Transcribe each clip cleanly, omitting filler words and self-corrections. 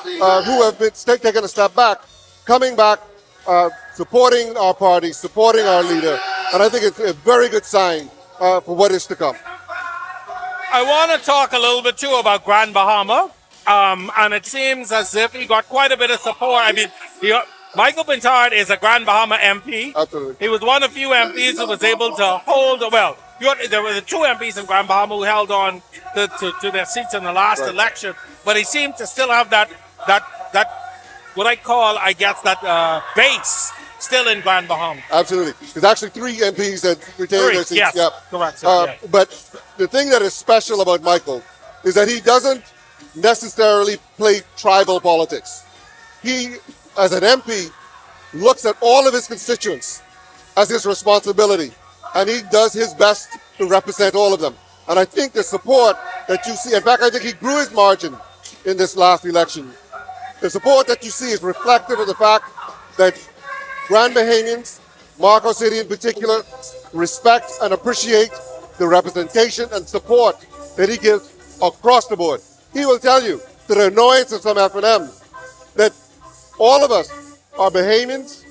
who have been taken a step back, coming back, supporting our party, supporting our leader. And I think it's a very good sign for what is to come. I want to talk a little bit too about Grand Bahama. And it seems as if he got quite a bit of support. I mean, Michael Bintard is a Grand Bahama MP. Absolutely. He was one of few MPs who was able to hold, well, there were the two MPs in Grand Bahama who held on to their seats in the last election. But he seemed to still have that what I call, I guess, that base still in Grand Bahama. Absolutely. There's actually 3 MPs that retained their seats. Yes, yep. correct. But the thing that is special about Michael is that he doesn't necessarily play tribal politics. He, as an MP, looks at all of his constituents as his responsibility, and he does his best to represent all of them. And I think the support that you see, in fact, I think he grew his margin in this last election. The support that you see is reflective of the fact that Grand Bahamians, Marco City in particular, respect and appreciate the representation and support that he gives across the board. He will tell you, to the annoyance of some FNM, that all of us are Bahamians,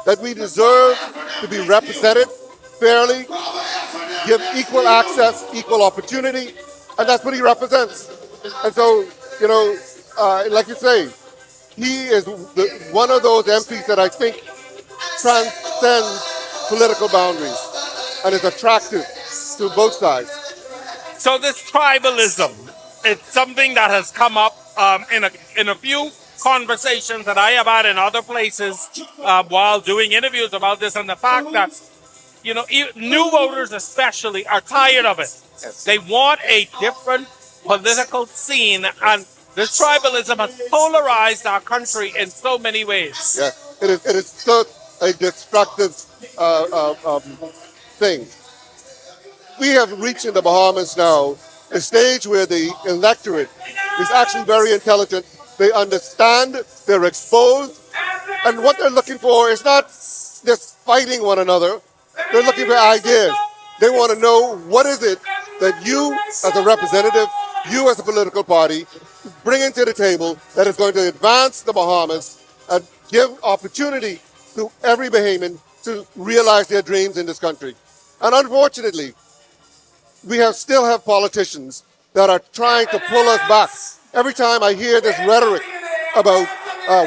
that we deserve to be represented fairly, give equal access, equal opportunity, and that's what he represents. And so, like you say, he is one of those MPs that I think transcends political boundaries and is attractive to both sides. So this tribalism, it's something that has come up in a few conversations that I have had in other places while doing interviews about this, and the fact that new voters especially are tired of it. Yes. They want a different political scene, and this tribalism has polarized our country in so many ways. Yes, it is such a destructive thing. We have reached in the Bahamas now a stage where the electorate is actually very intelligent. They understand, they're exposed, and what they're looking for is not just fighting one another. They're looking for ideas. They want to know, what is it that you as a representative, you as a political party, bring into the table that is going to advance the Bahamas and give opportunity to every Bahamian to realize their dreams in this country. And unfortunately, we still have politicians that are trying to pull us back. Every time I hear this rhetoric about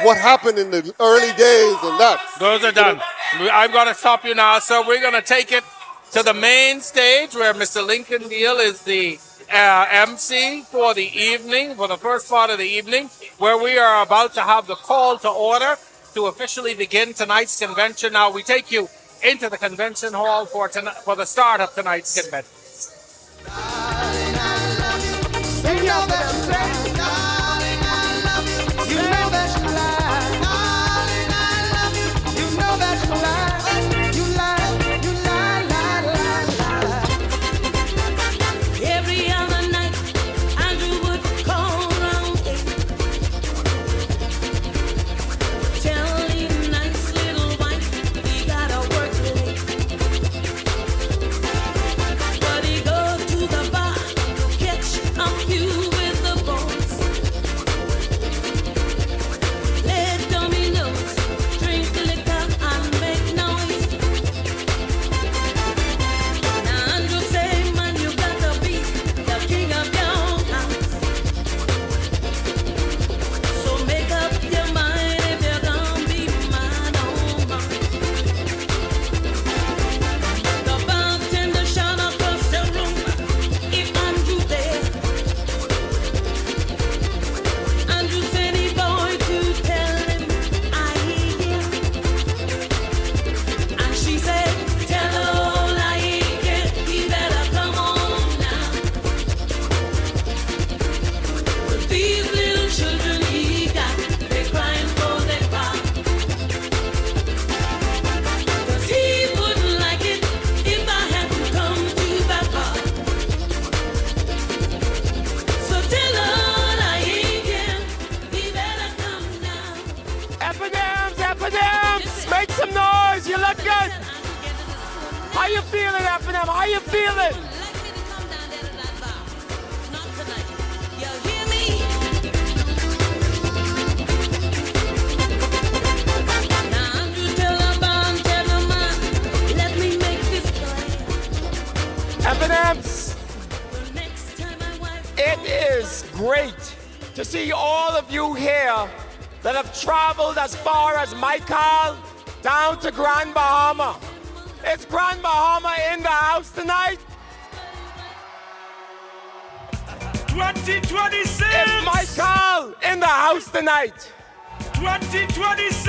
what happened in the early days and that. Those are done. I'm going to stop you now. So we're going to take it to the main stage where Mr. Lincoln Neal is the MC for the evening, for the first part of the evening, where we are about to have the call to order to officially begin tonight's convention. Now we take you into the convention hall for the start of tonight's convention. Make some noise, you look good. How you feeling, FNM? How you feeling? see all of you here that have traveled as far as Michael down to Grand Bahama. Is Grand Bahama in the house tonight? 2026! Is Michael in the house tonight? 2026!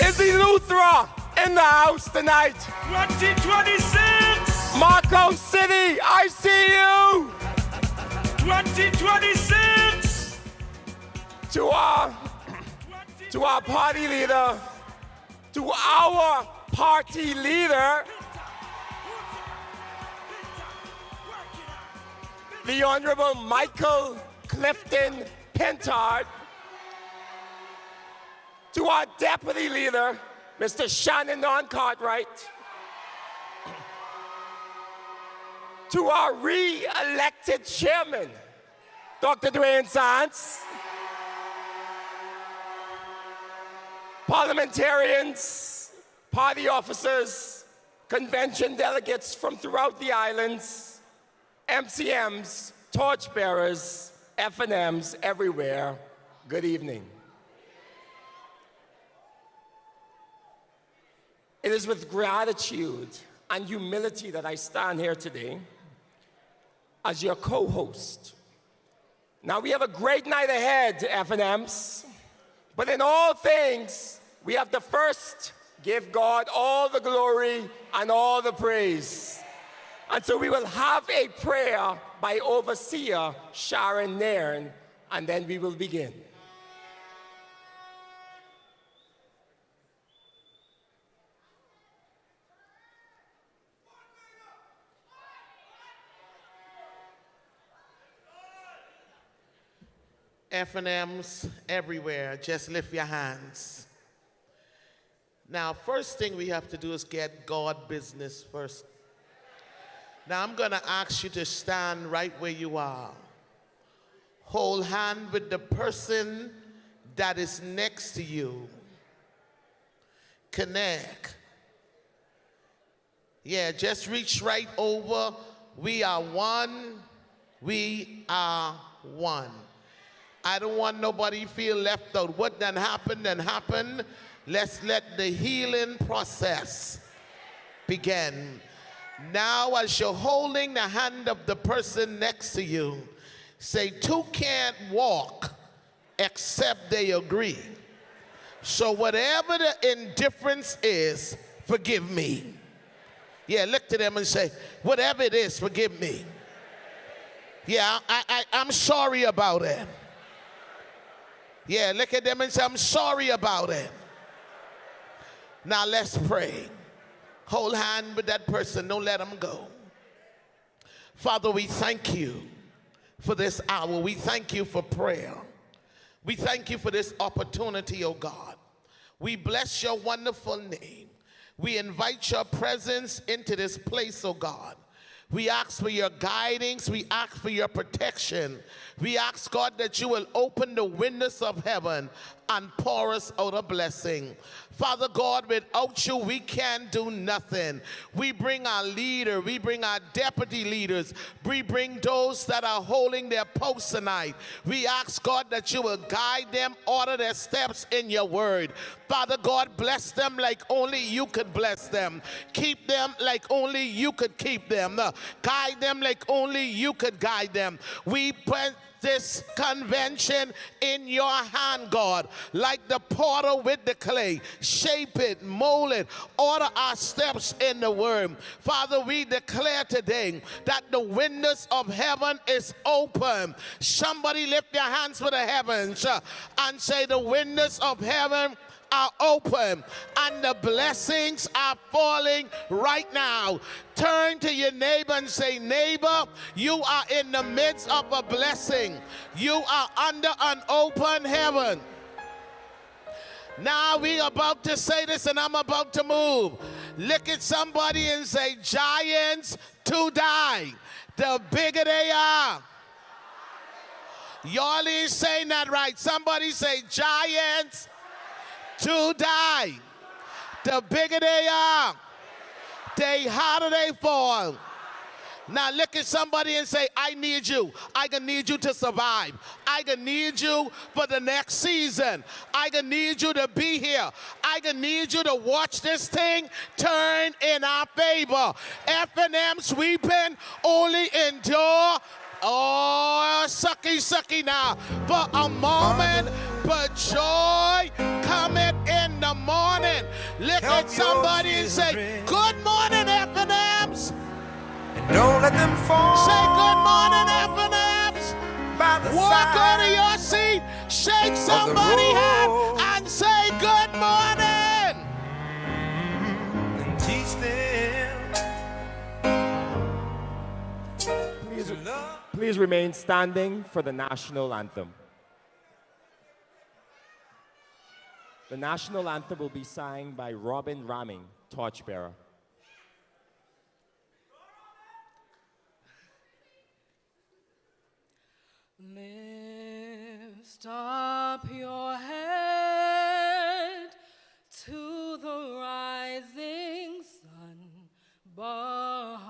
Is Eleuthera in the house tonight? 2026! Marco City, I see you! 2026! To our party leader, to our party leader, the Honorable Michael Clifton Pintard, to our deputy leader, Mr. Shannon Cartwright, to our re-elected chairman, Dr. Dwayne Sands, parliamentarians, party officers, convention delegates from throughout the islands, MCMs, torchbearers, FNMs everywhere, good evening. It is with gratitude and humility that I stand here today as your co-host. Now we have a great night ahead, FNMs, but in all things, we have to first give God all the glory and all the praise. And so we will have a prayer by Overseer Sharon Nairn, and then we will begin. FNMs everywhere, just lift your hands. Now, first thing we have to do is get God business first. Now, I'm going to ask you to stand right where you are. Hold hand with the person that is next to you. Connect. Yeah, just reach right over. We are one. We are one. I don't want nobody feel left out. What done happened, then happened. Let's let the healing process begin. Now, as you're holding the hand of the person next to you, say, two can't walk except they agree. So whatever the indifference is, forgive me. Yeah, look to them and say, whatever it is, forgive me. Yeah, I'm sorry about it. Yeah, look at them and say, I'm sorry about it. Now let's pray. Hold hand with that person. Don't let them go. Father, we thank you for this hour. We thank you for prayer. We thank you for this opportunity, oh God. We bless your wonderful name. We invite your presence into this place, oh God. We ask for your guidance. We ask for your protection. We ask, God, that you will open the windows of heaven and pour us out a blessing. Father God, without you, we can't do nothing. We bring our leader. We bring our deputy leaders. We bring those that are holding their posts tonight. We ask, God, that you will guide them, order their steps in your word. Father God, bless them like only you could bless them. Keep them like only you could keep them. Guide them like only you could guide them. We put this convention in your hand, God, like the potter with the clay. Shape it, mold it, order our steps in the word. Father, we declare today that the windows of heaven is open. Somebody lift your hands for the heavens and say, the windows of heaven are open and the blessings are falling right now. Turn to your neighbor and say, neighbor, you are in the midst of a blessing. You are under an open heaven. Now we are about to say this and I'm about to move. Look at somebody and say, giants to die. The bigger they are. Y'all ain't saying that right. Somebody say, giants to die. The bigger they are, the harder they fall. Now look at somebody and say, I need you. I gonna need you to survive. I gonna need you for the next season. I gonna need you to be here. I gonna need you to watch this thing turn in our favor. FNM sweeping, only endure. Oh, sucky now. For a moment, but joy cometh in the morning. Look at somebody and say, good morning, FNMs. Don't let them fall. Say good morning, FNMs. By the Walk out of side your seat, shake somebody's hand, and say good morning. and teach them. Please remain standing for the national anthem. The national anthem will be sung by Robin Ramming, torchbearer. Lift up your head to the rising sun, Bahamaland.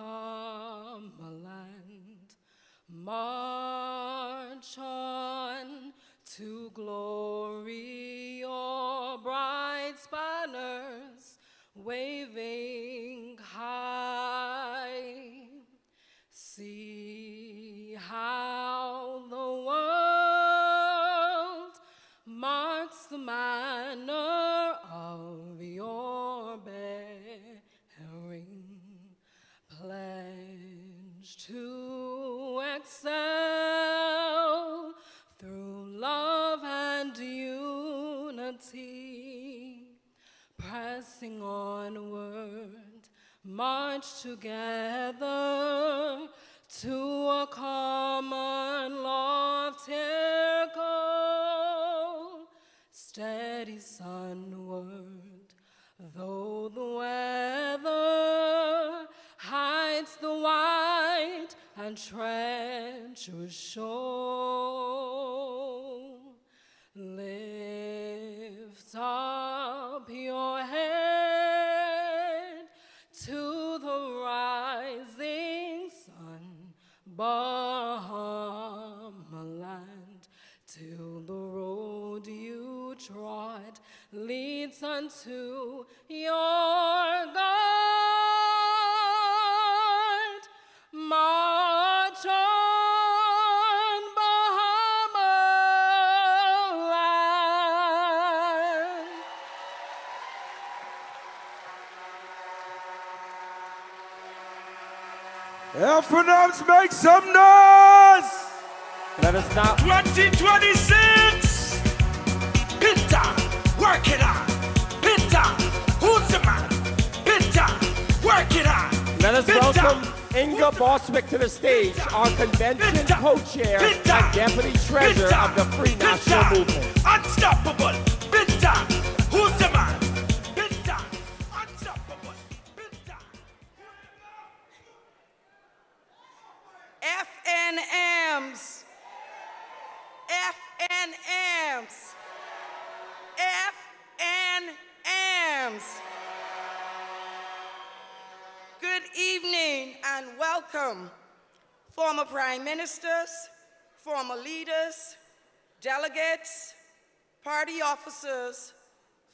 March on to glory, your bright banners waving high. See how the world marks the manner of your bearing. Pledge to excel through love and unity, pressing onward, march together to a common loftier goal, steady sunward, though the weather hides the wide and treacherous shore. Lift up your head to the rising sun, Bahamaland, till the road you trod leads unto your God. March on, Bahamaland. FNMs, make some noise! Let us now. 2026! Hit down, work it on. Hit down, who's the man? Hit down, work it on. Let us Hit welcome down. Inga Boswick to the stage, our convention Hit down. co-chair Hit and down. deputy treasurer Hit down. of the Free Hit National down. Movement. Unstoppable! Hit down, who's the man? Hit down, unstoppable! Hit down. FNMs. FNMs. FNMs. Good evening and welcome, former prime ministers, former leaders, delegates, party officers,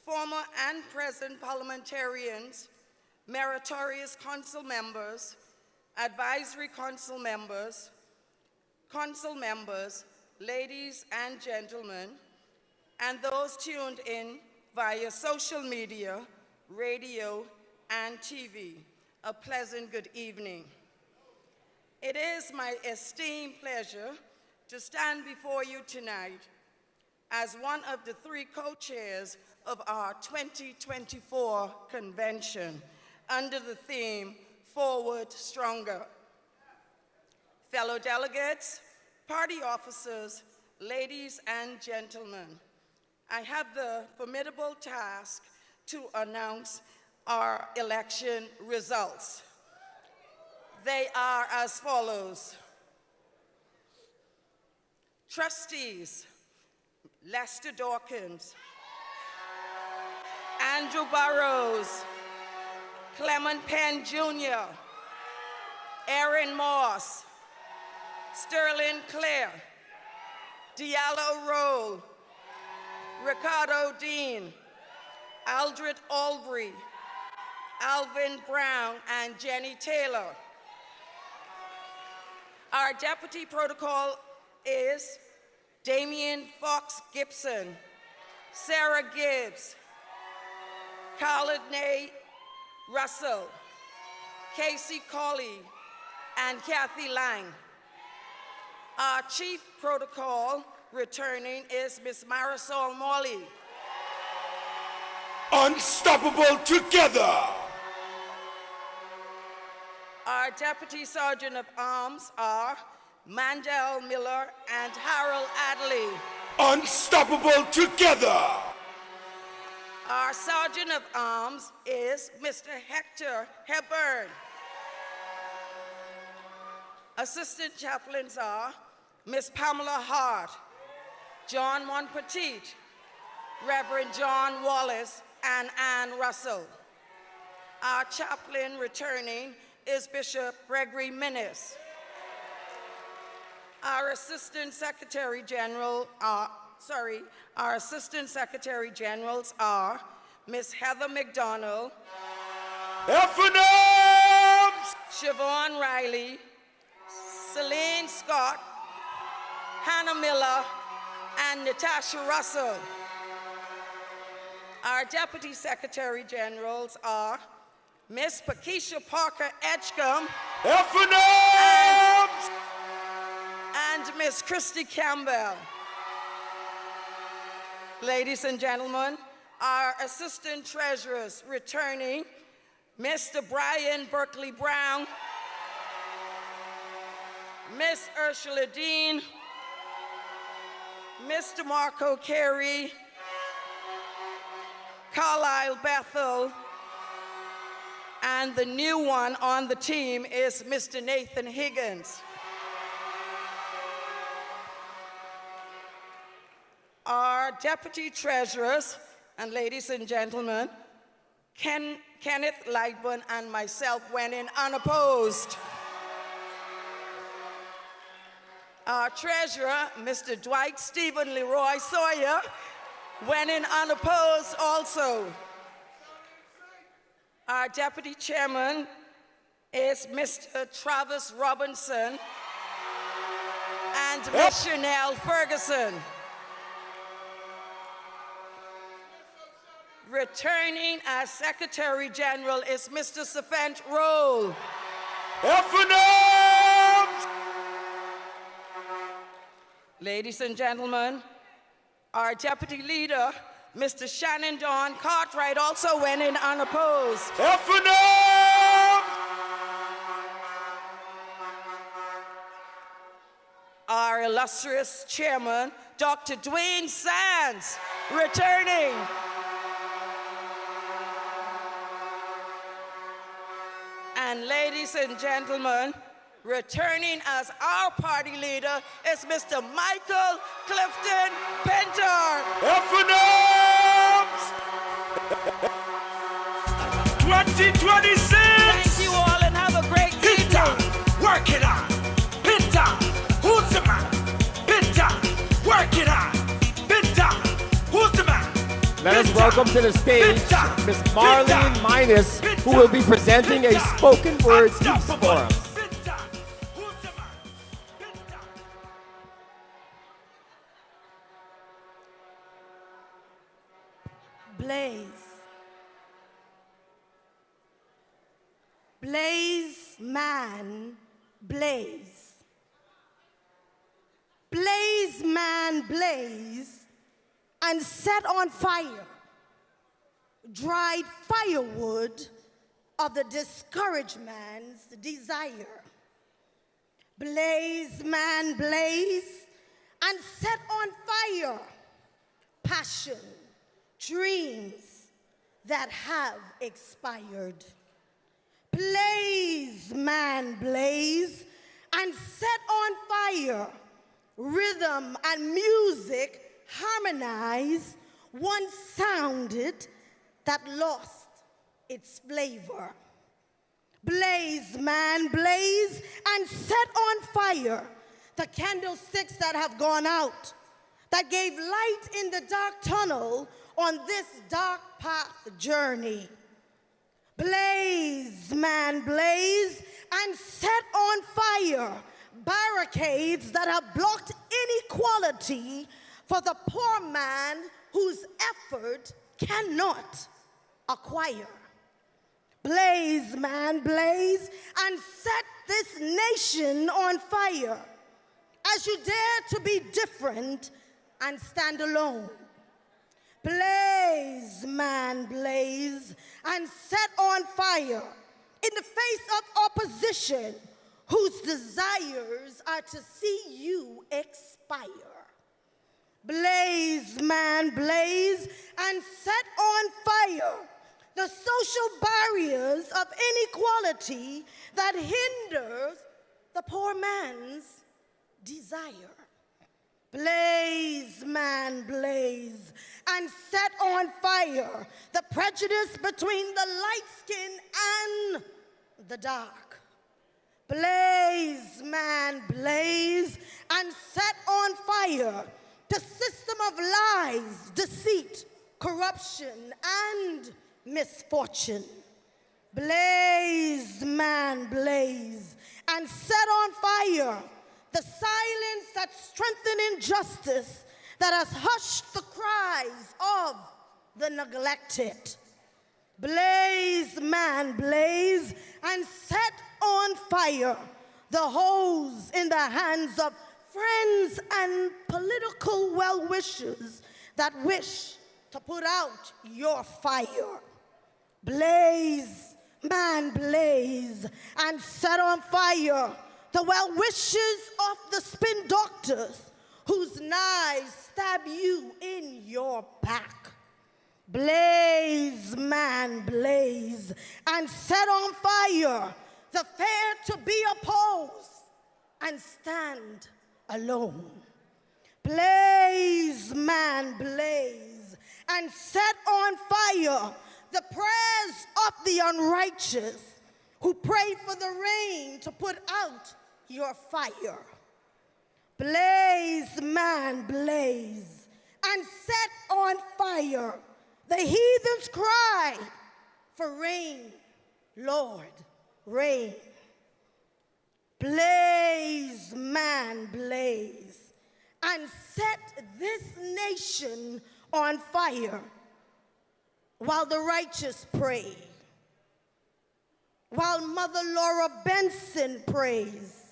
former and present parliamentarians, meritorious council members, advisory council members, ladies and gentlemen, and those tuned in via social media, radio, and TV. A pleasant good evening. It is my esteemed pleasure to stand before you tonight as one of the three co-chairs of our 2024 convention under the theme, Forward Stronger. Fellow delegates, party officers, ladies and gentlemen, I have the formidable task to announce our election results. They are as follows. Trustees, Lester Dawkins, Andrew Burrows, Clement Penn Jr., Erin Moss, Sterling Clare, Diallo Roll, Ricardo Dean, Aldred Albury, Alvin Brown, and Jenny Taylor. Our deputy protocol is Damian Fox Gibson, Sarah Gibbs, Carlene Russell, Casey Colley, and Kathy Lang. Our chief protocol returning is Miss Marisol Morley. Unstoppable together. Our Deputy Sergeant of Arms are Mandel Miller and Harold Adley. Unstoppable together. Our Sergeant of Arms is Mr. Hector Hepburn. Assistant chaplains are Miss Pamela Hart, John Monpetit, Reverend John Wallace, and Ann Russell. Our chaplain returning is Bishop Gregory Minnis. Our Assistant Secretary Generals are Miss Heather McDonald, FNM! Siobhan Riley, Celine Scott, Hannah Miller, and Natasha Russell. Our Deputy Secretary Generals are Miss Pakeisha Parker Edgecombe, FNM! and Miss Christy Campbell. Ladies and gentlemen, our Assistant Treasurers returning, Mr. Brian Berkeley Brown, Miss Ursula Dean, Mr. Marco Carey, Carlisle Bethel, and the new one on the team is Mr. Nathan Higgins. Our Deputy Treasurers, and ladies and gentlemen, Kenneth Lightburn and myself went in unopposed. Our Treasurer, Mr. Dwight Stephen Leroy Sawyer, went in unopposed also. Our Deputy Chairman is Mr. Travis Robinson and Ms. Chanel Ferguson. Returning as Secretary General is Mr. Safent Roll. FNM! Ladies and gentlemen, our Deputy Leader, Mr. Shannon Don Cartwright, also went in unopposed. FNM! Our illustrious Chairman, Dr. Dwayne Sands, returning. And ladies and gentlemen, returning as our party leader is Mr. Michael Clifton Pinter. FNM! 2026! Thank you all and have a great Hit evening. down, work it on. Hit down, who's the man? Hit down, work it on. Hit down, who's the man? Let us welcome to the stage Miss Marlene Minus, who will be presenting a spoken word speech for us. Blaze. Blaze, man, blaze. Blaze, man, blaze, and set on fire dried firewood of the discouraged man's desire. Blaze, man, blaze, and set on fire passion, dreams that have expired. Blaze, man, blaze, and set on fire rhythm and music harmonize, once sounded that lost its flavor. Blaze, man, blaze, and set on fire the candlesticks that have gone out, that gave light in the dark tunnel on this dark path journey. Blaze, man, blaze, and set on fire barricades that have blocked inequality for the poor man whose effort cannot acquire. Blaze, man, blaze, and set this nation on fire as you dare to be different and stand alone. Blaze, man, blaze, and set on fire in the face of opposition whose desires are to see you expire. Blaze, man, blaze, and set on fire the social barriers of inequality that hinders the poor man's desire. Blaze, man, blaze, and set on fire the prejudice between the light skin and the dark. Blaze, man, blaze, and set on fire the system of lies, deceit, corruption, and misfortune. Blaze, man, blaze, and set on fire the silence that strengthens injustice, that has hushed the cries of the neglected. Blaze, man, blaze, and set on fire the holes in the hands of friends and political well-wishers that wish to put out your fire. Blaze, man, blaze, and set on fire the well-wishers of the spin doctors whose knives stab you in your back. Blaze, man, blaze, and set on fire the fair to be opposed and stand alone. Blaze, man, blaze, and set on fire the prayers of the unrighteous who pray for the rain to put out your fire. Blaze, man, blaze, and set on fire the heathens cry for rain, Lord, rain. Blaze, man, blaze, and set this nation on fire while the righteous pray, while Mother Laura Benson prays,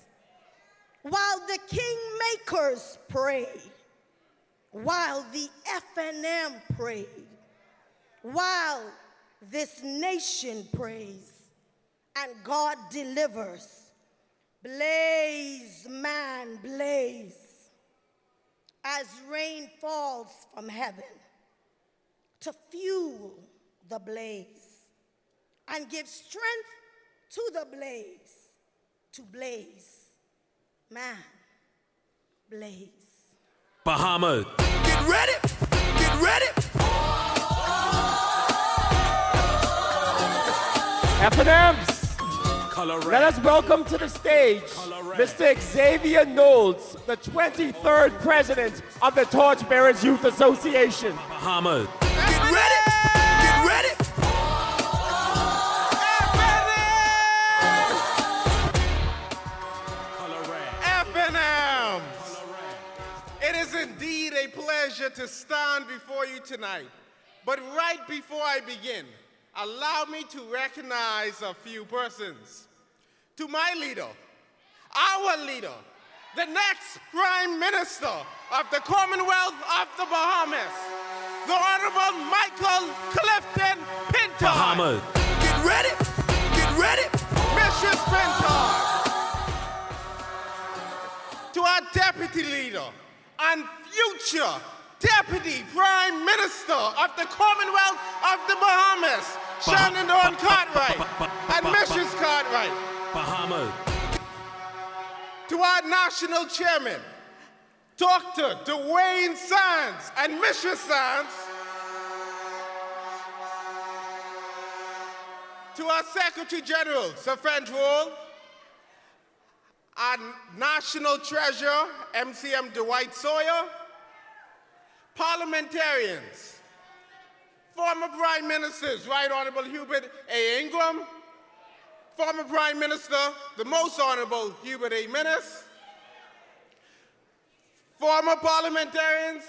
while the kingmakers pray, while the FNM pray, while this nation prays, and God delivers. Blaze, man, blaze, as rain falls from heaven to fuel the blaze and give strength to the blaze, to blaze, man, blaze. Bahamas. Get ready, get ready. FNMs, let us welcome to the stage Mr. Xavier Knowles, the 23rd president of the Torchbearers Youth Association. Bahamas. Get ready, get ready. FNM. It is indeed a pleasure to stand before you tonight. But right before I begin, allow me to recognize a few persons. To my leader, our leader, the next Prime Minister of the Commonwealth of the Bahamas, the Honorable Michael Clifton Pinto. Bahamas. Get ready, get ready. Mrs. Pinto. To our Deputy Leader and future Deputy Prime Minister of the Commonwealth of the Bahamas, Shannon Dawn Cartwright and Mrs. Cartwright. Bahamas. To our National Chairman, Dr. Dwayne Sands and Mrs. Sands. to our Secretary General, Sir Fentrol, our National Treasurer, MCM Dwight Sawyer, parliamentarians, former Prime Ministers, Right Honorable Hubert A. Ingram, former Prime Minister, the Most Honorable Hubert A. Minnis, former parliamentarians,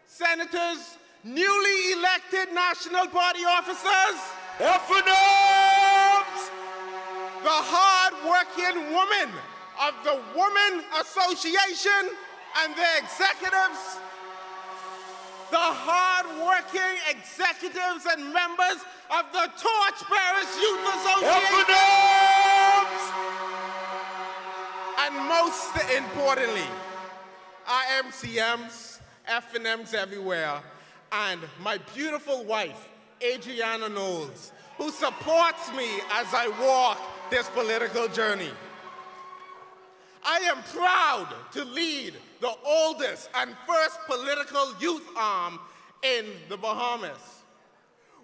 senators, newly elected National Party officers, FNMs! the hard-working women of the Women Association and their executives, the hard-working executives and members of the Torchbearers Youth Association, FNMs! and most importantly, our MCMs, FNMs everywhere, and my beautiful wife, Adriana Knowles, who supports me as I walk this political journey. I am proud to lead the oldest and first political youth arm in the Bahamas.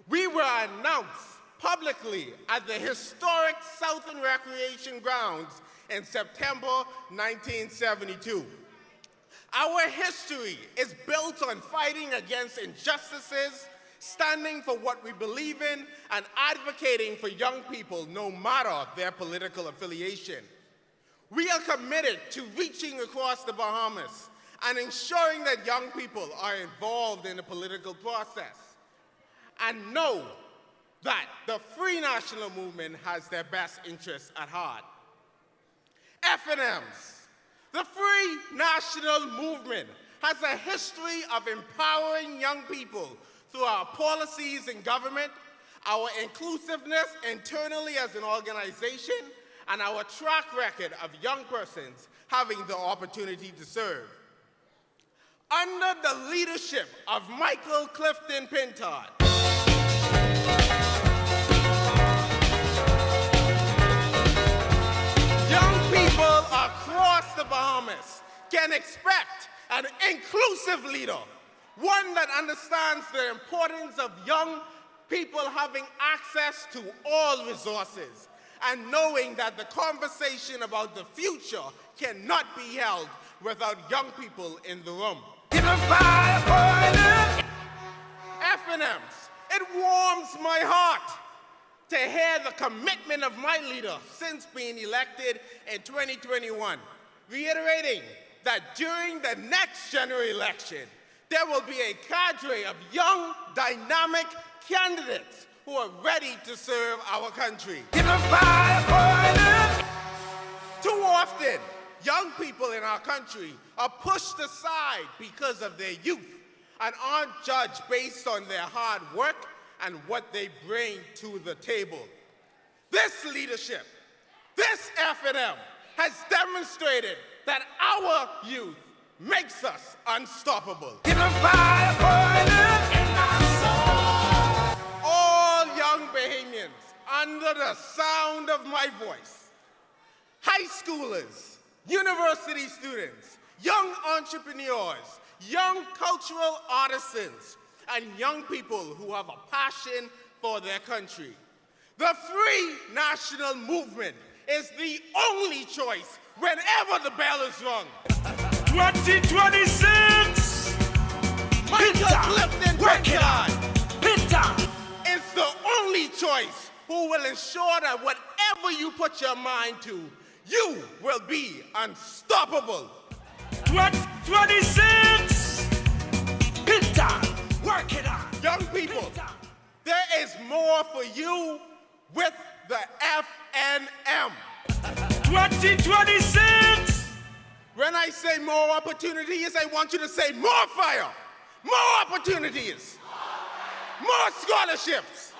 We were announced publicly at the historic Southern Recreation Grounds in September 1972. Our history is built on fighting against injustices, standing for what we believe in, and advocating for young people no matter their political affiliation. We are committed to reaching across the Bahamas and ensuring that young people are involved in the political process and know that the Free National Movement has their best interests at heart. FNMs. The Free National Movement has a history of empowering young people through our policies in government, our inclusiveness internally as an organization, and our track record of young persons having the opportunity to serve. Under the leadership of Michael Clifton Pintard, young people across the Bahamas can expect an inclusive leader, one that understands the importance of young people having access to all resources and knowing that the conversation about the future cannot be held without young people in the room. FNMs, it warms my heart to hear the commitment of my leader since being elected in 2021, reiterating that during the next general election, there will be a cadre of young, dynamic candidates who are ready to serve our country. Too often, young people in our country are pushed aside because of their youth and aren't judged based on their hard work and what they bring to the table. This leadership, this FNM, has demonstrated that our youth makes us unstoppable. All young Bahamians under the sound of my voice, high schoolers, university students, young entrepreneurs, young cultural artisans, and young people who have a passion for their country. The Free National Movement is the only choice whenever the bell is rung. 2026! Michael Clifton Pintard Pintard! is the only choice who will ensure that whatever you put your mind to, you will be unstoppable. 2026! Pintard! Work it on! Young people, there is more for you with the FNM. 2026! When I say more opportunities, I want you to say more fire, more opportunities, more scholarships,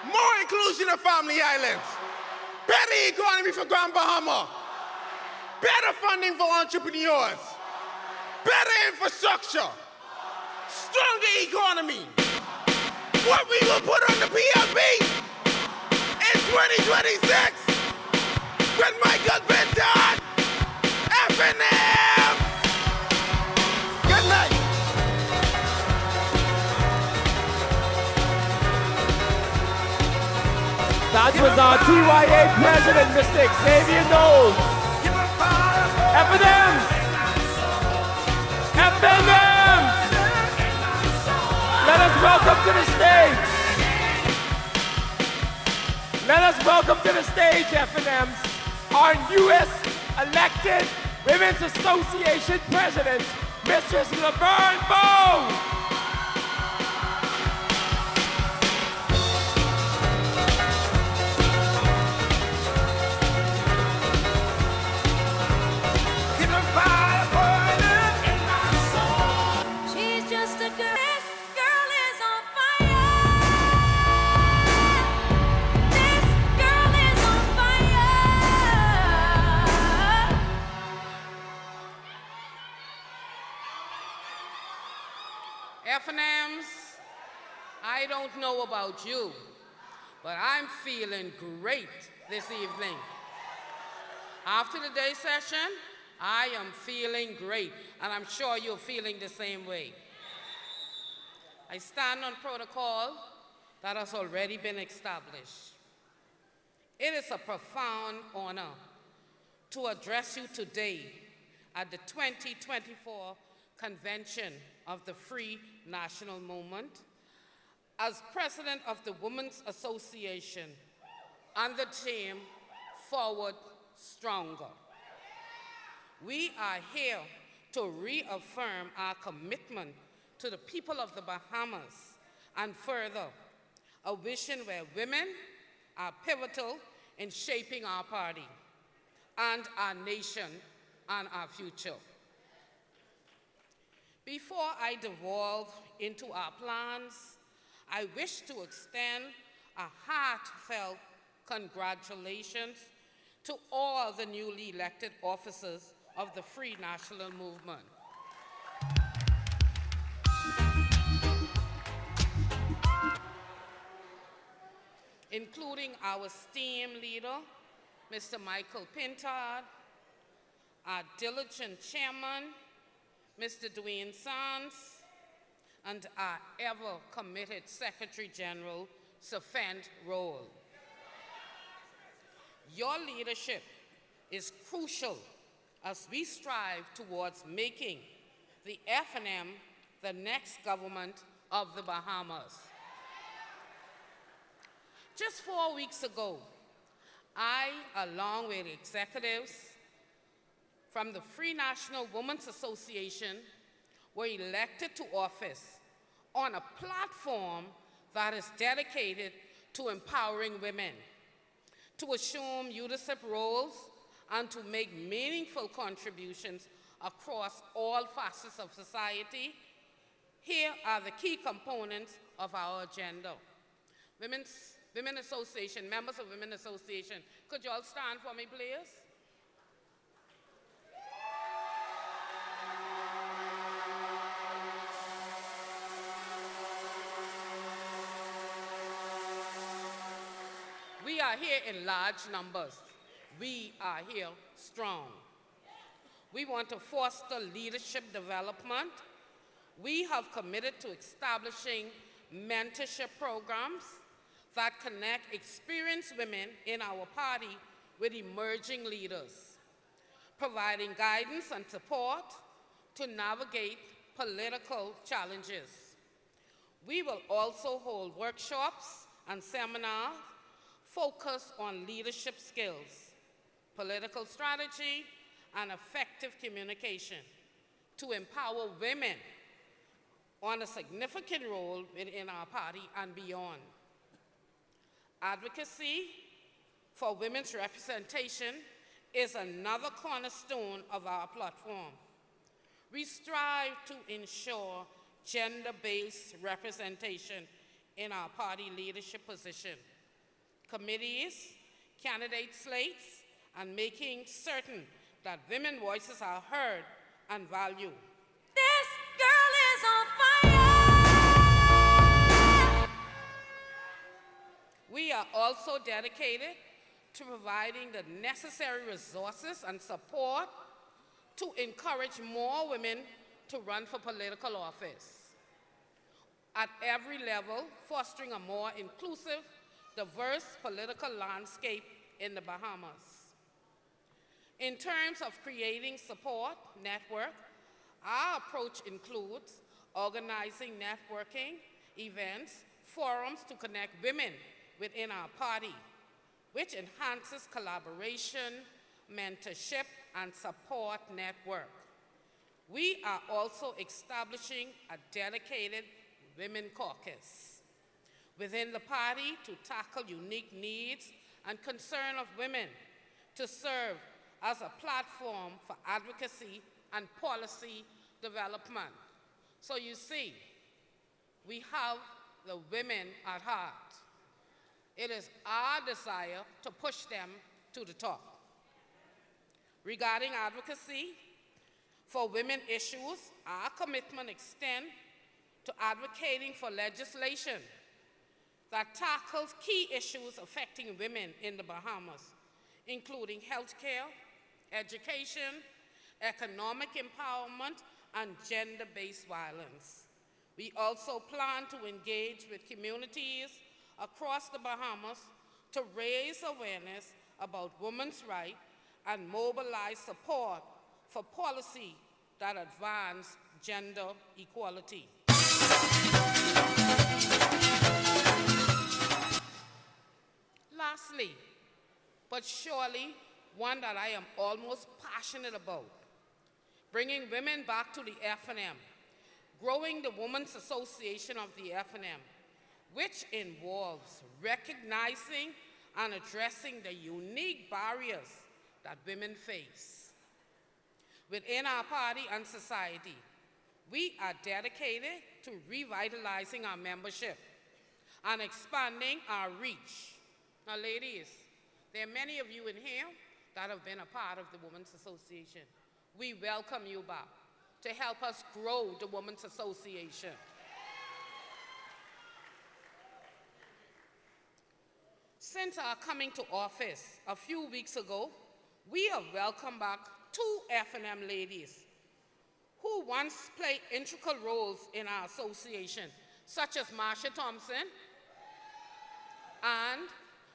more inclusion of family islands, better economy for Grand Bahama, better funding for entrepreneurs, better infrastructure, stronger economy. What we will put on the PLB in 2026 when Michael Pintard, FNM. Good night. That was our TYA president, Mr. Xavier Knowles. FNMs! FNMs! Let us welcome to the stage. Let us welcome to the stage, FNMs, our newest elected Women's Association president, Mistress Laverne Bowe. FNMs, I don't know about you, but I'm feeling great this evening. After the day session, I am feeling great, and I'm sure you're feeling the same way. I stand on protocol that has already been established. It is a profound honor to address you today at the 2024 Convention of the Free National Movement as president of the Women's Association on the theme Forward Stronger. We are here to reaffirm our commitment to the people of the Bahamas and further a vision where women are pivotal in shaping our party and our nation and our future. Before I devolve into our plans, I wish to extend a heartfelt congratulations to all the newly elected officers of the Free National Movement. Including our esteemed leader, Mr. Michael Pintard, our diligent chairman, Mr. Dwayne Sands, and our ever-committed Secretary General, Safend Roll. Your leadership is crucial as we strive towards making the FNM the next government of the Bahamas. Just 4 weeks ago, I, along with executives from the Free National Women's Association, were elected to office on a platform that is dedicated to empowering women, to assume leadership roles, and to make meaningful contributions across all facets of society. Here are the key components of our agenda. Women Association, members of Women Association, could you all stand for me, please? We are here in large numbers. We are here strong. We want to foster leadership development. We have committed to establishing mentorship programs that connect experienced women in our party with emerging leaders, providing guidance and support to navigate political challenges. We will also hold workshops and seminars focused on leadership skills, political strategy, and effective communication to empower women on a significant role within our party and beyond. Advocacy for women's representation is another cornerstone of our platform. We strive to ensure gender-based representation in our party leadership position, committees, candidate slates, and making certain that women's voices are heard and valued. This girl is on fire! We are also dedicated to providing the necessary resources and support to encourage more women to run for political office. At every level, fostering a more inclusive, diverse political landscape in the Bahamas. In terms of creating support network, our approach includes organizing networking events, forums to connect women within our party, which enhances collaboration, mentorship, and support network. We are also establishing a dedicated women caucus within the party to tackle unique needs and concern of women, to serve as a platform for advocacy and policy development. So you see, we have the women at heart. It is our desire to push them to the top. Regarding advocacy for women issues, our commitment extends to advocating for legislation that tackles key issues affecting women in the Bahamas, including healthcare, education, economic empowerment, and gender-based violence. We also plan to engage with communities across the Bahamas to raise awareness about women's rights and mobilize support for policy that advance gender equality. Lastly, but surely one that I am almost passionate about, bringing women back to the FNM, growing the Women's Association of the FNM, which involves recognizing and addressing the unique barriers that women face. Within our party and society, we are dedicated to revitalizing our membership and expanding our reach. Now, ladies, there are many of you in here that have been a part of the Women's Association. We welcome you back to help us grow the Women's Association. Since our coming to office a few weeks ago, we have welcomed back 2 FNM ladies who once played integral roles in our association, such as Marsha Thompson and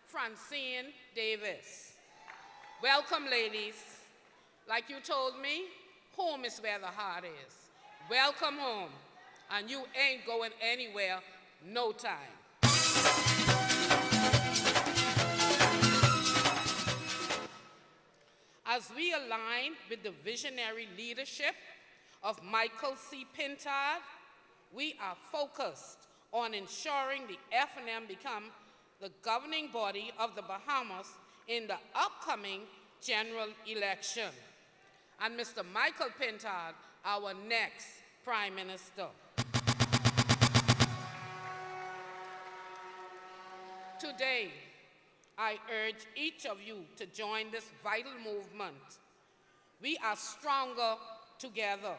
Francine Davis. Welcome, ladies. Like you told me, home is where the heart is. Welcome home, and you ain't going anywhere no time. As we align with the visionary leadership of Michael C. Pintard, we are focused on ensuring the FNM become the governing body of the Bahamas in the upcoming general election. And Mr. Michael Pintard, our next Prime Minister. Today, I urge each of you to join this vital movement. We are stronger together.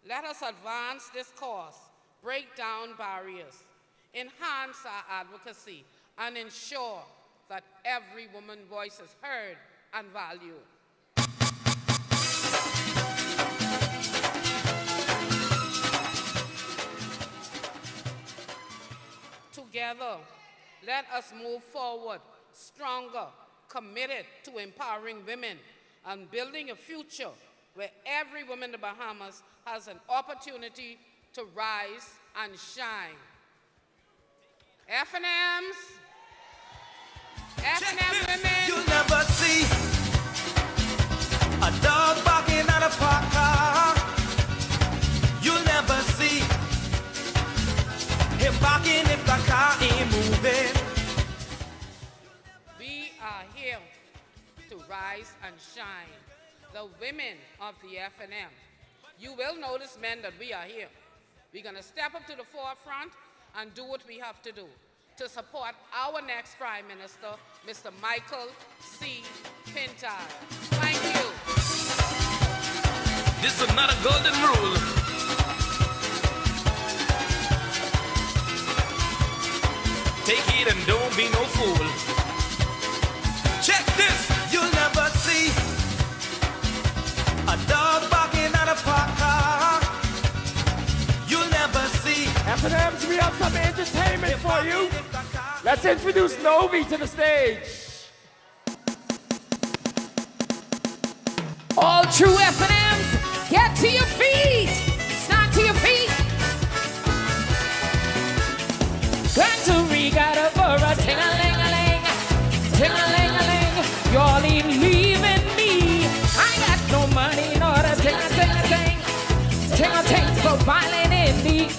Let us advance this cause, break down barriers, enhance our advocacy, and ensure that every woman's voice is heard and valued. Together, let us move forward, stronger, committed to empowering women and building a future where every woman in the Bahamas has an opportunity to rise and shine. FNMs, FNM women. You'll never see a dog barking at a parked car. You'll never see him barking if the car ain't moving. We are here to rise and shine. The women of the FNM. You will notice, men, that we are here. We're going to step up to the forefront and do what we have to do to support our next Prime Minister, Mr. Michael C. Pintard. Thank you. This is not a golden rule. Take it and don't be no fool. Check this, you'll never see a dog barking at a parked car. You'll never see FNMs, we have some entertainment for you. if the car Let's introduce Novi to the stage. All true FNMs, get to your feet. Stand to your feet. Going to regatta for a ting-a-ling-a-ling, ting-a-ling-a-ling. Y'all ain't leaving me. I got no money nor a ting-a-ting-a-ting, ting-a-ting for violin in me.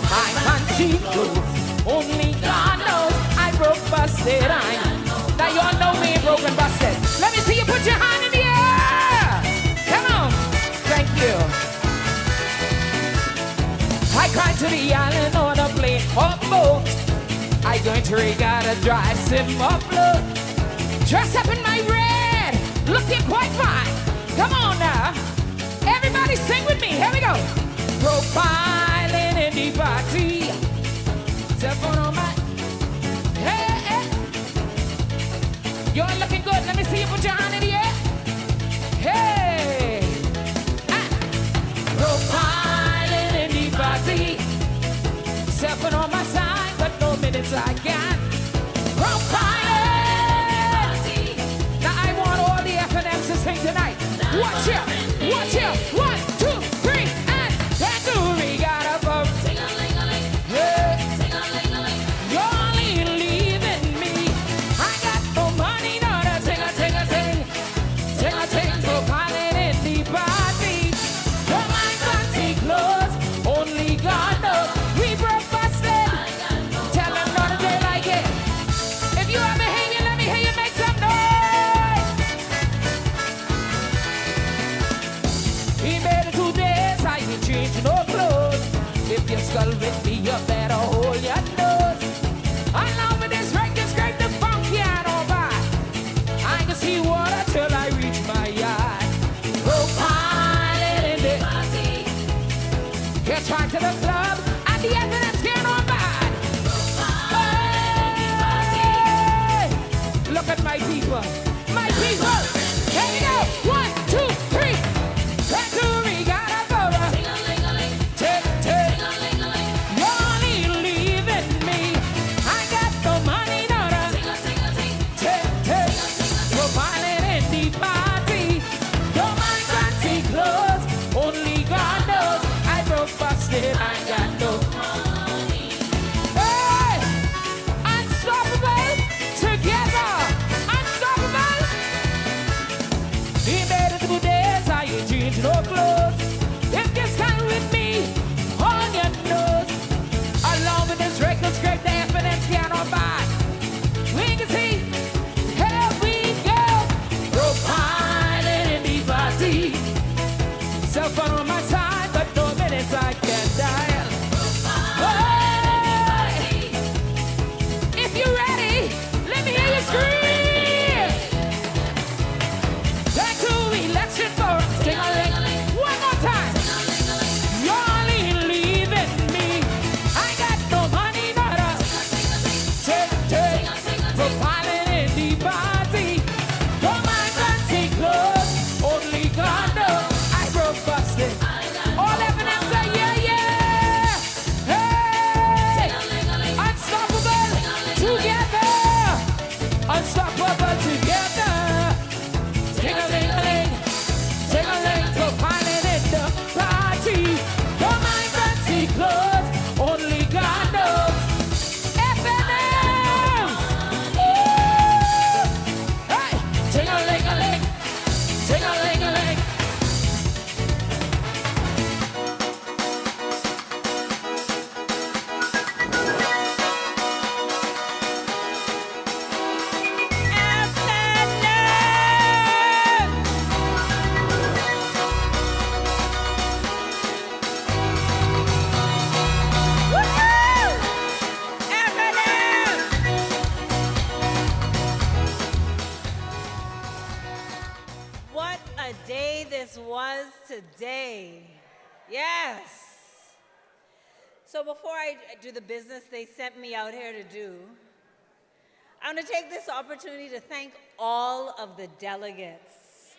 I can't see clothes, only God knows I broke busted. Now y'all know me ain't broken busted. Let me see you put your hand in the air. Come on. Thank you. I cried to the island on a plane or boat. I going to regatta drive sim afloat. Dressed up in my red, looking quite fine. Come on now. Everybody sing with me. Here we go. Profiling in the party. Cell phone on my hey, hey. You're looking good. Let me see you put your hand in the air. Hey. Ah. Profiling in the party. Cell phone on my side, but no minutes I got. Profiling. Now I want all the FNMs to sing tonight. Watch out. Watch out. 1, 2, 3, and that's who we got up for. Ting-a-ling-a-ling. Hey. Ting-a-ling-a-ling. Y'all ain't leaving me. I got no money, not a ting-a-ting-a-ting. Ting-a-ting for piling in the party. Don't mind fancy clothes, only God knows. We broke busted. Tell them not a day like it. If you ever hanging, let me hear you make some noise. He made it 2 days, I ain't changing no clothes. If you skull with me, you better hold your nose. Along with this record, scrape the funky out by. I can see water till I reach my yard. Profiling in the party. Get right to the club, and the evidence get on by. Hey! Look at my people. My people. Here we go. 1, 2, 3. That's who we got a photo. Ting-a-ling-a-ling. Ting-ting. Y'all ain't leaving me. I got no money, not a ting-a-ting-a-ting. Ting-ting. Profiling in the party. Don't mind fancy clothes, only God knows I broke busted. I got no money. Hey! Unstoppable together. Unstoppable. He made it 2 days, I ain't changed no clothes. If you stand with me on your nose, along with this record, scrape the FNM piano by. We can see, here we go. Profiling in the party. Cell phone on my side, but no minutes I can dial. Hey! If you're ready, let me hear you scream. Back to election for ting-a-ling-a-ling. One more time. Y'all ain't leaving me. I got no money, not a ting-ting. Profiling in the party. Don't mind fancy clothes, only God knows I broke busted. All FNMs say yeah, yeah. Hey! Unstoppable together. Unstoppable together. Ting-a-ling-a-ling. Ting-a-ling for piling in the party. Don't mind fancy clothes, only God knows. FNM! Woo! Hey! Ting-a-ling-a-ling. Ting-a-ling-a-ling. What a day this was today. Yes. So before I do the business they sent me out here to do, I'm going to take this opportunity to thank all of the delegates.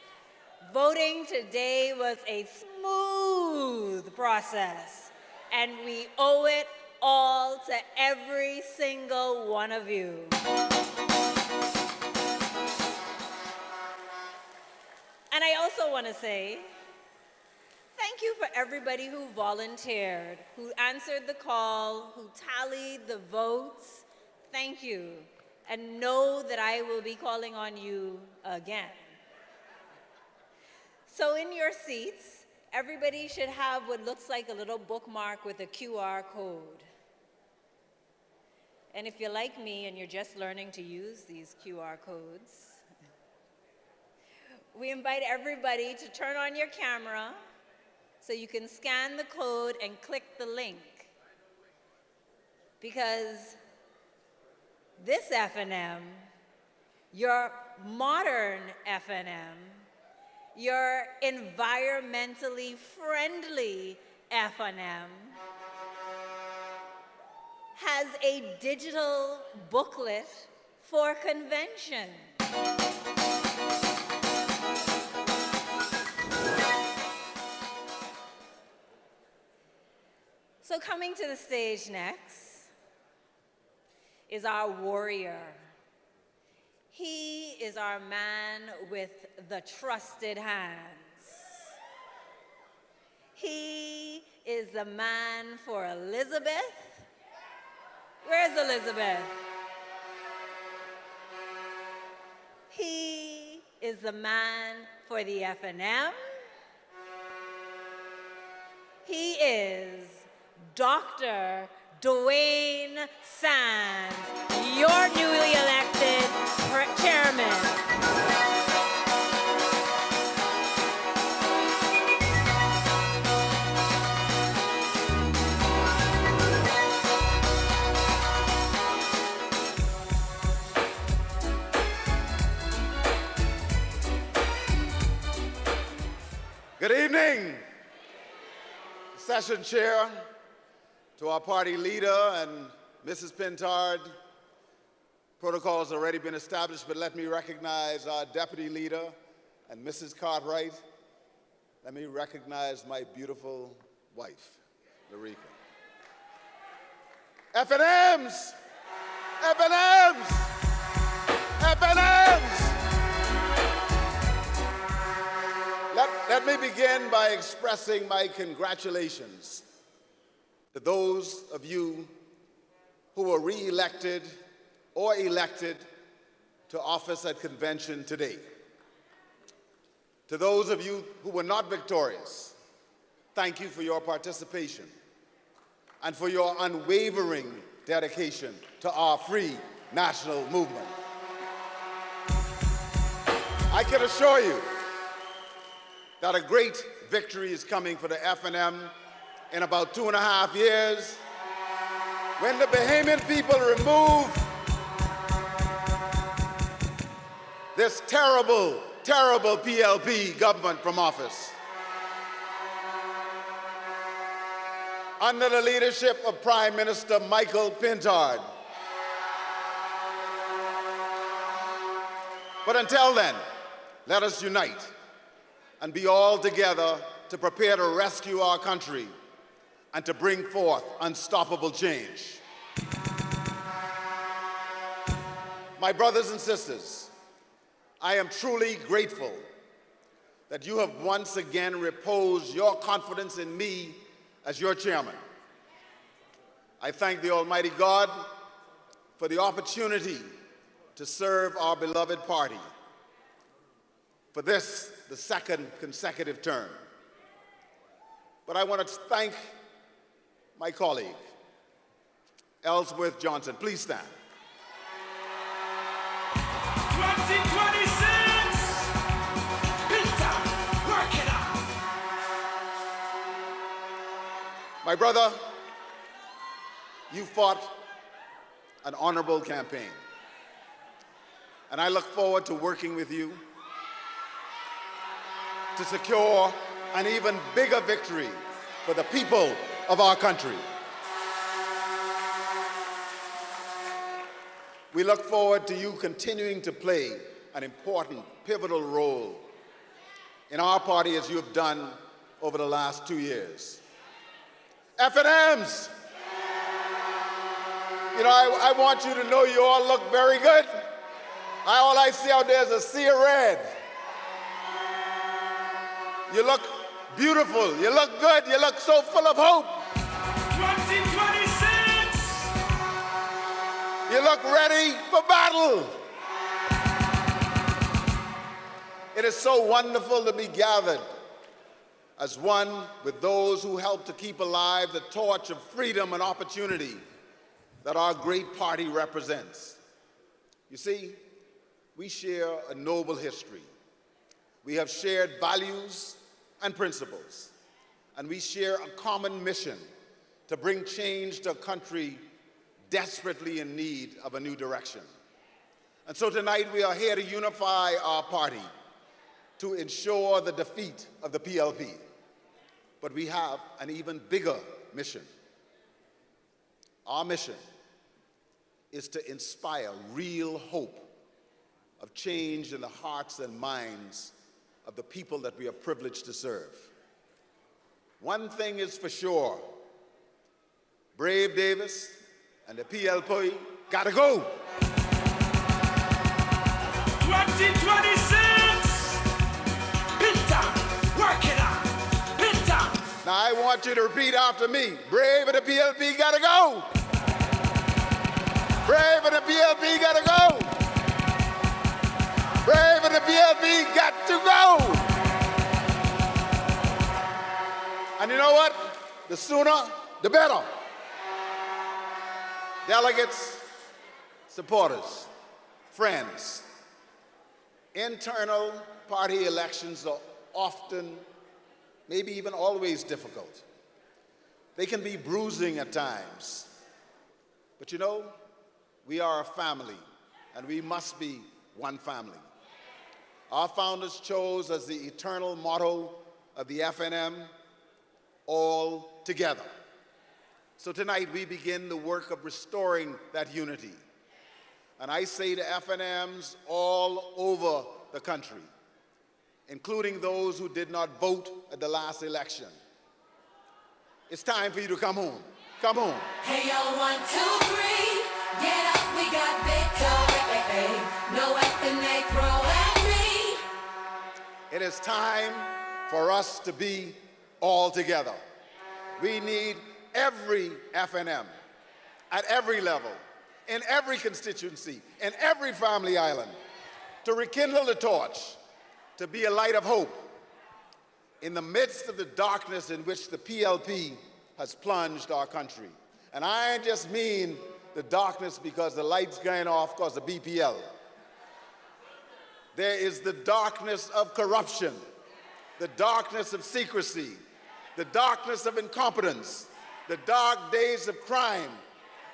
Voting today was a smooth process, and we owe it all to every single one of you. And I also want to say thank you for everybody who volunteered, who answered the call, who tallied the votes. Thank you. And know that I will be calling on you again. So in your seats, everybody should have what looks like a little bookmark with a QR code. And if you're like me and you're just learning to use these QR codes, we invite everybody to turn on your camera so you can scan the code and click the link. Because this FNM, your modern FNM, your environmentally friendly FNM, has a digital booklet for convention. So coming to the stage next is our warrior. He is our man with the trusted hands. He is the man for Elizabeth. Where's Elizabeth? He is the man for the FNM. He is Dr. Dwayne Sands, your newly elected chairman. Good evening, Session Chair, to our party leader and Mrs. Pintard. Protocol's already been established, but let me recognize our deputy leader and Mrs. Cartwright. Let me recognize my beautiful wife, Larika. FNMs! FNMs! FNMs! Let me begin by expressing my congratulations to those of you who were re-elected or elected to office at convention today. To those of you who were not victorious, thank you for your participation and for your unwavering dedication to our free national movement. I can assure you that a great victory is coming for the FNM in about 2.5 years, when the Bahamian people remove this terrible, terrible PLP government from office. Under the leadership of Prime Minister Michael Pintard. But until then, let us unite and be all together to prepare to rescue our country and to bring forth unstoppable change. My brothers and sisters, I am truly grateful that you have once again reposed your confidence in me as your chairman. I thank the Almighty God for the opportunity to serve our beloved party for this, the second consecutive term. But I want to thank my colleague, Ellsworth Johnson. Please stand. 2026! Peter, work it out! My brother, you fought an honorable campaign. And I look forward to working with you to secure an even bigger victory for the people of our country. We look forward to you continuing to play an important, pivotal role in our party as you have done over the last 2 years. FNMs! You know, I want you to know you all look very good. All I see out there is a sea of red. You look beautiful. You look good. You look so full of hope. 2026. You look ready for battle. It is so wonderful to be gathered as one with those who help to keep alive the torch of freedom and opportunity that our great party represents. You see, we share a noble history. We have shared values and principles, and we share a common mission to bring change to a country desperately in need of a new direction. And so tonight we are here to unify our party to ensure the defeat of the PLP. But we have an even bigger mission. Our mission is to inspire real hope of change in the hearts and minds of the people that we are privileged to serve. One thing is for sure, Brave Davis and the PLP gotta go. 2026. Pit down, work it out. Pit down. Now I want you to repeat after me. Brave and the PLP gotta go. Brave and the PLP gotta go. Brave and the PLP got to go. And you know what? The sooner, the better. Delegates, supporters, friends, internal party elections are often, maybe even always difficult. They can be bruising at times. But you know, we are a family, and we must be one family. Our founders chose as the eternal motto of the FNM, all together. So tonight we begin the work of restoring that unity. And I say to FNMs all over the country, including those who did not vote at the last election, it's time for you to come home. Come home. Hey, yo, 1, 2, 3, get up, we got victory. No weapon they throw at me. It is time for us to be all together. We need every FNM at every level, in every constituency, in every family island, to rekindle the torch, to be a light of hope in the midst of the darkness in which the PLP has plunged our country. And I just mean the darkness because the light's going off because of BPL. There is the darkness of corruption, the darkness of secrecy, the darkness of incompetence, the dark days of crime,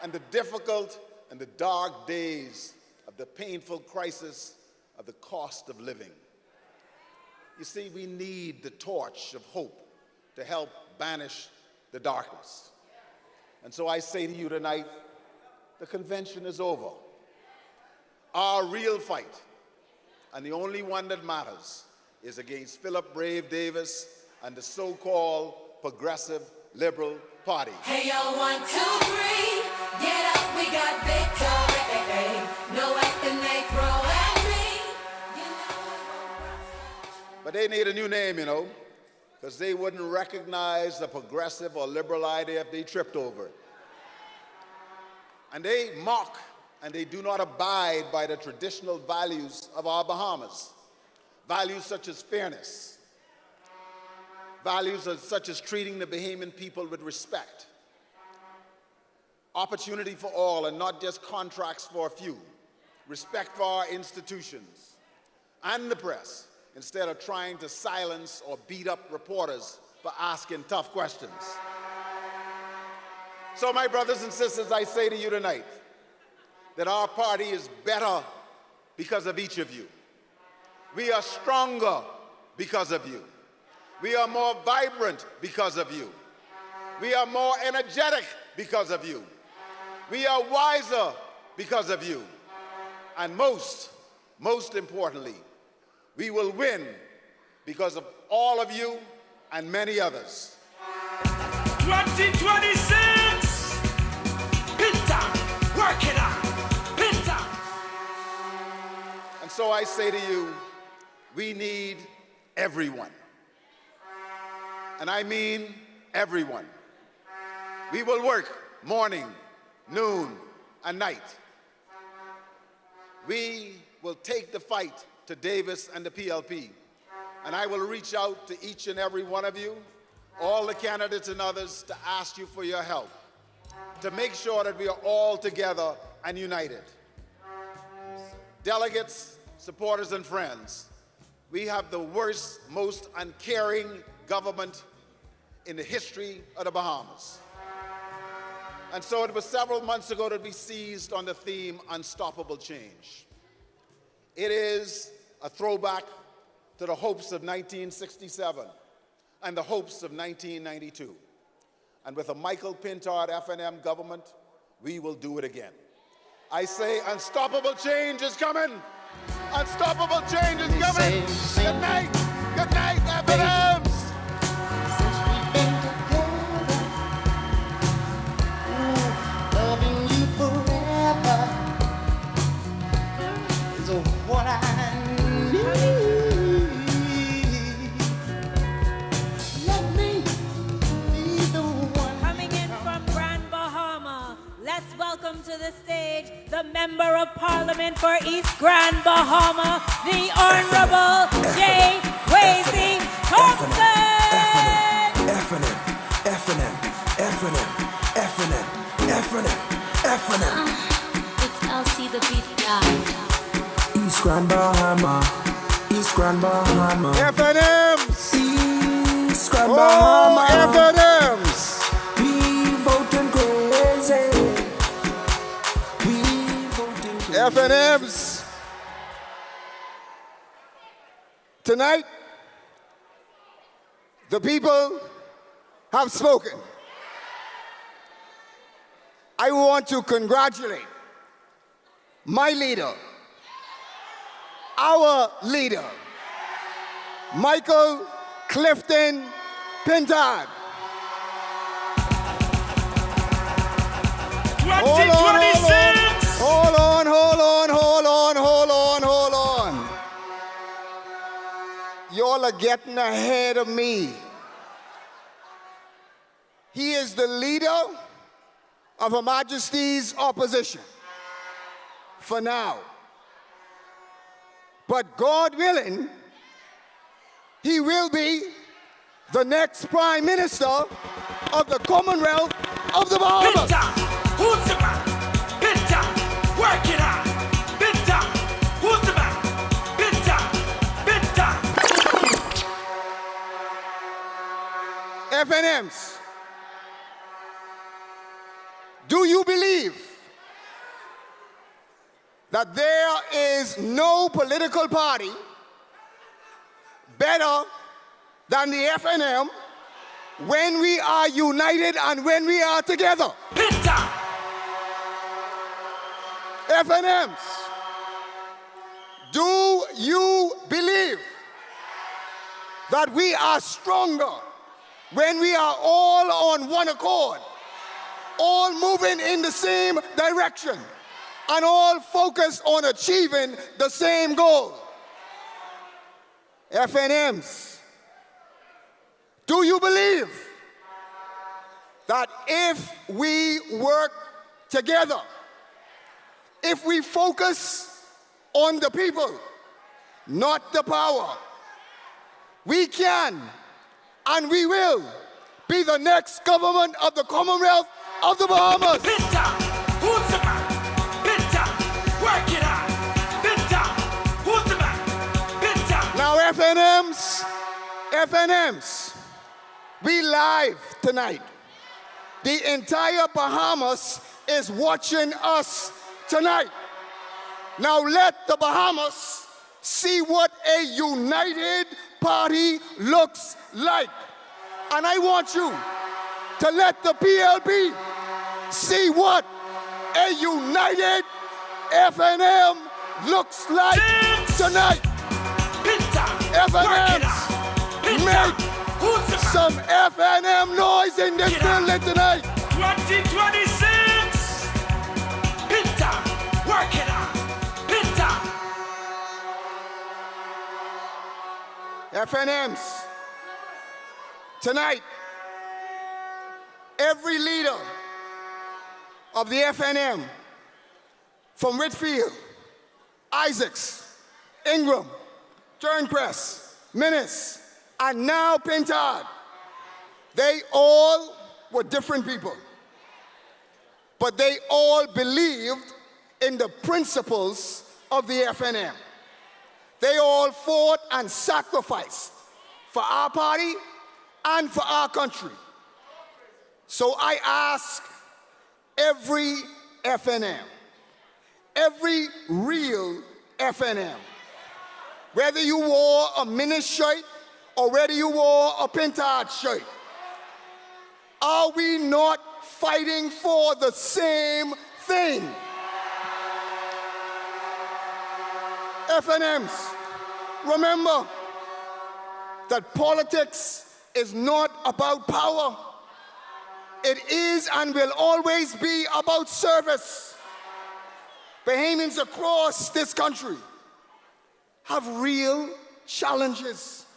and the difficult and the dark days of the painful crisis of the cost of living. You see, we need the torch of hope to help banish the darkness. And so I say to you tonight, the convention is over. Our real fight, and the only one that matters, is against Philip Brave Davis and the so-called progressive liberal party. Hey, yo, 1, 2, 3, get up, we got victory. No weapon they throw at me. But they need a new name, you know, because they wouldn't recognize the progressive or liberal idea if they tripped over it. And they mock and they do not abide by the traditional values of our Bahamas. Values such as fairness, values such as treating the Bahamian people with respect, opportunity for all and not just contracts for a few, respect for our institutions and the press, instead of trying to silence or beat up reporters for asking tough questions. So my brothers and sisters, I say to you tonight that our party is better because of each of you. We are stronger because of you. We are more vibrant because of you. We are more energetic because of you. We are wiser because of you. And most importantly, we will win because of all of you and many others. 2026. Pit down, so I say to you, we need everyone. And I mean everyone. We will work morning, noon, and night. We will take the fight to Davis and the PLP. And I will reach out to each and every one of you, all the candidates and others, to ask you for your help, to make sure that we are all together and united. Delegates, supporters, and friends, we have the worst, most uncaring government in the history of the Bahamas. And so it was several months ago that we seized on the theme, unstoppable change. It is a throwback to the hopes of 1967 and the hopes of 1992. And with a Michael Pintard FNM government, we will do it again. I say unstoppable change is coming. Unstoppable change is coming. Good night. Good night, FNMs. Since we've been together, loving you forever is what I need. Let me be the one. Coming in from Grand Bahama, let's welcome to the stage the Member of Parliament for East Grand Bahama, the Honorable J. Kwesi Thompson. FNM. It's LC the beat guy. East Grand Bahama. East Grand Bahama. FNMs! East Grand Bahama. FNMs! We voting crazy. We voting crazy. FNMs! Tonight, the people have spoken. I want to congratulate my leader, our leader, Michael Clifton Pintard. Hold on. Y'all are getting ahead of me. He is the leader of Her Majesty's opposition for now. But God willing, he will be the next Prime Minister of the Commonwealth of the Bahamas. Who's the man? Pinta, work it out. Pinta, who's the man? Pinta. FNMs, do you believe that there is no political party better than the FNM when we are united and when we are together? Pinta. FNMs, do you believe that we are stronger when we are all on one accord, all moving in the same direction, and all focused on achieving the same goal? FNMs, do you believe that if we work together, if we focus on the people, not the power, we can and we will be the next government of the Commonwealth of the Bahamas? Pinta, who's the man? Pinta, work it out. Pinta, who's the man? Pinta. Now FNMs, we live tonight. The entire Bahamas is watching us tonight. Now let the Bahamas see what a united party looks like. And I want you to let the PLP see what a united FNM looks like tonight. FNMs, make some FNM noise in this building tonight. 2026. Pinta, work it out. Pinta. FNMs. Tonight, every leader of the FNM, from Whitfield, Isaacs, Ingram, Turnpress, Minnis, and now Pintard, they all were different people. But they all believed in the principles of the FNM. They all fought and sacrificed for our party and for our country. So I ask every FNM, every real FNM, whether you wore a Minnis shirt or whether you wore a Pintard shirt, are we not fighting for the same thing? FNMs, remember that politics is not about power. It is and will always be about service. Bahamians across this country have real challenges.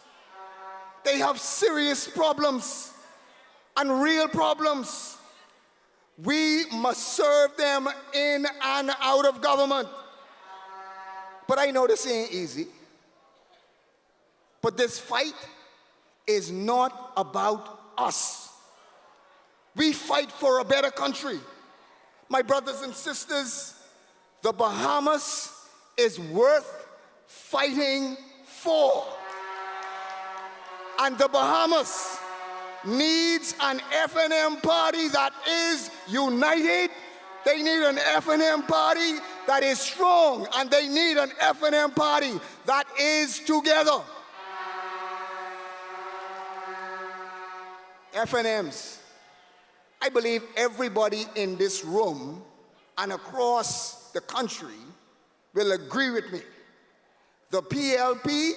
They have serious problems and real problems. We must serve them in and out of government. But I know this ain't easy. But this fight is not about us. We fight for a better country. My brothers and sisters, the Bahamas is worth fighting for. And the Bahamas needs an FNM party that is united. They need an FNM party that is strong, and they need an FNM party that is together. FNMs, I believe everybody in this room and across the country will agree with me. The PLP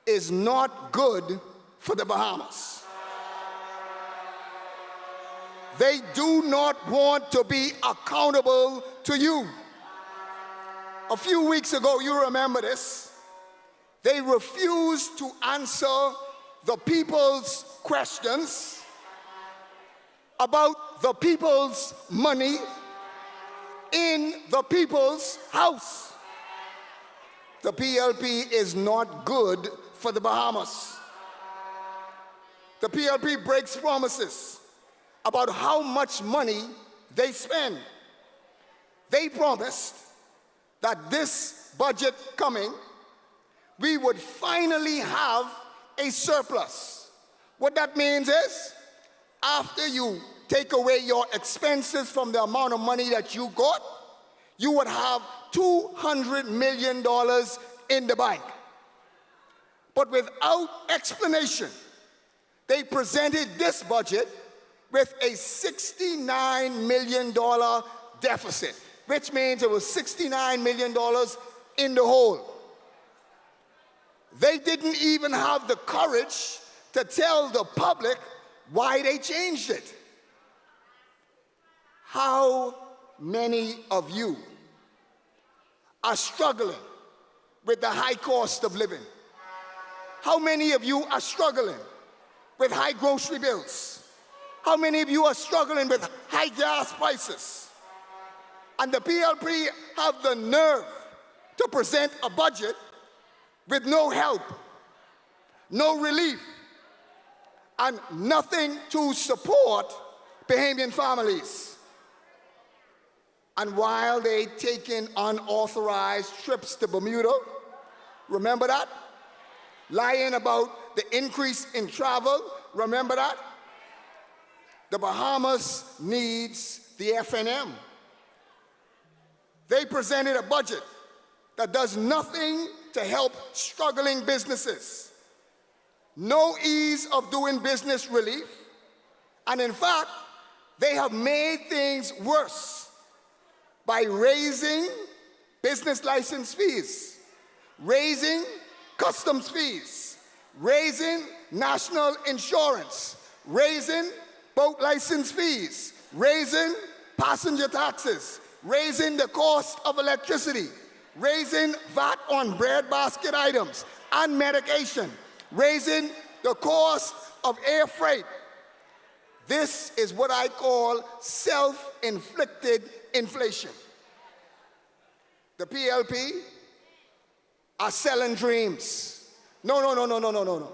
is not good for the Bahamas. They do not want to be accountable to you. A few weeks ago, you remember this, they refused to answer the people's questions about the people's money in the people's house. The PLP is not good for the Bahamas. The PLP breaks promises about how much money they spend. They promised that this budget coming, we would finally have a surplus. What that means is, after you take away your expenses from the amount of money that you got, you would have $200 million in the bank. But without explanation, they presented this budget with a $69 million deficit, which means it was $69 million in the hole. They didn't even have the courage to tell the public why they changed it. How many of you are struggling with the high cost of living? How many of you are struggling with high grocery bills? How many of you are struggling with high gas prices? And the PLP have the nerve to present a budget with no help, no relief, and nothing to support Bahamian families. And while they taking unauthorized trips to Bermuda, remember that? Lying about the increase in travel, remember that? The Bahamas needs the FNM. They presented a budget that does nothing to help struggling businesses. No ease of doing business relief. And in fact, they have made things worse by raising business license fees, raising customs fees, raising national insurance, raising boat license fees, raising passenger taxes, raising the cost of electricity, raising VAT on bread basket items and medication, raising the cost of air freight. This is what I call self-inflicted inflation. The PLP are selling dreams. No.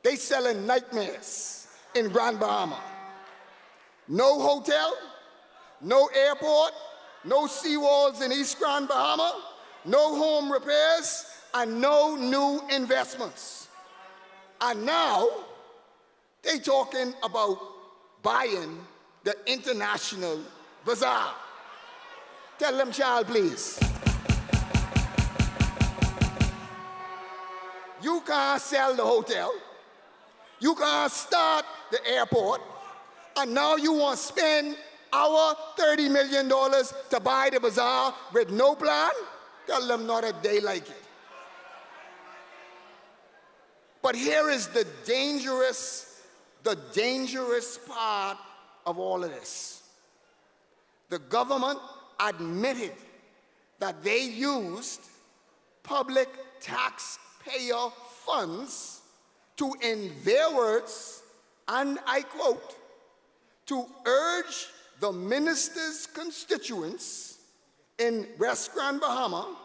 They selling nightmares in Grand Bahama. No hotel, no airport, no seawalls in East Grand Bahama, no home repairs, and no new investments. And now they talking about buying the international bazaar. Tell them, child, please. You can't sell the hotel. You can't start the airport. And now you want to spend our $30 million to buy the bazaar with no plan? Tell them not a day like it. But here is the dangerous part of all of this. The government admitted that they used public taxpayer funds to, in their words, and I quote, to urge the minister's constituents in West Grand Bahama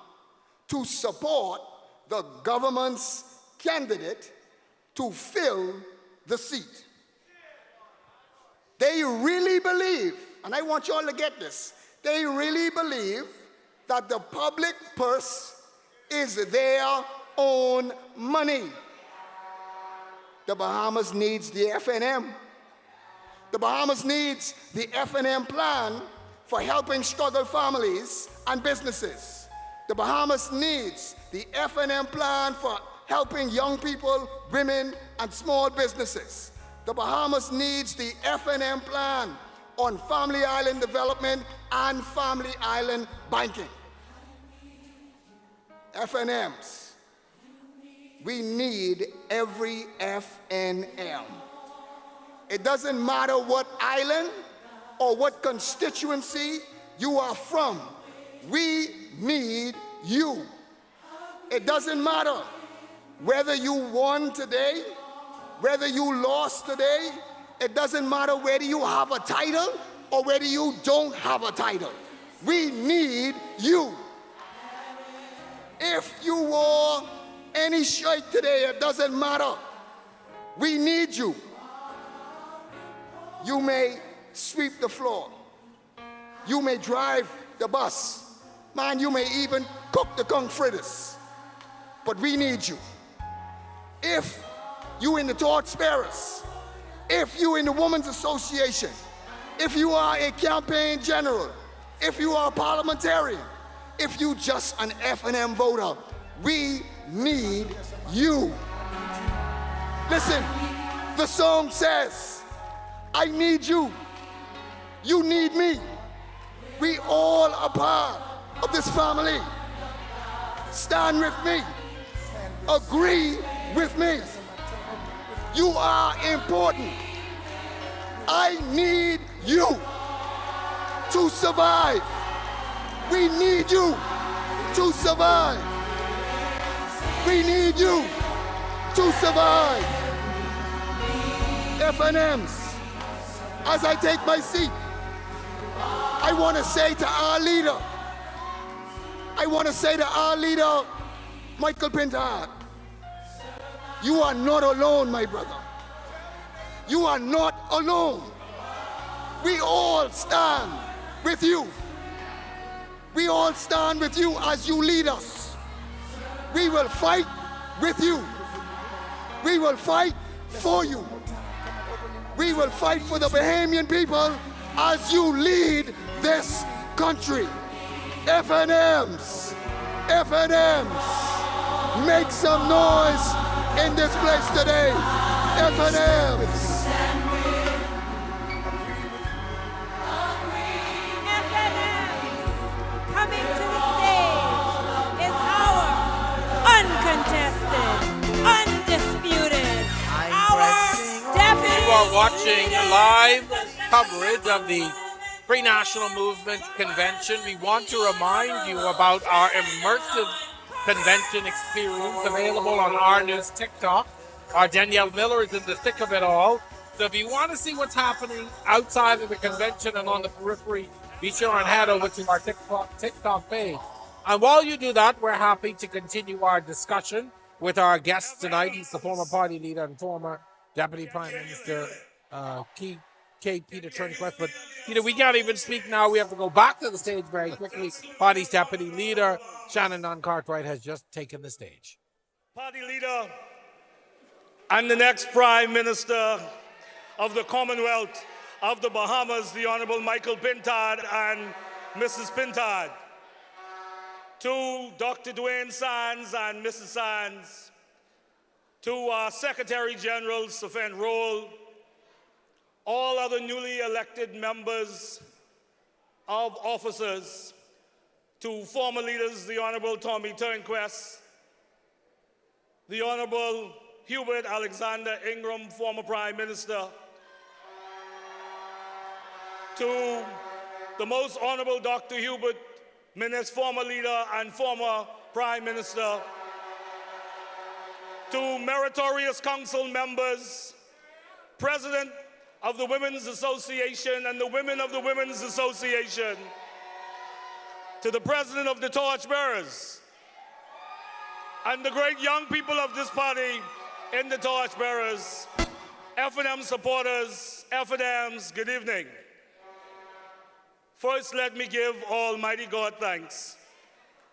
to support the government's candidate to fill the seat. They really believe, and I want you all to get this, they really believe that the public purse is their own money. The Bahamas needs the FNM. The Bahamas needs the FNM plan for helping struggle families and businesses. The Bahamas needs the FNM plan for helping young people, women, and small businesses. The Bahamas needs the FNM plan on Family Island development and Family Island banking. FNMs. We need every FNM. It doesn't matter what island or what constituency you are from. We need you. It doesn't matter whether you won today, whether you lost today. It doesn't matter whether you have a title or whether you don't have a title. We need you. If you wore any shirt today, it doesn't matter. We need you. You may sweep the floor. You may drive the bus. Man, you may even cook the conch fritters. But we need you. If you in the torch bearers, if you in the Women's Association, if you are a campaign general, if you are a parliamentarian, if you just an FNM voter, we need you. Listen, the song says, I need you. You need me. We all are part of this family. Stand with me. Agree with me. You are important. I need you to survive. We need you to survive. We need you to survive. FNMs, as I take my seat, I want to say to our leader, Michael Pintard, you are not alone, my brother. You are not alone. We all stand with you. We all stand with you as you lead us. We will fight with you. We will fight for you. We will fight for the Bahamian people as you lead this country. FNMs, make some noise in this place today. FNMs. Coming to the stage is our uncontested, undisputed, our deputy. You are watching live coverage of the Pre-National Movement Convention. We want to remind you about our immersive convention experience available on Our News TikTok Our Danielle Miller is in the thick of it all. So if you want to see what's happening outside of the convention and on the periphery, be sure and head over to our TikTok page. And while you do that, we're happy to continue our discussion with our guest tonight. He's the former party leader and former Deputy Prime Minister, Peter Turnquest. But Peter, we can't even speak now. We have to go back to the stage very quickly. Party's Deputy Leader, Shannon Nunn Cartwright, has just taken the stage. Party Leader and the next Prime Minister of the Commonwealth of the Bahamas, the Honorable Michael Pintard and Mrs. Pintard. To Dr. Dwayne Sands and Mrs. Sands. To our Secretary General, Safin Roll. All other newly elected members of officers. To former leaders, the Honorable Tommy Turnquest. The Honorable Hubert Alexander Ingram, former Prime Minister. To the Most Honorable Dr. Hubert Minnis, former leader and former Prime Minister. To meritorious council members, President of the Women's Association and the Women of the Women's Association. To the President of the Torchbearers and the great young people of this party in the Torchbearers, FNM supporters, FNMs, good evening. First, let me give Almighty God thanks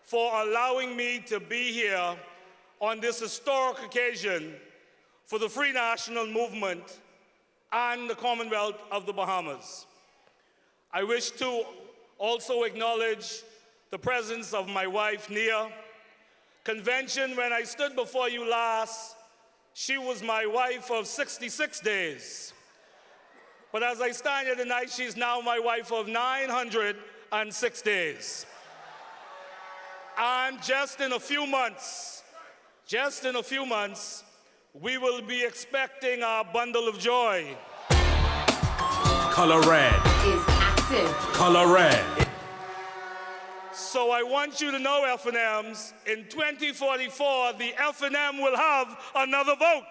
for allowing me to be here on this historic occasion for the Free National Movement and the Commonwealth of the Bahamas. I wish to also acknowledge the presence of my wife, Nia. Convention, when I stood before you last, she was my wife of 66 days. But as I stand here tonight, she's now my wife of 906 days. And just in a few months, we will be expecting our bundle of joy. Color red is active. Color red. So I want you to know, FNMs, in 2044, the FNM will have another vote.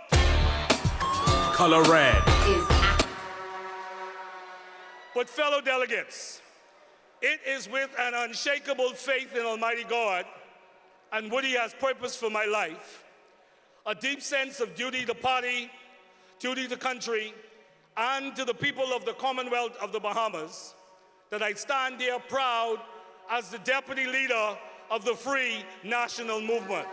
Color red is active. But fellow delegates, it is with an unshakable faith in Almighty God and what He has purposed for my life, a deep sense of duty to party, duty to country, and to the people of the Commonwealth of the Bahamas, that I stand here proud as the Deputy Leader of the Free National Movement.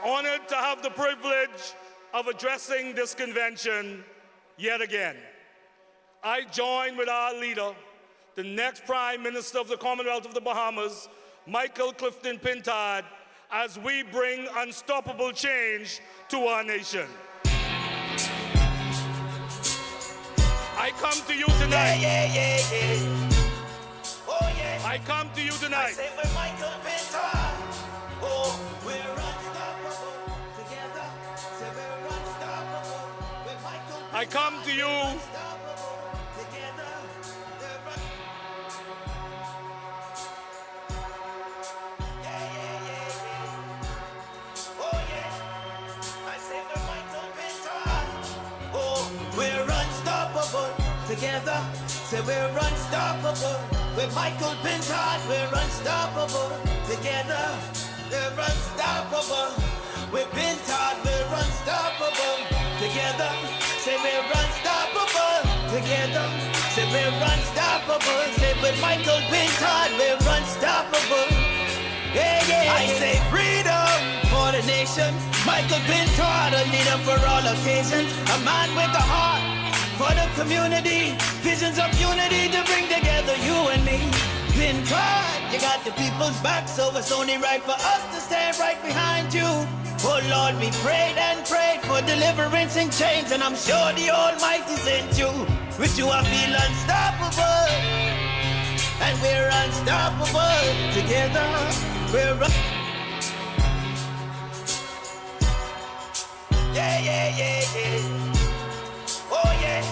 Honored to have the privilege of addressing this convention yet again. I join with our leader, the next Prime Minister of the Commonwealth of the Bahamas, Michael Clifton Pintard, as we bring unstoppable change to our nation. I come to you tonight. I come to you tonight. I say we're Michael Pintard. Oh, we're unstoppable together. Say we're unstoppable. We're Michael Pintard. I come to you. Together, say we're unstoppable. With Michael Pintard, we're unstoppable. Together, we're unstoppable. With Pintard, we're unstoppable. Together, say we're unstoppable. Together, say we're unstoppable. Say with Michael Pintard, we're unstoppable. Yeah, yeah. I say freedom for the nation. Michael Pintard, a leader for all occasions. A man with a heart for the community, visions of unity to bring together you and me. Pintard, you got the people's back, so it's only right for us to stand right behind you. Oh Lord, we prayed and prayed for deliverance and change, and I'm sure the Almighty sent you. With you I feel unstoppable, and we're unstoppable. Together, we're yeah. Oh yeah,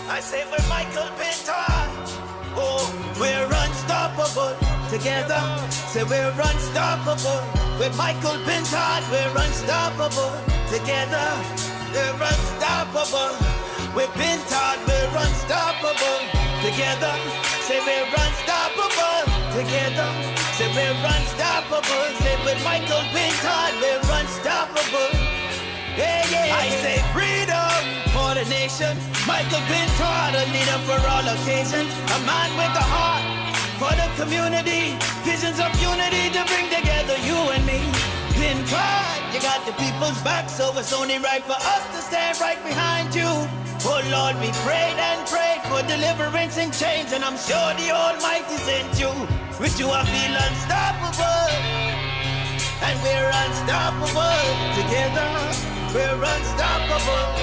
I say we're Michael Pintard. Oh, we're unstoppable. Together, say we're unstoppable. With Michael Pintard, we're unstoppable. Together, we're unstoppable. With Pintard, we're unstoppable. Together, say we're unstoppable. Together, say we're unstoppable. Say with Michael Pintard, we're unstoppable. Yeah, yeah. I say freedom for the nation. Michael Pintard, a leader for all occasions. A man with a heart for the community. Visions of unity to bring together you and me. Pintard, you got the people's back, so it's only right for us to stand right behind you. Oh Lord, we prayed and prayed for deliverance and change, and I'm sure the Almighty sent you. With you I feel unstoppable, and we're unstoppable. Together, we're unstoppable.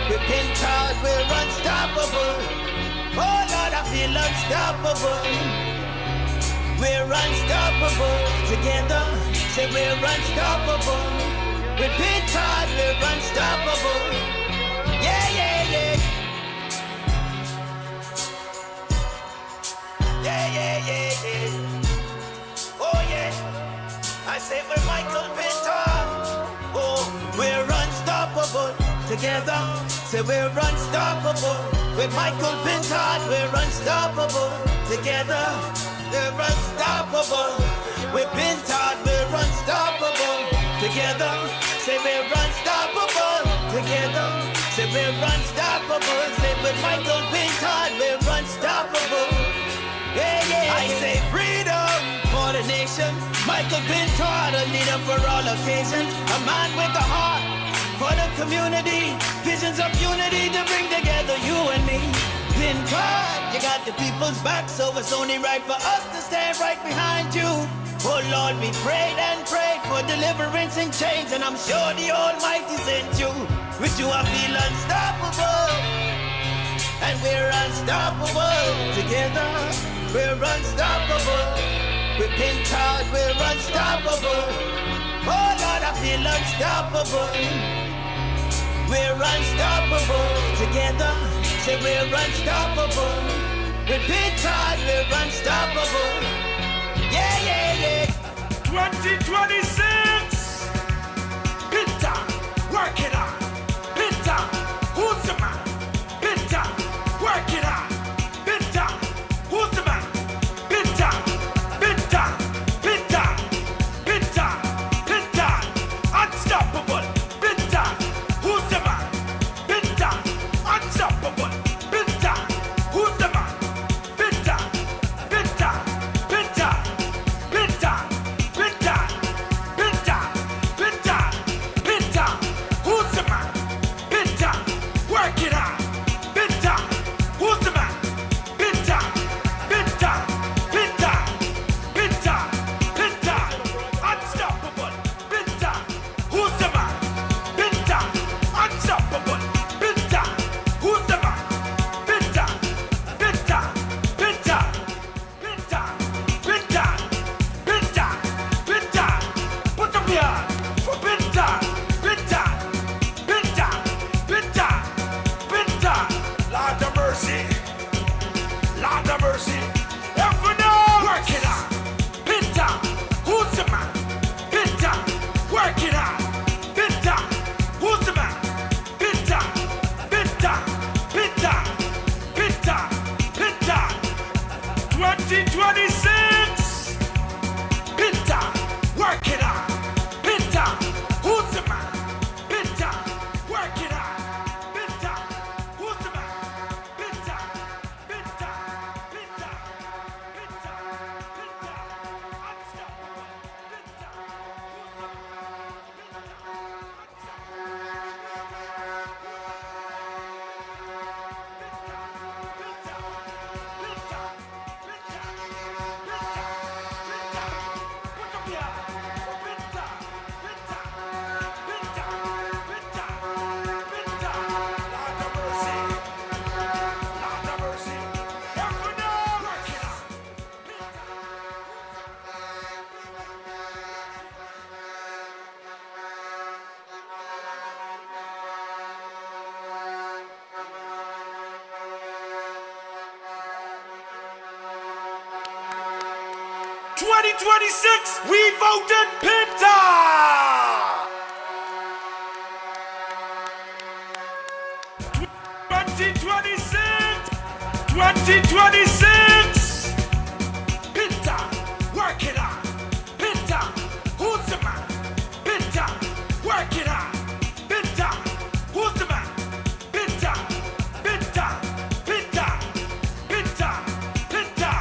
With Pintard, we're unstoppable. Oh Lord, I feel unstoppable. We're unstoppable. Together, say we're unstoppable. With Pintard, we're unstoppable. Yeah, yeah, yeah. Yeah, yeah, yeah, yeah. Oh yeah. I say we're Michael Pintard. Oh, we're unstoppable. Together, say we're unstoppable. With Michael Pintard, we're unstoppable. Together, we're unstoppable. With Pintard, we're unstoppable. Together, say we're unstoppable. Together, say we're unstoppable. Say with Michael Pintard, we're unstoppable. Yeah, yeah. I say freedom for the nation. Michael Pintard, a leader for all occasions. A man with a heart for the community. Visions of unity to bring together you and me. Pintard, you got the people's back, so it's only right for us to stand right behind you. Oh Lord, we prayed and prayed for deliverance and change, and I'm sure the Almighty sent you. With you I feel unstoppable, and we're unstoppable. Together, we're unstoppable. With Pintard, we're unstoppable. Oh Lord, I feel unstoppable. We're unstoppable. Together, say we're unstoppable. With Pintard, we're unstoppable. Yeah, yeah, yeah. 2026. Pintard, work it out. Pintard, who's the man? Pintard, work it out. Pintard, who's the man? Pintard, Pintard, Pintard, Pintard, Pintard, unstoppable. Pintard, who's the man? Pintard, unstoppable. Pintard, who's the man? Pintard, Pintard, Pintard, Pintard, Pintard, Pintard, Pintard, Pintard, who's the man? Pintard, work it out. Pintard, who's the man? Pintard, Pintard, Pintard, Pintard, Pintard, unstoppable. Pintard, who's the man? Pintard, unstoppable. Pintard, who's the man? Pintard, Pintard, Pintard, Pintard, Pintard, Pintard, Pintard, put them here for Pintard, Pintard, Pintard, Pintard, Pintard. Lord of mercy, Lord of mercy. FNM, work it out. Pintard, who's the man? Pintard, work it out. Pintard, who's the man? Pintard, Pintard, Pintard, Pintard, Pintard. 2026. Pintard, work it out. Pintard, who's the man? Pintard, work it out. Pintard, who's the man? Pintard, Pintard, Pintard, Pintard, Pintard, unstoppable. Pintard, who's the man? Pintard, 2026, we voted Pinta! 2026, Pinta, work it out. Pinta, who's the man? Pinta, work it out. Pinta, who's the man? Pinta, Pinta, Pinta, Pinta, Pinta,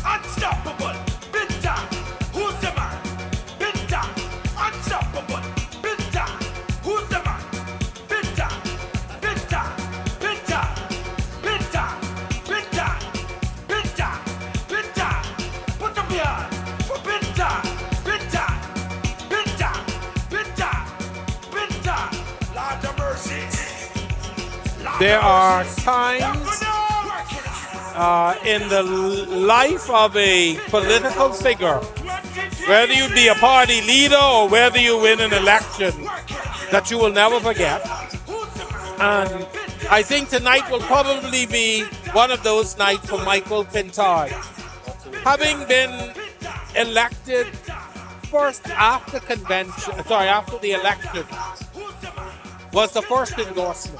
unstoppable. Pinta, who's the man? Pinta, unstoppable. Pinta, who's the man? Pinta, Pinta, Pinta, Pinta, Pinta, Pinta, Pinta, put up your hand for Pinta, Pinta, Pinta, Pinta, Pinta, Lord of mercy. There are times in the life of a political figure, whether you be a party leader or whether you win an election, that you will never forget. And I think tonight will probably be one of those nights for Michael Pintard. Having been elected first after the election was the first endorsement.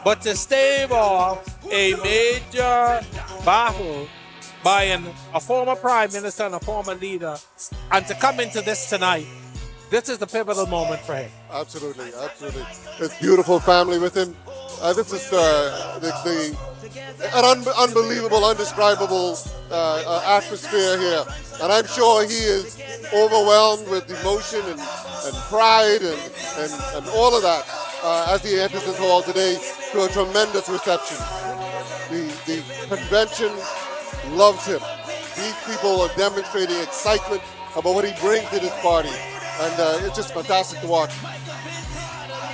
But to stave off a major battle by a former prime minister and a former leader, and to come into this tonight, this is the pivotal moment for him. Absolutely, absolutely. His beautiful family with him. This is an unbelievable, undescribable atmosphere here. And I'm sure he is overwhelmed with emotion and pride and all of that as he enters this hall today to a tremendous reception. The convention loves him. These people are demonstrating excitement about what he brings to this party. And it's just fantastic to watch.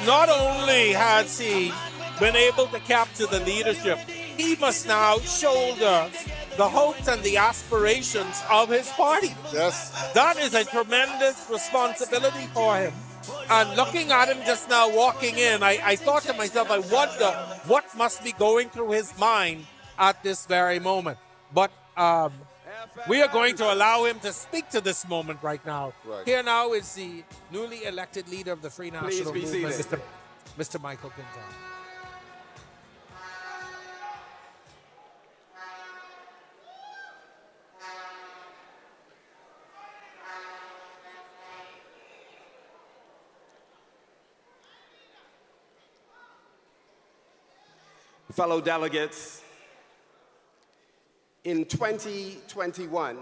Not only has he been able to capture the leadership, he must now shoulder the hopes and the aspirations of his party. Yes. That is a tremendous responsibility for him. And looking at him just now walking in, I thought to myself, I wonder what must be going through his mind at this very moment. But we are going to allow him to speak to this moment right now. Right. Here now is the newly elected leader of the Free National be Movement, seated. Mr. Michael Pintard. Fellow delegates, in 2021,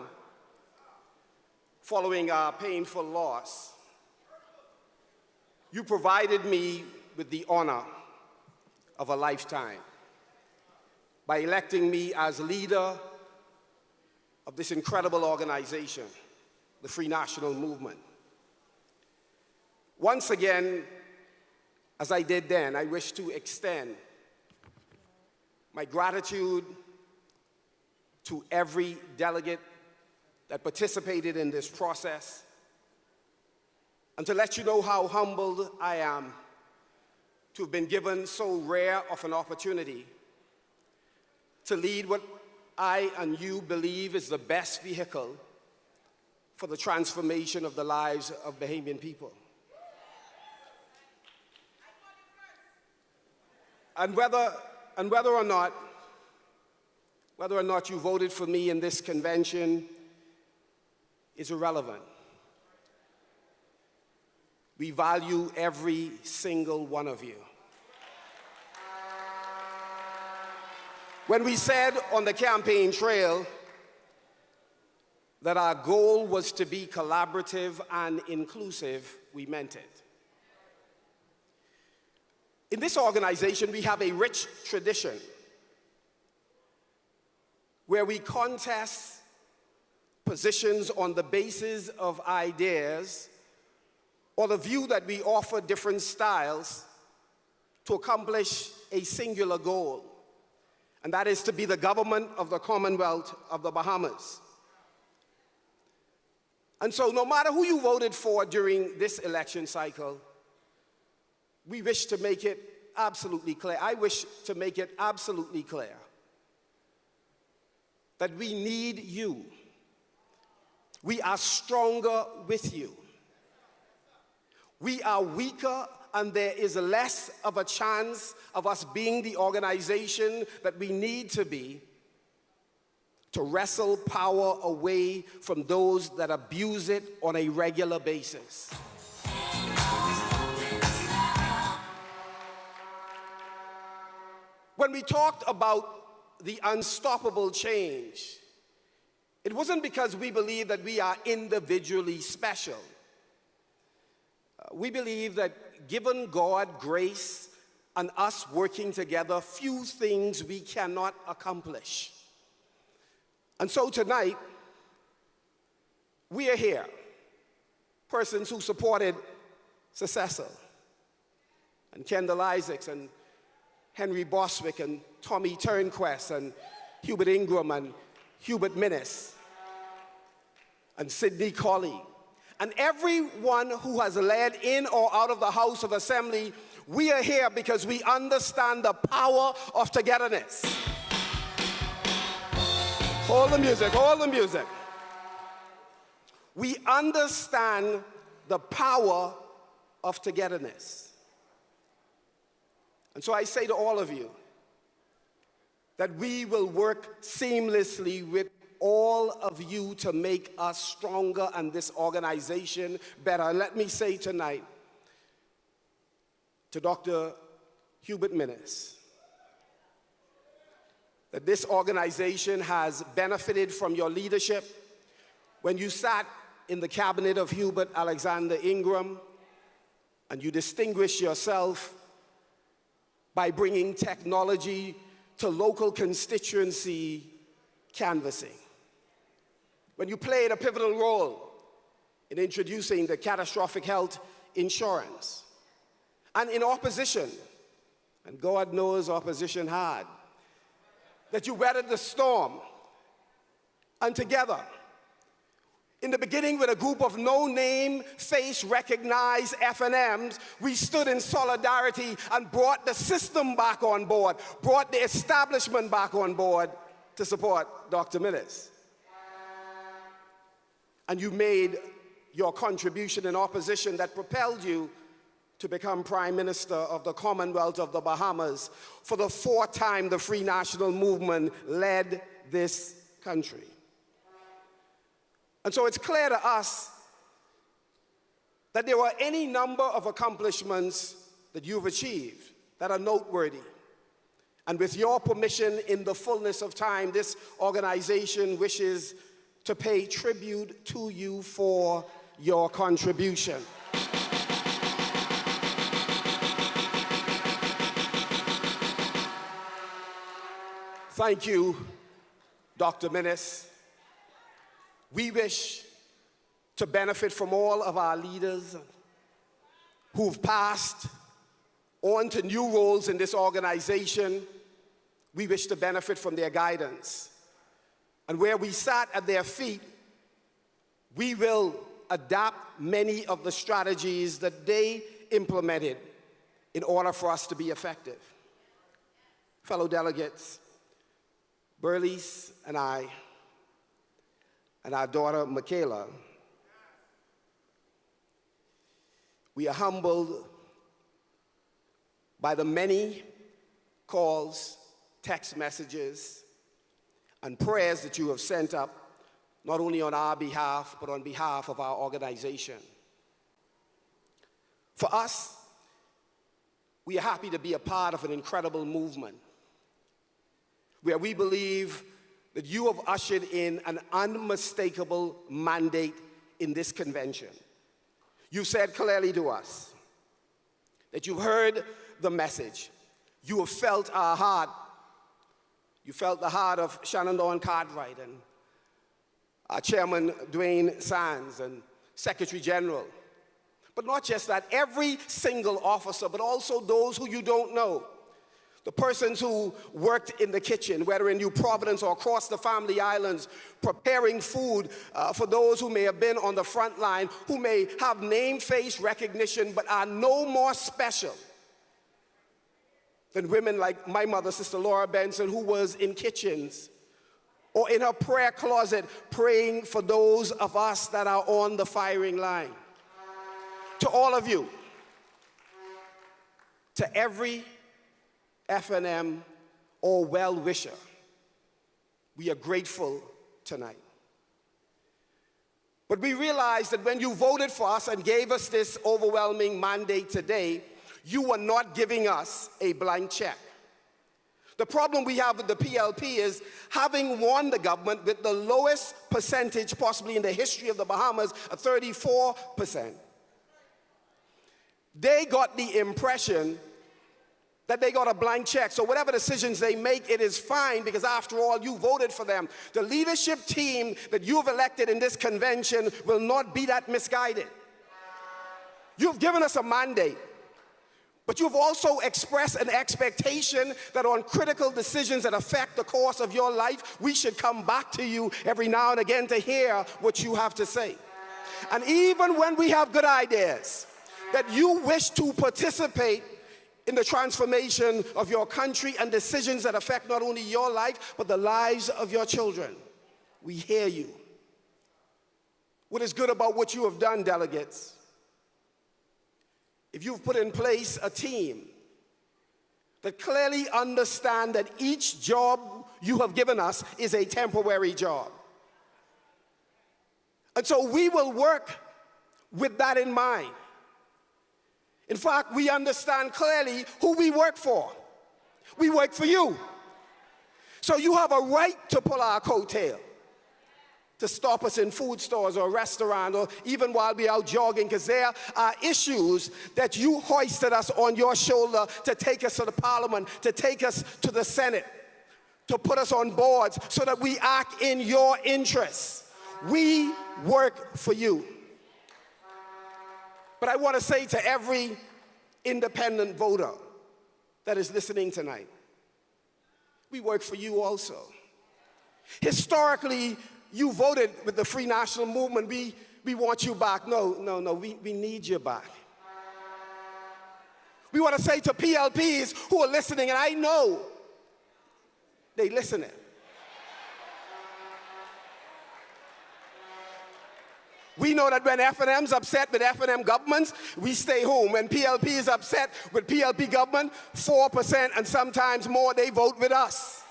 following our painful loss, you provided me with the honor of a lifetime by electing me as leader of this incredible organization, the Free National Movement. Once again, as I did then, I wish to extend my gratitude to every delegate that participated in this process, and to let you know how humbled I am to have been given so rare of an opportunity to lead what I and you believe is the best vehicle for the transformation of the lives of Bahamian people. And whether or not you voted for me in this convention is irrelevant. We value every single one of you. When we said on the campaign trail that our goal was to be collaborative and inclusive, we meant it. In this organization, we have a rich tradition where we contest positions on the basis of ideas or the view that we offer different styles to accomplish a singular goal, and that is to be the government of the Commonwealth of the Bahamas. And so no matter who you voted for during this election cycle, we wish to make it absolutely clear. I wish to make it absolutely clear that we need you. we are stronger with you. We are weaker, and there is less of a chance of us being the organization that we need to be to wrestle power away from those that abuse it on a regular basis. When we talked about the unstoppable change, it wasn't because we believe that we are individually special. We believe that given God grace and us working together, few things we cannot accomplish. And so tonight, we are here, persons who supported Secessor and Kendall Isaacs and Henry Boswick and Tommy Turnquest and Hubert Ingram and Hubert Minnis and Sidney Colley and everyone who has led in or out of the House of Assembly. We are here because we understand the power of togetherness. Hold the music, hold the music. We understand the power of togetherness. And so I say to all of you that we will work seamlessly with all of you to make us stronger and this organization better. Let me say tonight to Dr. Hubert Minnis that this organization has benefited from your leadership. When you sat in the cabinet of Hubert Alexander Ingram and you distinguished yourself by bringing technology to local constituency canvassing. When you played a pivotal role in introducing the catastrophic health insurance. And in opposition, and God knows opposition hard, that you weathered the storm. And together, in the beginning with a group of no-name, face-recognized FNMs, we stood in solidarity and brought the system back on board, brought the establishment back on board to support Dr. Minnis. And you made your contribution in opposition that propelled you to become Prime Minister of the Commonwealth of the Bahamas. For the fourth time, the Free National Movement led this country. And so it's clear to us that there were any number of accomplishments that you've achieved that are noteworthy. And with your permission, in the fullness of time, this organization wishes to pay tribute to you for your contribution. Thank you, Dr. Minnis. We wish to benefit from all of our leaders who've passed on to new roles in this organization. We wish to benefit from their guidance. And where we sat at their feet, we will adapt many of the strategies that they implemented in order for us to be effective. Fellow delegates, Berlice and I, and our daughter, Michaela, we are humbled by the many calls, text messages, and prayers that you have sent up, not only on our behalf, but on behalf of our organization. For us, we are happy to be a part of an incredible movement where we believe that you have ushered in an unmistakable mandate in this convention. You said clearly to us that you heard the message. You have felt our heart. You felt the heart of Shannon Dawn Cartwright and our Chairman Dwayne Sands and Secretary General. But not just that, every single officer, but also those who you don't know. The persons who worked in the kitchen, whether in New Providence or across the Family Islands, preparing food for those who may have been on the front line, who may have name, face recognition, but are no more special than women like my mother, Sister Laura Benson, who was in kitchens or in her prayer closet praying for those of us that are on the firing line. To all of you, to every FNM or well-wisher, we are grateful tonight. But we realize that when you voted for us and gave us this overwhelming mandate today, you were not giving us a blank check. The problem we have with the PLP is, having won the government with the lowest percentage possibly in the history of the Bahamas, at 34%, they got the impression that they got a blank check. So whatever decisions they make, it is fine, because after all, you voted for them. The leadership team that you've elected in this convention will not be that misguided. You've given us a mandate, but you've also expressed an expectation that on critical decisions that affect the course of your life, we should come back to you every now and again to hear what you have to say. And even when we have good ideas, that you wish to participate in the transformation of your country and decisions that affect not only your life, but the lives of your children, we hear you. What is good about what you have done, delegates? If you've put in place a team that clearly understand that each job you have given us is a temporary job. And so we will work with that in mind. In fact, we understand clearly who we work for. We work for you. So you have a right to pull our coattail, to stop us in food stores or restaurants, or even while we're out jogging, because there are issues that you hoisted us on your shoulder to take us to the Parliament, to take us to the Senate, to put us on boards so that we act in your interests. We work for you. But I want to say to every independent voter that is listening tonight, we work for you also. Historically, you voted with the Free National Movement. We want you back. No, we need you back. We want to say to PLPs who are listening, and I know they listening. We know that when FNM's upset with FNM governments, we stay home. When PLP is upset with PLP government, 4% and sometimes more, they vote with us.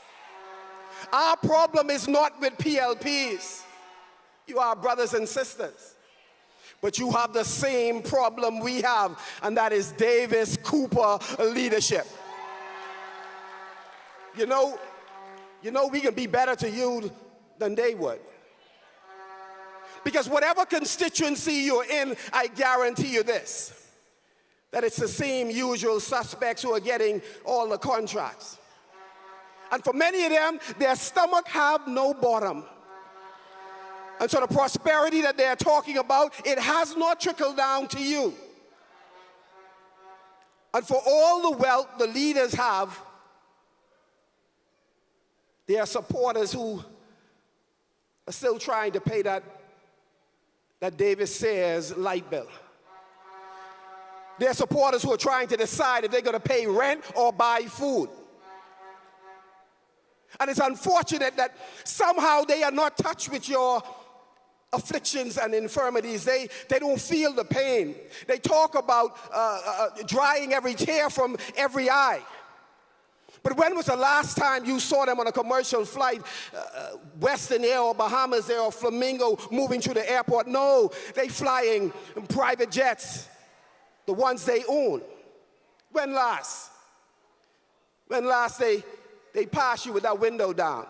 Our problem is not with PLPs. You are brothers and sisters. But you have the same problem we have, and that is Davis Cooper leadership. You know we can be better to you than they would. Because whatever constituency you're in, I guarantee you this, that it's the same usual suspects who are getting all the contracts. And for many of them, their stomach have no bottom. And so the prosperity that they're talking about, it has not trickled down to you. And for all the wealth the leaders have, there are supporters who are still trying to pay that Davis Sayers light bill. There are supporters who are trying to decide if they're going to pay rent or buy food. And it's unfortunate that somehow they are not touched with your afflictions and infirmities. They don't feel the pain. They talk about drying every tear from every eye. But when was the last time you saw them on a commercial flight, Western Air or Bahamas Air or Flamingo moving through the airport? No, they flying in private jets, the ones they own. When last they pass you with that window down,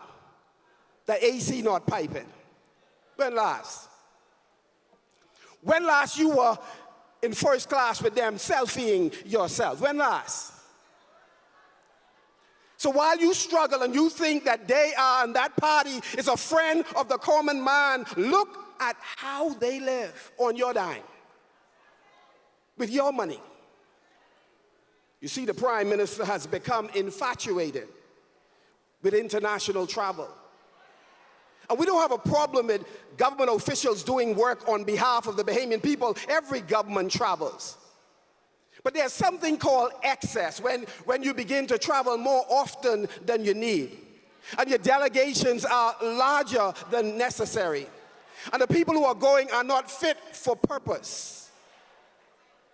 the AC not piping? When last? When last you were in first class with them selfieing yourself? When last? So while you struggle and you think that they are and that party is a friend of the common man, look at how they live on your dime, with your money. You see, the Prime Minister has become infatuated with international travel. And we don't have a problem with government officials doing work on behalf of the Bahamian people. Every government travels. But there's something called excess, when you begin to travel more often than you need. and your delegations are larger than necessary. And the people who are going are not fit for purpose.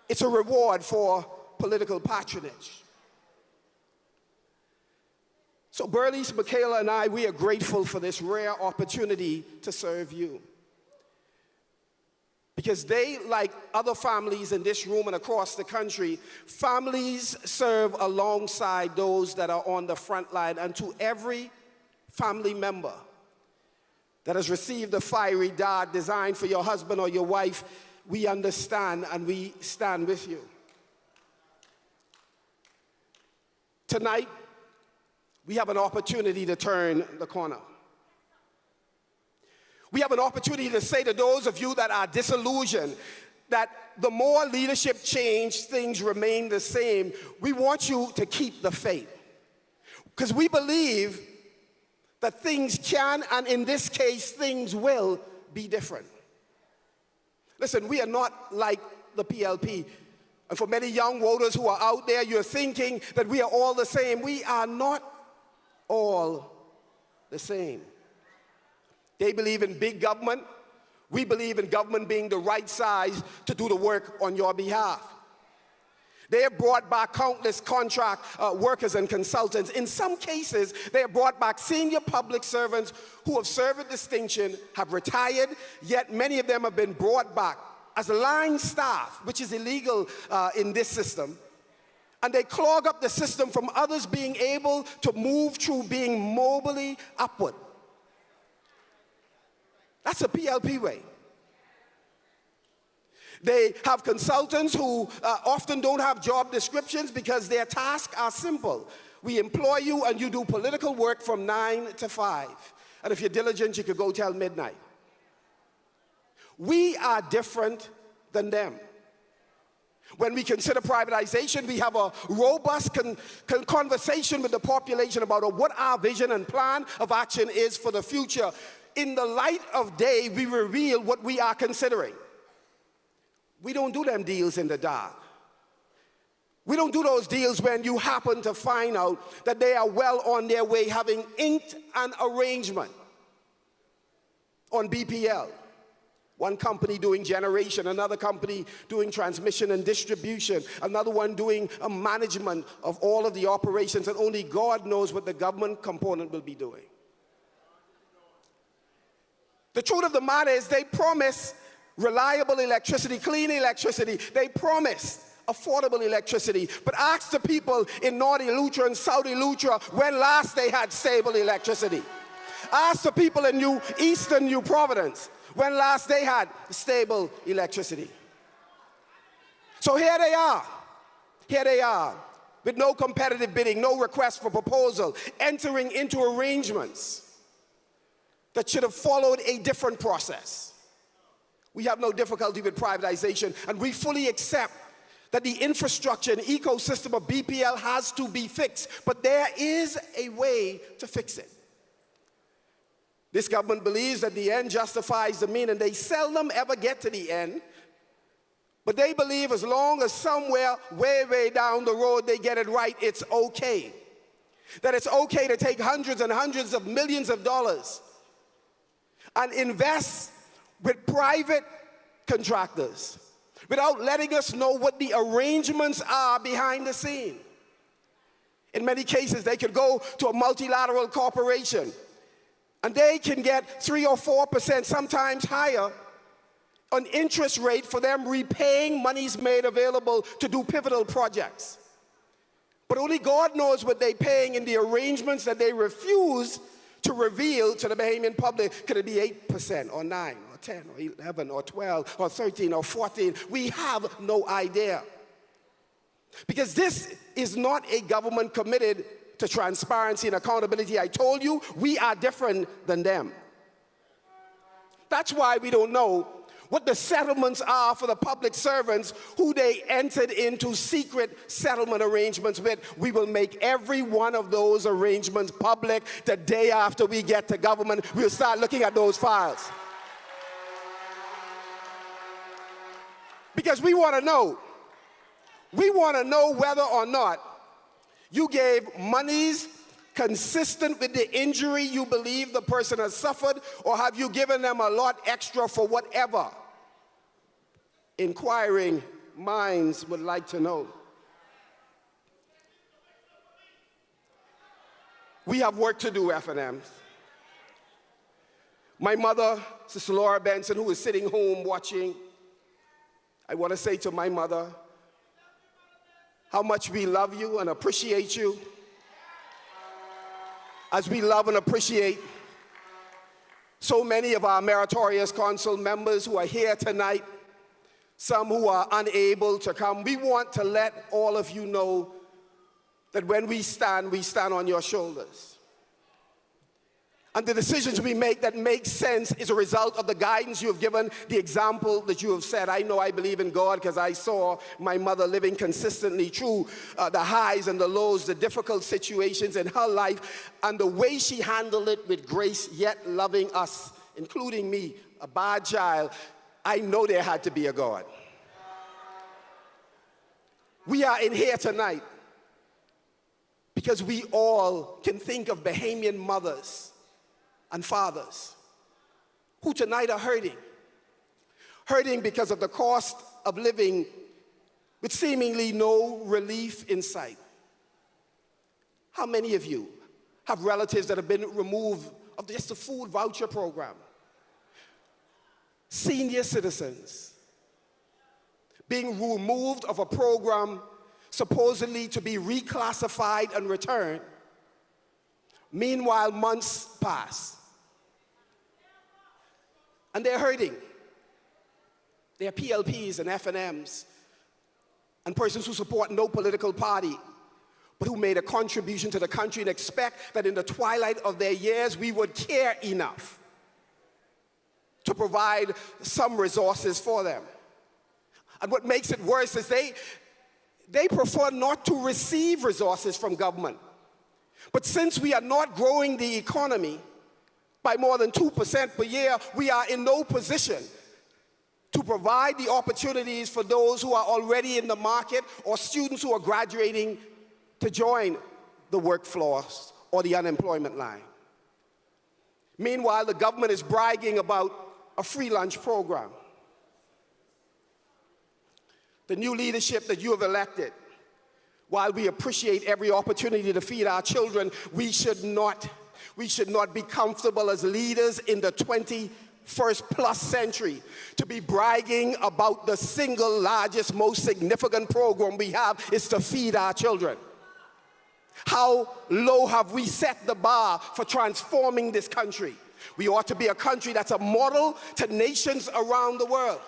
It's a reward for political patronage. So Bernice, Michaela, and I, we are grateful for this rare opportunity to serve you. Because they, like other families in this room and across the country, families serve alongside those that are on the front line. And to every family member that has received a fiery dart designed for your husband or your wife, we understand and we stand with you. Tonight, we have an opportunity to turn the corner. We have an opportunity to say to those of you that are disillusioned that the more leadership change, things remain the same. We want you to keep the faith. Because we believe that things can, and in this case, things will be different. Listen, we are not like the PLP. And for many young voters who are out there, you're thinking that we are all the same. We are not all the same. They believe in big government. We believe in government being the right size to do the work on your behalf. They have brought back countless contract workers and consultants. In some cases, they have brought back senior public servants who have served with distinction, have retired, yet many of them have been brought back as line staff, which is illegal in this system. And they clog up the system from others being able to move through being mobily upward. That's a PLP way. They have consultants who often don't have job descriptions because their tasks are simple. We employ you and you do political work from 9 to 5. And if you're diligent, you could go till midnight. We are different than them. When we consider privatization, we have a robust conversation with the population about what our vision and plan of action is for the future. In the light of day, we reveal what we are considering. We don't do them deals in the dark. We don't do those deals when you happen to find out that they are well on their way having inked an arrangement on BPL. One company doing generation, another company doing transmission and distribution, another one doing a management of all of the operations, and only God knows what the government component will be doing. The truth of the matter is they promise reliable electricity, clean electricity. They promise affordable electricity. But ask the people in North Eleuthera and South Eleuthera when last they had stable electricity. Ask the people in Eastern New Providence when last they had stable electricity. So here they are, with no competitive bidding, no request for proposal, entering into arrangements that should have followed a different process. We have no difficulty with privatization, and we fully accept that the infrastructure and ecosystem of BPL has to be fixed, but there is a way to fix it. This government believes that the end justifies the mean, and they seldom ever get to the end. But they believe as long as somewhere way, way down the road they get it right, it's okay. That it's okay to take hundreds and hundreds of millions of dollars and invest with private contractors without letting us know what the arrangements are behind the scene. In many cases, they could go to a multilateral corporation and they can get 3 or 4%, sometimes higher, an interest rate for them repaying monies made available to do pivotal projects. But only God knows what they're paying in the arrangements that they refuse to reveal to the Bahamian public. Could it be 8% or 9 or 10 or 11 or 12 or 13 or 14? We have no idea. Because this is not a government committed to transparency and accountability. I told you, we are different than them. That's why we don't know what the settlements are for the public servants who they entered into secret settlement arrangements with. We will make every one of those arrangements public the day after we get to government. We'll start looking at those files. Because we want to know. We want to know whether or not you gave monies, consistent with the injury you believe the person has suffered, or have you given them a lot extra for whatever? Inquiring minds would like to know. We have work to do, FNMs. My mother, Sister Laura Benson, who is sitting home watching, I want to say to my mother how much we love you and appreciate you, as we love and appreciate so many of our meritorious council members who are here tonight, some who are unable to come. We want to let all of you know that when we stand on your shoulders. And the decisions we make that make sense is a result of the guidance you have given, the example that you have set. I know I believe in God because I saw my mother living consistently through the highs and the lows, the difficult situations in her life, and the way she handled it with grace, yet loving us, including me, a bad child. I know there had to be a God. We are in here tonight because we all can think of Bahamian mothers and fathers who tonight are hurting because of the cost of living with seemingly no relief in sight. How many of you have relatives that have been removed of just the food voucher program? Senior citizens being removed of a program supposedly to be reclassified and returned. Meanwhile, months pass. And they're hurting. They're PLPs and FNMs and persons who support no political party, but who made a contribution to the country and expect that in the twilight of their years, we would care enough to provide some resources for them. And what makes it worse is they prefer not to receive resources from government. But since we are not growing the economy by more than 2% per year, we are in no position to provide the opportunities for those who are already in the market or students who are graduating to join the workforce or the unemployment line. Meanwhile, the government is bragging about a free lunch program. The new leadership that you have elected, while we appreciate every opportunity to feed our children, we should not be comfortable as leaders in the 21st plus century to be bragging about the single largest, most significant program we have is to feed our children. How low have we set the bar for transforming this country? We ought to be a country that's a model to nations around the world.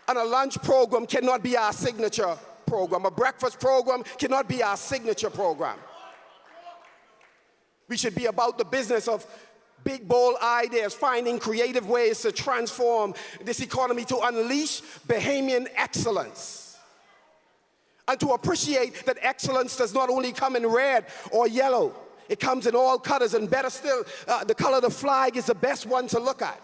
And a lunch program cannot be our signature program. A breakfast program cannot be our signature program. We should be about the business of big, bold ideas, finding creative ways to transform this economy, to unleash Bahamian excellence. And to appreciate that excellence does not only come in red or yellow, it comes in all colors, and better still, the color of the flag is the best one to look at.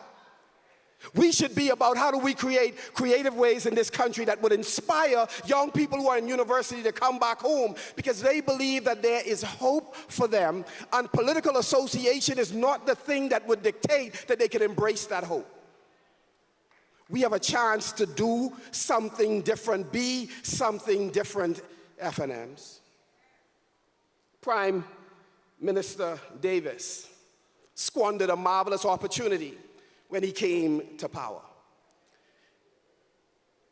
We should be about how do we create creative ways in this country that would inspire young people who are in university to come back home because they believe that there is hope for them, and political association is not the thing that would dictate that they can embrace that hope. We have a chance to do something different, be something different, FNMs. Prime Minister Davis squandered a marvelous opportunity when he came to power.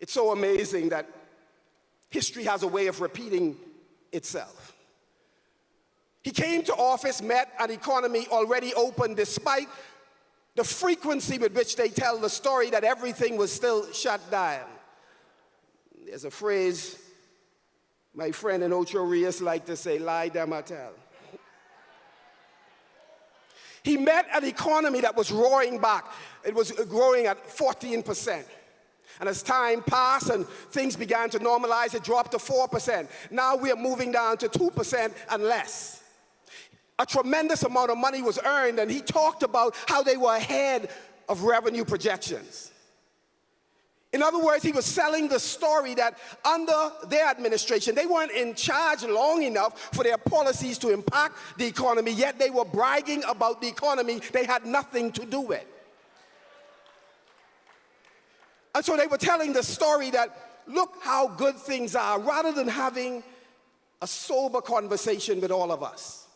It's so amazing that history has a way of repeating itself. He came to office, met an economy already open despite the frequency with which they tell the story that everything was still shut down. There's a phrase my friend in Ocho Rios liked to say, lie damatel. He met an economy that was roaring back. It was growing at 14%. And as time passed and things began to normalize, it dropped to 4%. Now we are moving down to 2% and less. A tremendous amount of money was earned, and he talked about how they were ahead of revenue projections. In other words, he was selling the story that under their administration, they weren't in charge long enough for their policies to impact the economy, yet they were bragging about the economy they had nothing to do with. And so they were telling the story that, look how good things are, rather than having a sober conversation with all of us.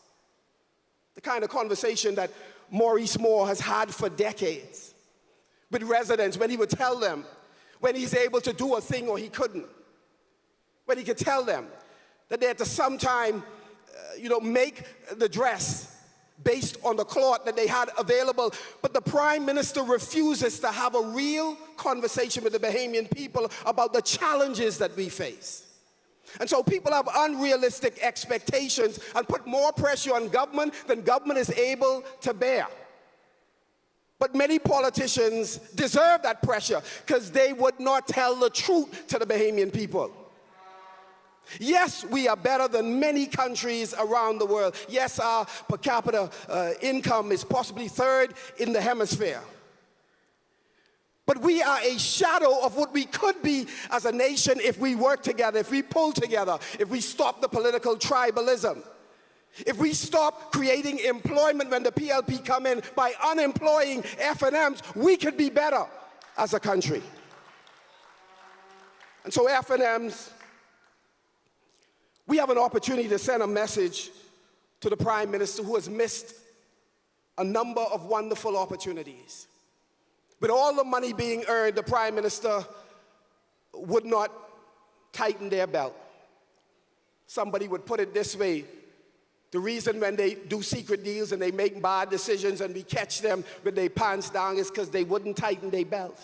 The kind of conversation that Maurice Moore has had for decades with residents, when he would tell them when he's able to do a thing or he couldn't. When he could tell them that they had to sometime, make the dress based on the cloth that they had available. But the Prime Minister refuses to have a real conversation with the Bahamian people about the challenges that we face. And so people have unrealistic expectations and put more pressure on government than government is able to bear. But many politicians deserve that pressure because they would not tell the truth to the Bahamian people. Yes, we are better than many countries around the world. Yes, our per capita income is possibly third in the hemisphere. But we are a shadow of what we could be as a nation if we work together, if we pull together, if we stop the political tribalism. If we stop creating employment when the PLP come in by unemploying FNMs, we could be better as a country. And so FNMs, we have an opportunity to send a message to the Prime Minister who has missed a number of wonderful opportunities. With all the money being earned, the Prime Minister would not tighten their belt. Somebody would put it this way: the reason when they do secret deals and they make bad decisions and we catch them with their pants down is because they wouldn't tighten their belt.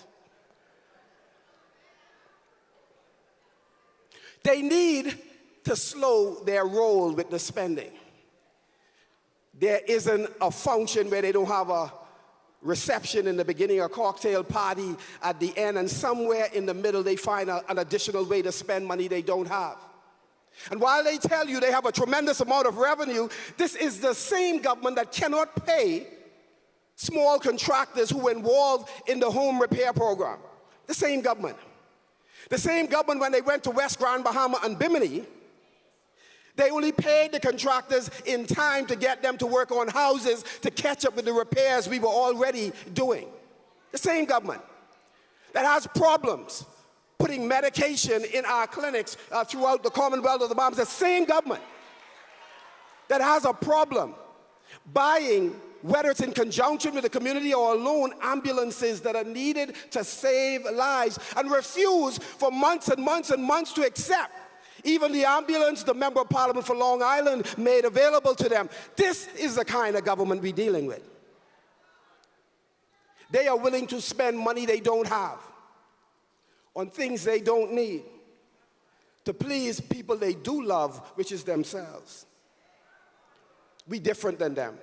They need to slow their roll with the spending. There isn't a function where they don't have a reception in the beginning, a cocktail party at the end, and somewhere in the middle they find an additional way to spend money they don't have. And while they tell you they have a tremendous amount of revenue, this is the same government that cannot pay small contractors who were involved in the home repair program. The same government. The same government when they went to West Grand Bahama and Bimini, they only paid the contractors in time to get them to work on houses to catch up with the repairs we were already doing. The same government that has problems putting medication in our clinics throughout the Commonwealth of the Bahamas. The same government that has a problem buying, whether it's in conjunction with the community or alone, ambulances that are needed to save lives, and refuse for months and months and months to accept even the ambulance the Member of Parliament for Long Island made available to them. This is the kind of government we're dealing with. They are willing to spend money they don't have on things they don't need to please people they do love, which is themselves. We're different than them.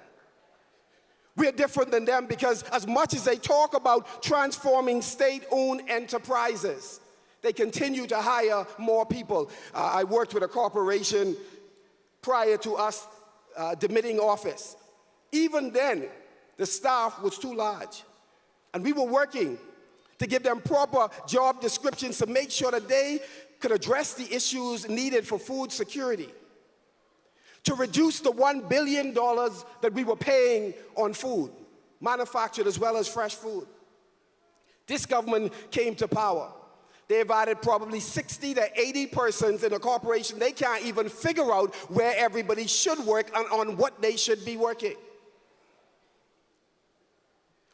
We're different than them because as much as they talk about transforming state-owned enterprises, they continue to hire more people. I worked with a corporation prior to us demitting office. Even then, the staff was too large. And we were working to give them proper job descriptions to make sure that they could address the issues needed for food security, to reduce the $1 billion that we were paying on food, manufactured as well as fresh food. This government came to power. They've added probably 60 to 80 persons in a corporation. They can't even figure out where everybody should work and on what they should be working.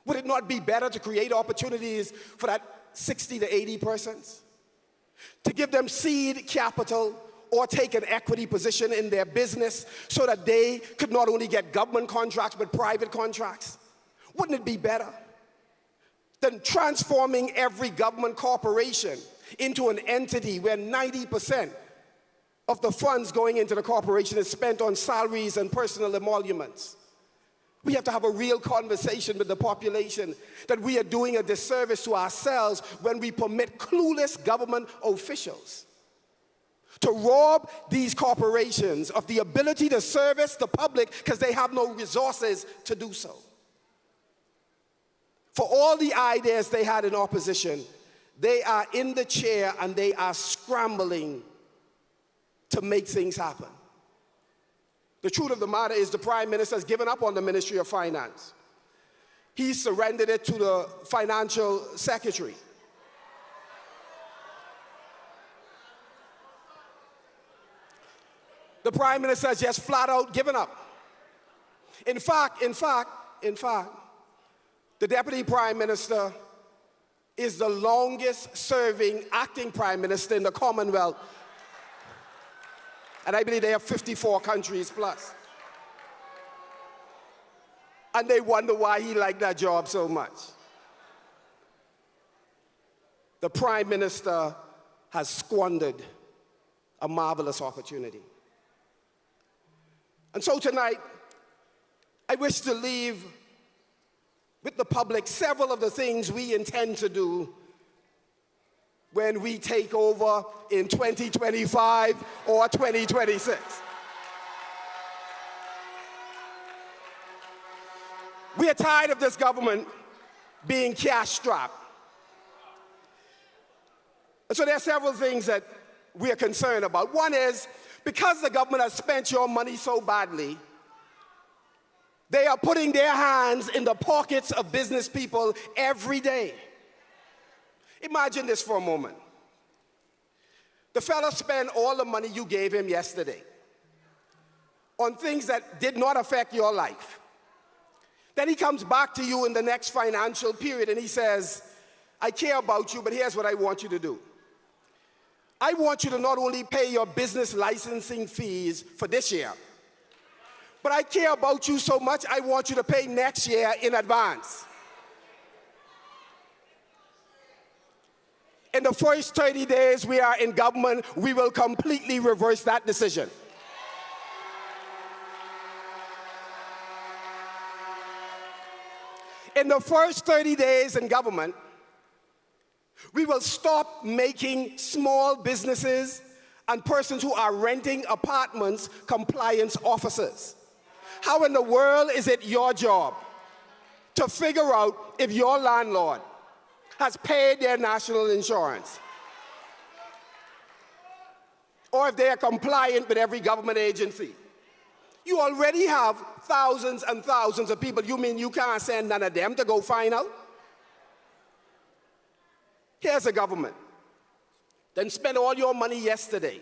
Would it not be better to create opportunities for that 60 to 80 persons? To give them seed capital or take an equity position in their business so that they could not only get government contracts but private contracts? Wouldn't it be better than transforming every government corporation into an entity where 90% of the funds going into the corporation is spent on salaries and personal emoluments? We have to have a real conversation with the population that we are doing a disservice to ourselves when we permit clueless government officials to rob these corporations of the ability to service the public because they have no resources to do so. For all the ideas they had in opposition, They are in the chair and they are scrambling to make things happen. The truth of the matter is the Prime Minister has given up on the Ministry of Finance. He surrendered it to the Financial Secretary. The Prime Minister has just flat out given up. In fact, the Deputy Prime Minister is the longest serving acting Prime Minister in the Commonwealth. And I believe they have 54 countries plus. And they wonder why he liked that job so much. The Prime Minister has squandered a marvelous opportunity. And so tonight, I wish to leave with the public several of the things we intend to do when we take over in 2025 or 2026. We are tired of this government being cash-strapped. And so there are several things that we are concerned about. One is, because the government has spent your money so badly, they are putting their hands in the pockets of business people every day. Imagine this for a moment. The fella spent all the money you gave him yesterday on things that did not affect your life. Then he comes back to you in the next financial period and he says, I care about you, but here's what I want you to do. I want you to not only pay your business licensing fees for this year, but I care about you so much, I want you to pay next year in advance. In the first 30 days we are in government, we will completely reverse that decision. In the first 30 days in government, we will stop making small businesses and persons who are renting apartments compliance officers. How in the world is it your job to figure out if your landlord has paid their national insurance or if they are compliant with every government agency? You already have thousands and thousands of people. You mean you can't send none of them to go find out? Here's a government. Then spend all your money yesterday.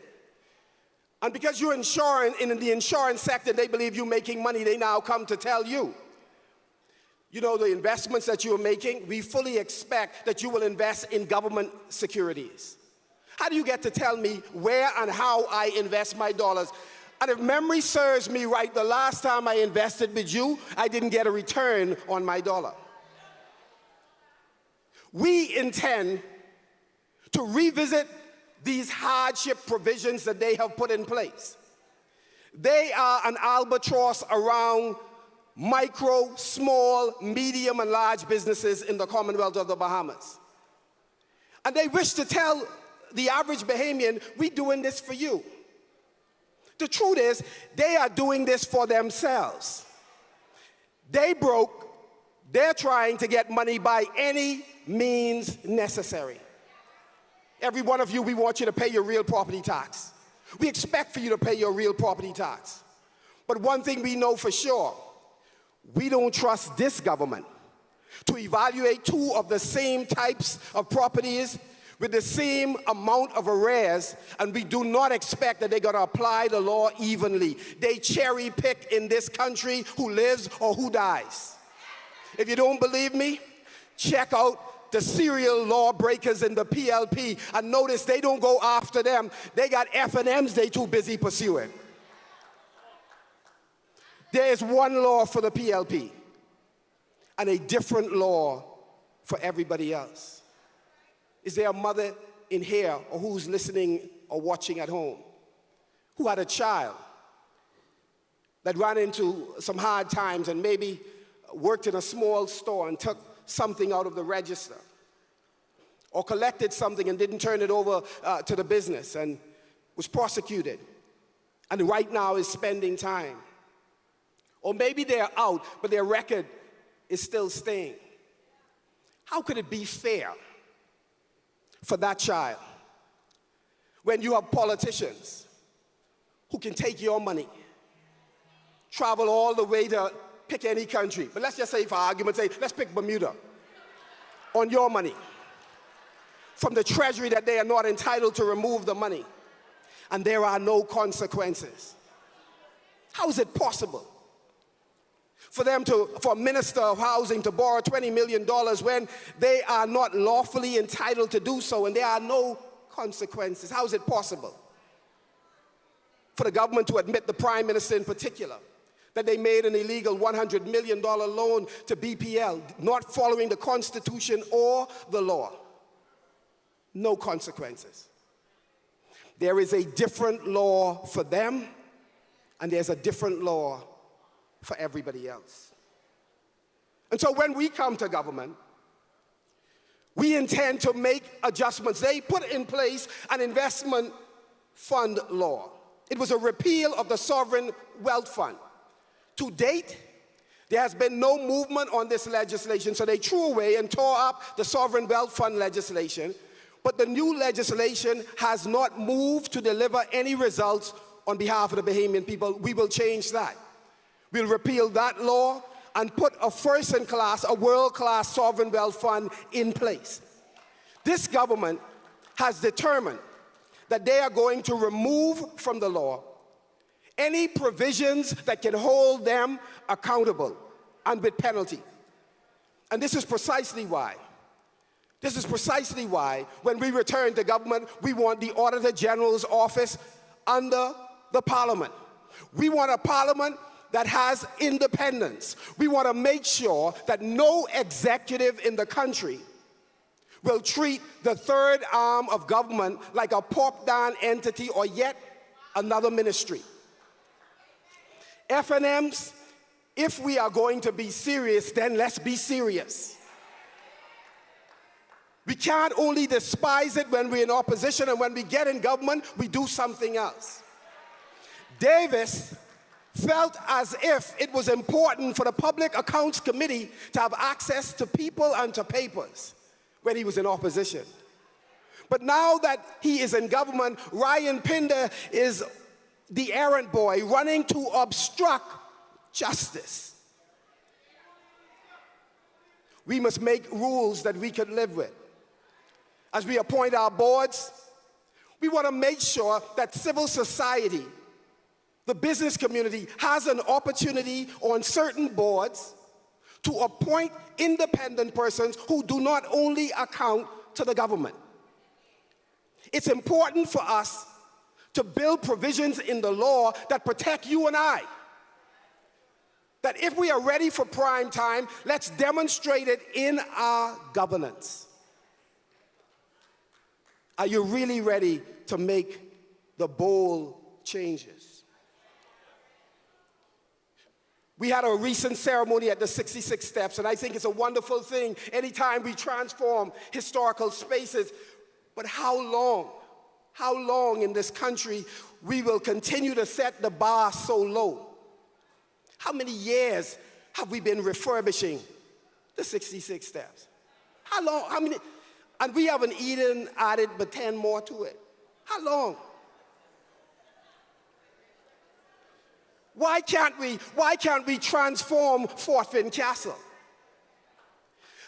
And because you're in the insurance sector, they believe you're making money. They now come to tell you, you know, the investments that you're making, we fully expect that you will invest in government securities. How do you get to tell me where and how I invest my dollars? And if memory serves me right, the last time I invested with you, I didn't get a return on my dollar. We intend to revisit these hardship provisions that they have put in place. They are an albatross around micro, small, medium, and large businesses in the Commonwealth of the Bahamas. And they wish to tell the average Bahamian, we're doing this for you. The truth is, they are doing this for themselves. They broke, they're trying to get money by any means necessary. Every one of you, we want you to pay your real property tax. We expect for you to pay your real property tax. But one thing we know for sure, we don't trust this government to evaluate two of the same types of properties with the same amount of arrears, and we do not expect that they're going to apply the law evenly. They cherry pick in this country who lives or who dies. If you don't believe me, check out the serial lawbreakers in the PLP and notice they don't go after them. They got FNMs they too busy pursuing. There is one law for the PLP and a different law for everybody else. Is there a mother in here or who's listening or watching at home who had a child that ran into some hard times and maybe worked in a small store and took something out of the register or collected something and didn't turn it over to the business and was prosecuted and right now is spending time? Or maybe they're out, but their record is still staying. How could it be fair for that child when you have politicians who can take your money, travel all the way to pick any country, but let's just say, for argument's sake, let's pick Bermuda, on your money, from the treasury that they are not entitled to remove the money, and there are no consequences. How is it possible for a minister of housing to borrow $20 million when they are not lawfully entitled to do so and there are no consequences? How is it possible for the government to admit, the prime minister in particular, that they made an illegal $100 million loan to BPL, not following the Constitution or the law? No consequences. There is a different law for them, and there's a different law for everybody else. And so when we come to government, we intend to make adjustments. They put in place an investment fund law. It was a repeal of the Sovereign Wealth Fund. To date, there has been no movement on this legislation, so they threw away and tore up the Sovereign Wealth Fund legislation. But the new legislation has not moved to deliver any results on behalf of the Bahamian people. We will change that. We'll repeal that law and put a first-in-class, a world-class sovereign wealth fund in place. This government has determined that they are going to remove from the law any provisions that can hold them accountable and with penalty. And this is precisely why. When we return to government, we want the Auditor General's office under the Parliament. We want a Parliament that has independence. We want to make sure that no executive in the country will treat the third arm of government like a pop-down entity or yet another ministry. FNMs, if we are going to be serious, then let's be serious. We can't only despise it when we're in opposition, and when we get in government, we do something else. Davis felt as if it was important for the Public Accounts Committee to have access to people and to papers when he was in opposition. But now that he is in government, Ryan Pinder is the errand boy running to obstruct justice. We must make rules that we can live with. As we appoint our boards, we want to make sure that civil society, the business community, has an opportunity on certain boards to appoint independent persons who do not only account to the government. It's important for us to build provisions in the law that protect you and I. That if we are ready for prime time, let's demonstrate it in our governance. Are you really ready to make the bold changes? We had a recent ceremony at the 66 Steps, and I think it's a wonderful thing anytime we transform historical spaces. But how long in this country we will continue to set the bar so low? How many years have we been refurbishing the 66 Steps? How long? How many? And we haven't even added but 10 more to it. How long? Why can't we transform Fort Finn Castle?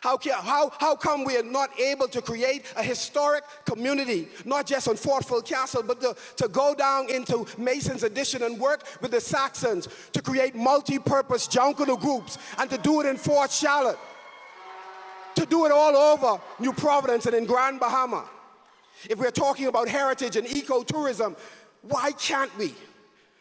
How come we are not able to create a historic community, not just on Fort Finn Castle, but to go down into Mason's Addition and work with the Saxons to create multi-purpose Junkanoo groups, and to do it in Fort Charlotte, to do it all over New Providence and in Grand Bahama? If we're talking about heritage and ecotourism, why can't we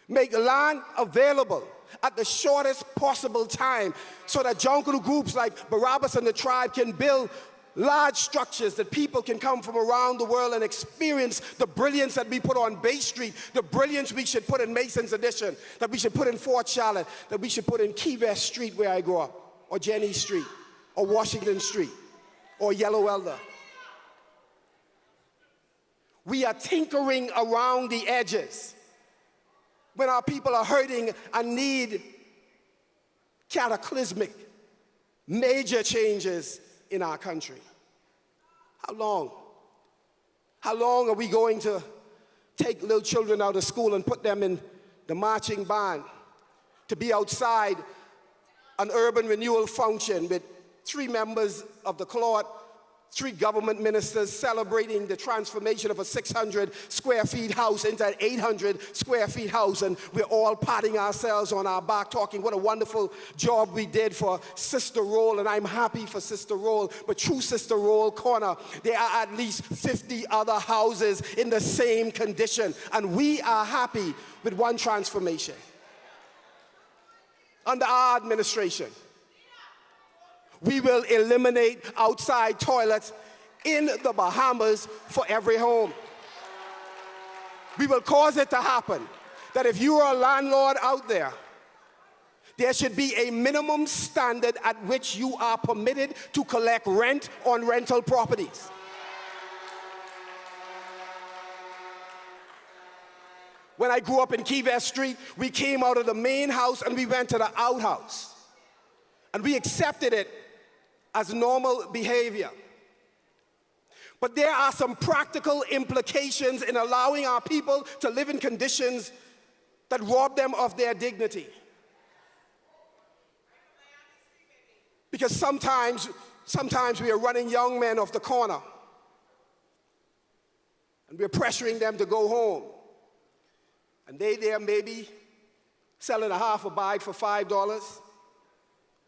make land available at the shortest possible time so that Junkanoo groups like Barabbas and the Tribe can build large structures that people can come from around the world and experience the brilliance that we put on Bay Street, the brilliance we should put in Mason's Addition, that we should put in Fort Charlotte, that we should put in Key West Street where I grew up, or Jenny Street, or Washington Street, or Yellow Elder. We are tinkering around the edges when our people are hurting and need cataclysmic, major changes in our country. How long? How long are we going to take little children out of school and put them in the marching band to be outside an urban renewal function with 3 members of the court, 3 government ministers celebrating the transformation of a 600 square feet house into an 800 square feet house, and we're all patting ourselves on our back talking what a wonderful job we did for Sister Roll, and I'm happy for Sister Roll. But through Sister Roll Corner, there are at least 50 other houses in the same condition, and we are happy with one transformation. Under our administration, we will eliminate outside toilets in the Bahamas for every home. We will cause it to happen that if you are a landlord out there, there should be a minimum standard at which you are permitted to collect rent on rental properties. When I grew up in Key West Street, we came out of the main house and we went to the outhouse. And we accepted it as normal behavior. But there are some practical implications in allowing our people to live in conditions that rob them of their dignity. Because sometimes we are running young men off the corner and we're pressuring them to go home. And they there maybe selling a half a bag for $5.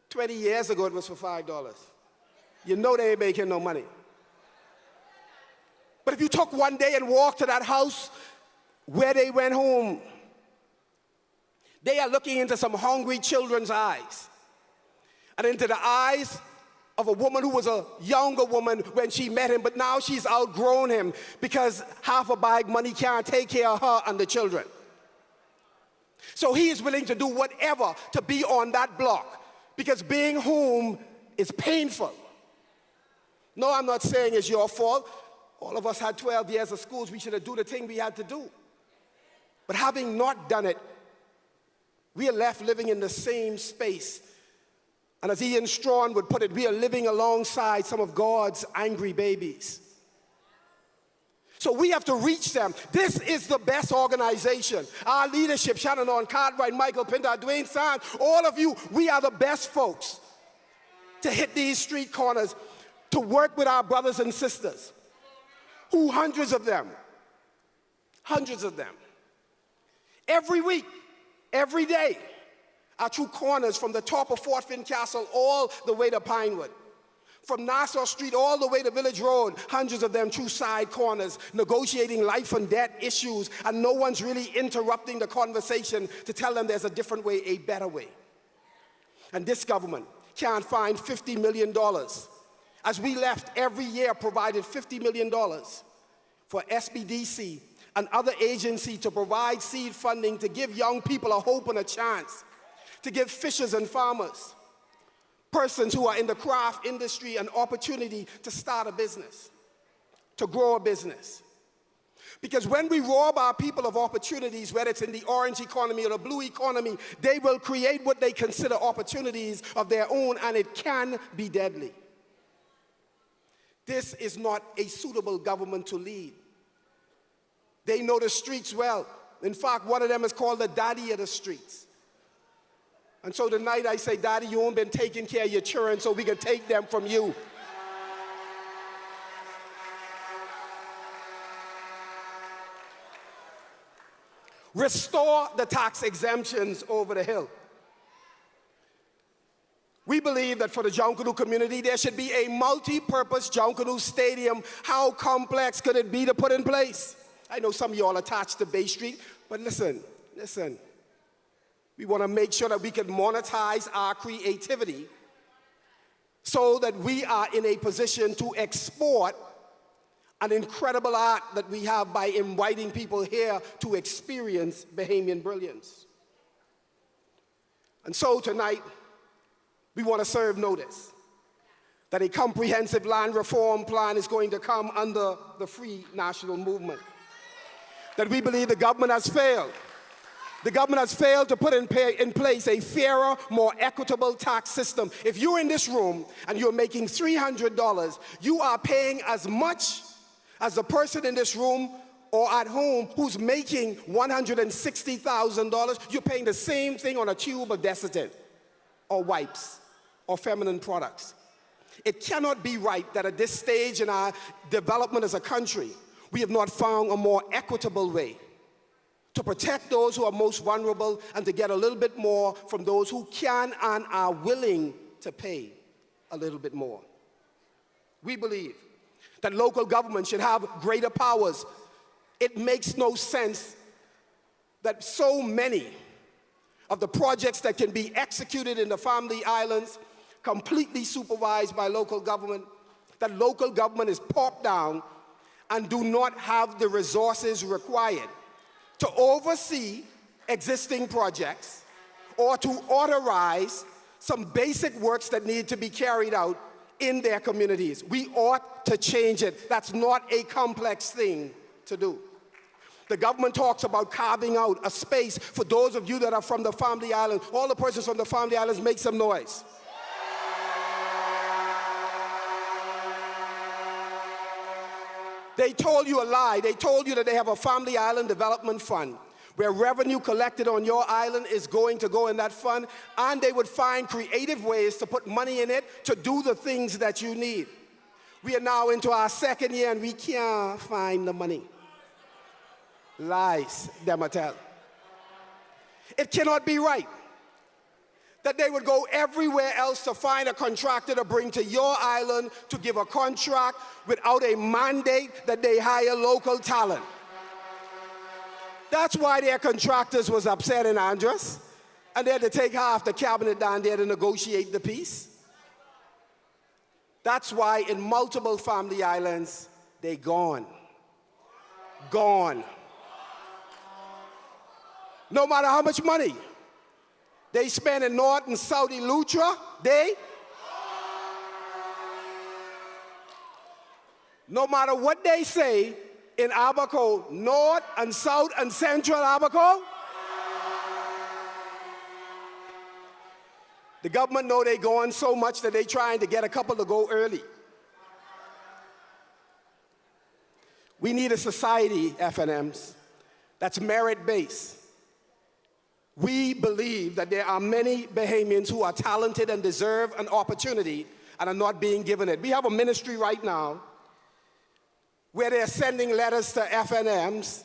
20 years ago it was for $5. You know they ain't making no money. But if you took one day and walked to that house where they went home, they are looking into some hungry children's eyes and into the eyes of a woman who was a younger woman when she met him, but now she's outgrown him because half a bag money can't take care of her and the children. So he is willing to do whatever to be on that block because being home is painful. No, I'm not saying it's your fault. All of us had 12 years of schools. We should have done the thing we had to do. But having not done it, we are left living in the same space. And as Ian Strawn would put it, we are living alongside some of God's angry babies. So we have to reach them. This is the best organization. Our leadership, Shannon on Cartwright, Michael Pinter, Dwayne Sands, all of you, we are the best folks to hit these street corners, to work with our brothers and sisters, who hundreds of them, every week, every day, are through corners from the top of Fort Finn Castle all the way to Pinewood. From Nassau Street all the way to Village Road, hundreds of them through side corners, negotiating life and death issues, and no one's really interrupting the conversation to tell them there's a different way, a better way. And this government can't find $50 million. As we left, every year provided $50 million for SBDC and other agencies to provide seed funding to give young people a hope and a chance, to give fishers and farmers, persons who are in the craft industry, an opportunity to start a business, to grow a business. Because when we rob our people of opportunities, whether it's in the orange economy or the blue economy, they will create what they consider opportunities of their own, and it can be deadly. This is not a suitable government to lead. They know the streets well. In fact, one of them is called the daddy of the streets. And so tonight I say, Daddy, you haven't been taking care of your children, so we can take them from you. Restore the tax exemptions over the hill. We believe that for the Junkanoo community, there should be a multi-purpose Junkanoo Stadium. How complex could it be to put in place? I know some of y'all attached to Bay Street, but listen. We want to make sure that we can monetize our creativity so that we are in a position to export an incredible art that we have by inviting people here to experience Bahamian brilliance. And so tonight, we want to serve notice that a comprehensive land reform plan is going to come under the Free National Movement. That we believe the government has failed. The government has failed to put in place a fairer, more equitable tax system. If you're in this room and you're making $300, you are paying as much as the person in this room or at home who's making $160,000, you're paying the same thing on a tube of Desitin or wipes or feminine products. It cannot be right that at this stage in our development as a country, we have not found a more equitable way to protect those who are most vulnerable and to get a little bit more from those who can and are willing to pay a little bit more. We believe that local government should have greater powers. It makes no sense that so many of the projects that can be executed in the Family Islands, completely supervised by local government, that local government is popped down and do not have the resources required to oversee existing projects or to authorize some basic works that need to be carried out in their communities. We ought to change it. That's not a complex thing to do. The government talks about carving out a space for those of you that are from the Family Island. All the persons from the Family Islands, make some noise. They told you a lie. They told you that they have a Family Island Development Fund where revenue collected on your island is going to go in that fund, and they would find creative ways to put money in it to do the things that you need. We are now into our second year and we can't find the money. Lies, them I tell. It cannot be right that they would go everywhere else to find a contractor to bring to your island to give a contract without a mandate that they hire local talent. That's why their contractors was upset in Andros, and they had to take half the cabinet down there to negotiate the peace. That's why in multiple Family Islands, they gone. Gone. No matter how much money they spend in North and South Elutra, no matter what they say in Abaco, North and South and Central Abaco, the government know they going so much that they trying to get a couple to go early. We need a society, FNMs, that's merit-based. We believe that there are many Bahamians who are talented and deserve an opportunity and are not being given it. We have a ministry right now where they're sending letters to FNMs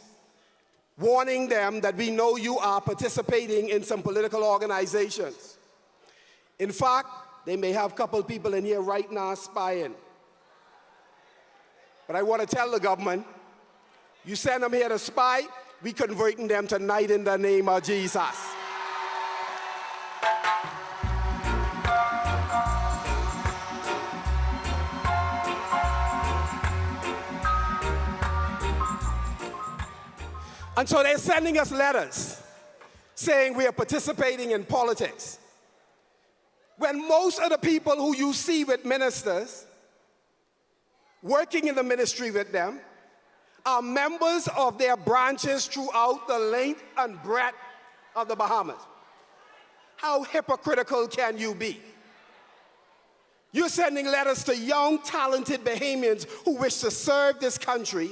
warning them that we know you are participating in some political organizations. In fact, they may have a couple people in here right now spying. But I want to tell the government, you send them here to spy, we converting them tonight in the name of Jesus. And so they're sending us letters saying we are participating in politics. When most of the people who you see with ministers, working in the ministry with them, are members of their branches throughout the length and breadth of the Bahamas. How hypocritical can you be? You're sending letters to young, talented Bahamians who wish to serve this country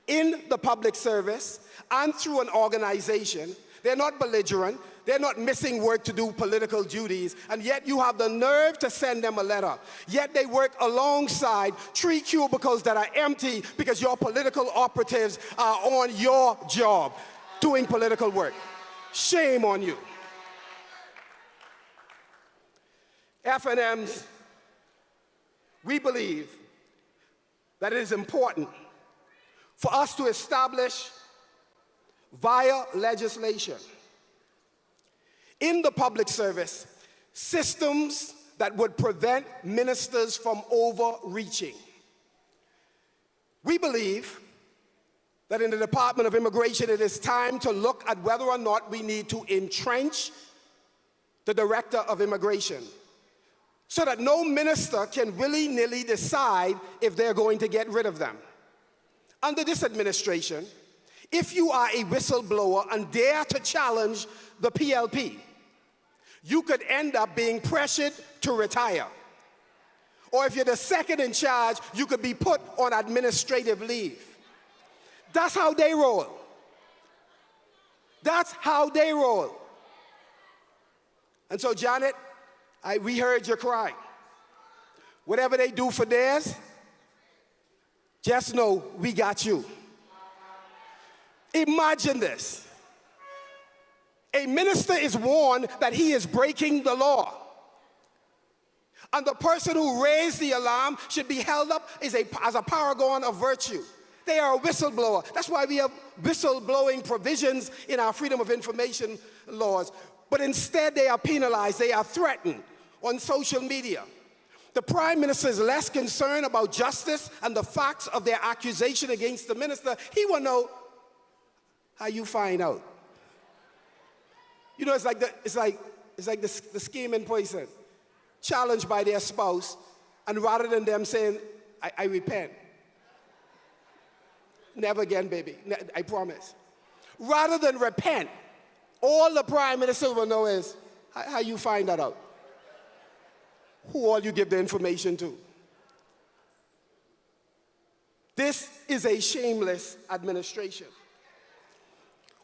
in the public service and through an organization. They're not belligerent. They're not missing work to do political duties, and yet you have the nerve to send them a letter. Yet they work alongside 3 cubicles that are empty because your political operatives are on your job doing political work. Shame on you. FNMs, we believe that it is important for us to establish via legislation in the public service systems that would prevent ministers from overreaching. We believe that in the Department of Immigration it is time to look at whether or not we need to entrench the Director of Immigration so that no minister can willy-nilly decide if they're going to get rid of them. Under this administration, if you are a whistleblower and dare to challenge the PLP, you could end up being pressured to retire. or if you're the second in charge, you could be put on administrative leave. That's how they roll. That's how they roll. And so, Janet, we heard your cry. Whatever they do for theirs, just know we got you. Imagine this. A minister is warned that he is breaking the law. And the person who raised the alarm should be held up as a paragon of virtue. They are a whistleblower. That's why we have whistleblowing provisions in our Freedom of Information laws. But instead, they are penalized. They are threatened on social media. The Prime Minister is less concerned about justice and the facts of their accusation against the minister. He will know how you find out. You know, it's like the scheming person challenged by their spouse, and rather than them saying, I repent. Never again, baby, I promise. Rather than repent, all the Prime Minister will know is how you find that out. Who all you give the information to. This is a shameless administration.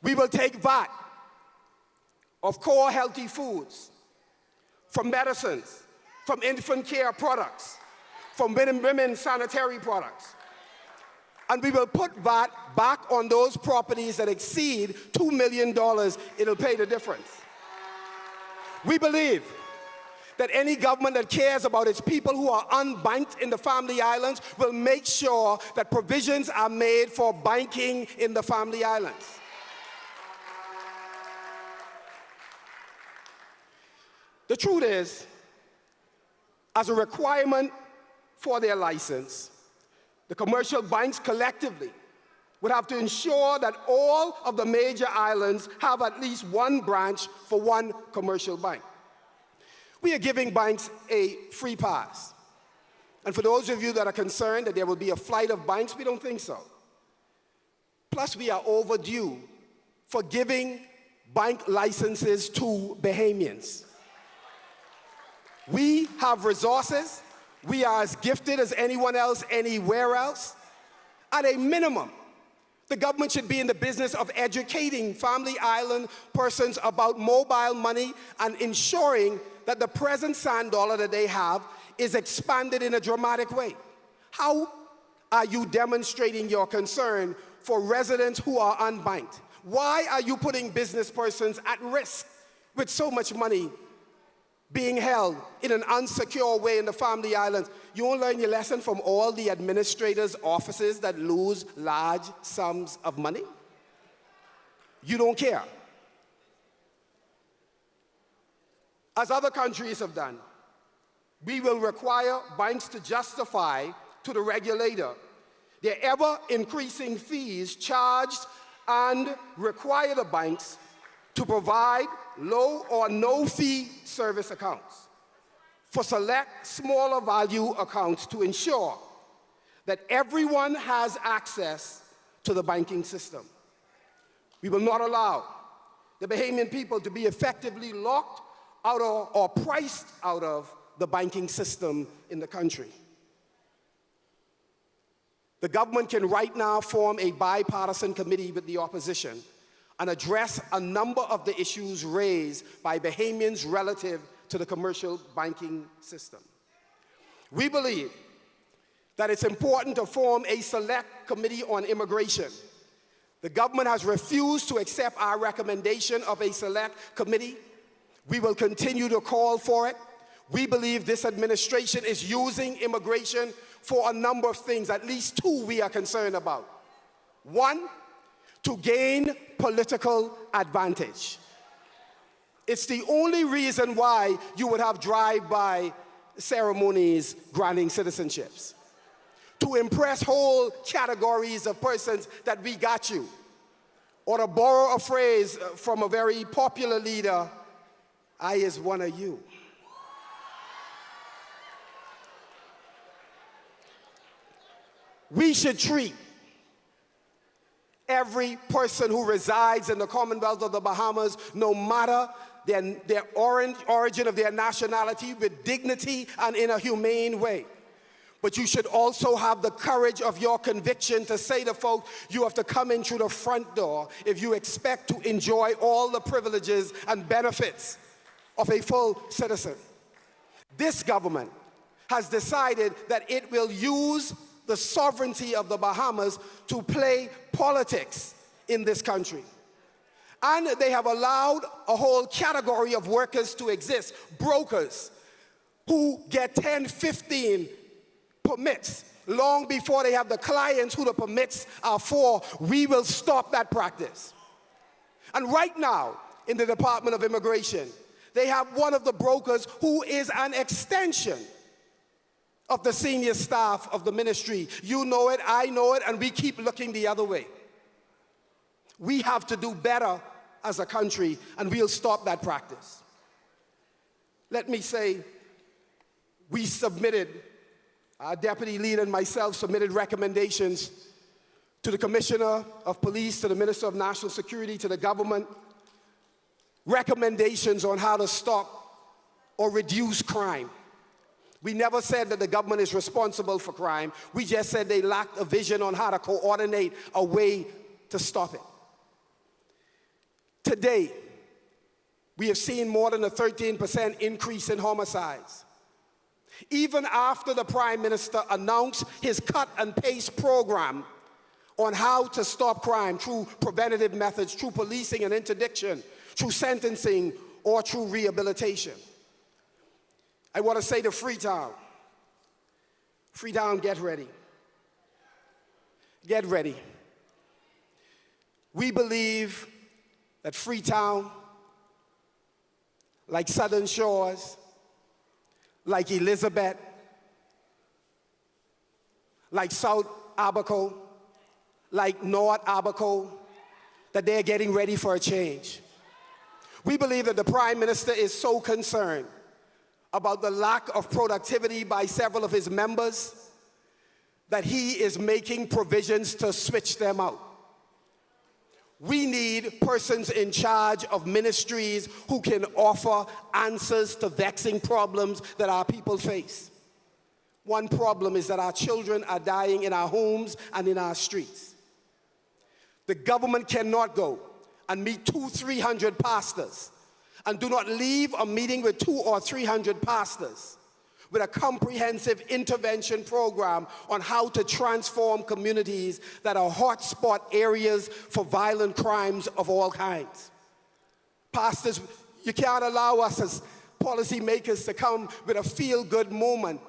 We will take VAT of core healthy foods, from medicines, from infant care products, from women's sanitary products. And we will put VAT back on those properties that exceed $2 million. It'll pay the difference. We believe that any government that cares about its people who are unbanked in the Family Islands will make sure that provisions are made for banking in the Family Islands. The truth is, as a requirement for their license, the commercial banks collectively would have to ensure that all of the major islands have at least one branch for one commercial bank. We are giving banks a free pass. And for those of you that are concerned that there will be a flight of banks, we don't think so. Plus, we are overdue for giving bank licenses to Bahamians. We have resources. We are as gifted as anyone else anywhere else. At a minimum, the government should be in the business of educating Family Island persons about mobile money and ensuring that the present sand dollar that they have is expanded in a dramatic way. How are you demonstrating your concern for residents who are unbanked? Why are you putting business persons at risk with so much money being held in an unsecure way in the Family Islands? You won't learn your lesson from all the administrators' offices that lose large sums of money? You don't care. As other countries have done, we will require banks to justify to the regulator their ever-increasing fees charged and require the banks to provide low or no-fee service accounts for select smaller value accounts to ensure that everyone has access to the banking system. We will not allow the Bahamian people to be effectively locked out of or priced out of the banking system in the country. The government can right now form a bipartisan committee with the opposition and address a number of the issues raised by Bahamians relative to the commercial banking system. We believe that it's important to form a select committee on immigration. The government has refused to accept our recommendation of a select committee. We will continue to call for it. We believe this administration is using immigration for a number of things, at least two we are concerned about. One, to gain political advantage. It's the only reason why you would have drive-by ceremonies granting citizenships. To impress whole categories of persons that we got you. Or to borrow a phrase from a very popular leader, I is one of you. We should treat every person who resides in the Commonwealth of the Bahamas, no matter their origin of their nationality, with dignity and in a humane way. But you should also have the courage of your conviction to say to folks, you have to come in through the front door if you expect to enjoy all the privileges and benefits of a full citizen. This government has decided that it will use the sovereignty of the Bahamas to play politics in this country. And they have allowed a whole category of workers to exist, brokers, who get 10, 15 permits long before they have the clients who the permits are for. We will stop that practice. And right now, in the Department of Immigration, they have one of the brokers who is an extension of the senior staff of the ministry. You know it, I know it, and we keep looking the other way. We have to do better as a country, and we'll stop that practice. Let me say, we submitted, our deputy leader and myself submitted recommendations to the Commissioner of Police, to the Minister of National Security, to the government, recommendations on how to stop or reduce crime. We never said that the government is responsible for crime. We just said they lacked a vision on how to coordinate a way to stop it. Today, we have seen more than a 13% increase in homicides. Even after the Prime Minister announced his cut and paste program on how to stop crime through preventative methods, through policing and interdiction, through sentencing, or through rehabilitation. I want to say to Freetown, get ready. Get ready. We believe that Freetown, like Southern Shores, like Elizabeth, like South Abaco, like North Abaco, that they're getting ready for a change. We believe that the Prime Minister is so concerned about the lack of productivity by several of his members that he is making provisions to switch them out. We need persons in charge of ministries who can offer answers to vexing problems that our people face. One problem is that our children are dying in our homes and in our streets. The government cannot go and meet 200-300 pastors and do not leave a meeting with 200 or 300 pastors with a comprehensive intervention program on how to transform communities that are hotspot areas for violent crimes of all kinds. Pastors, you can't allow us as policymakers to come with a feel-good moment,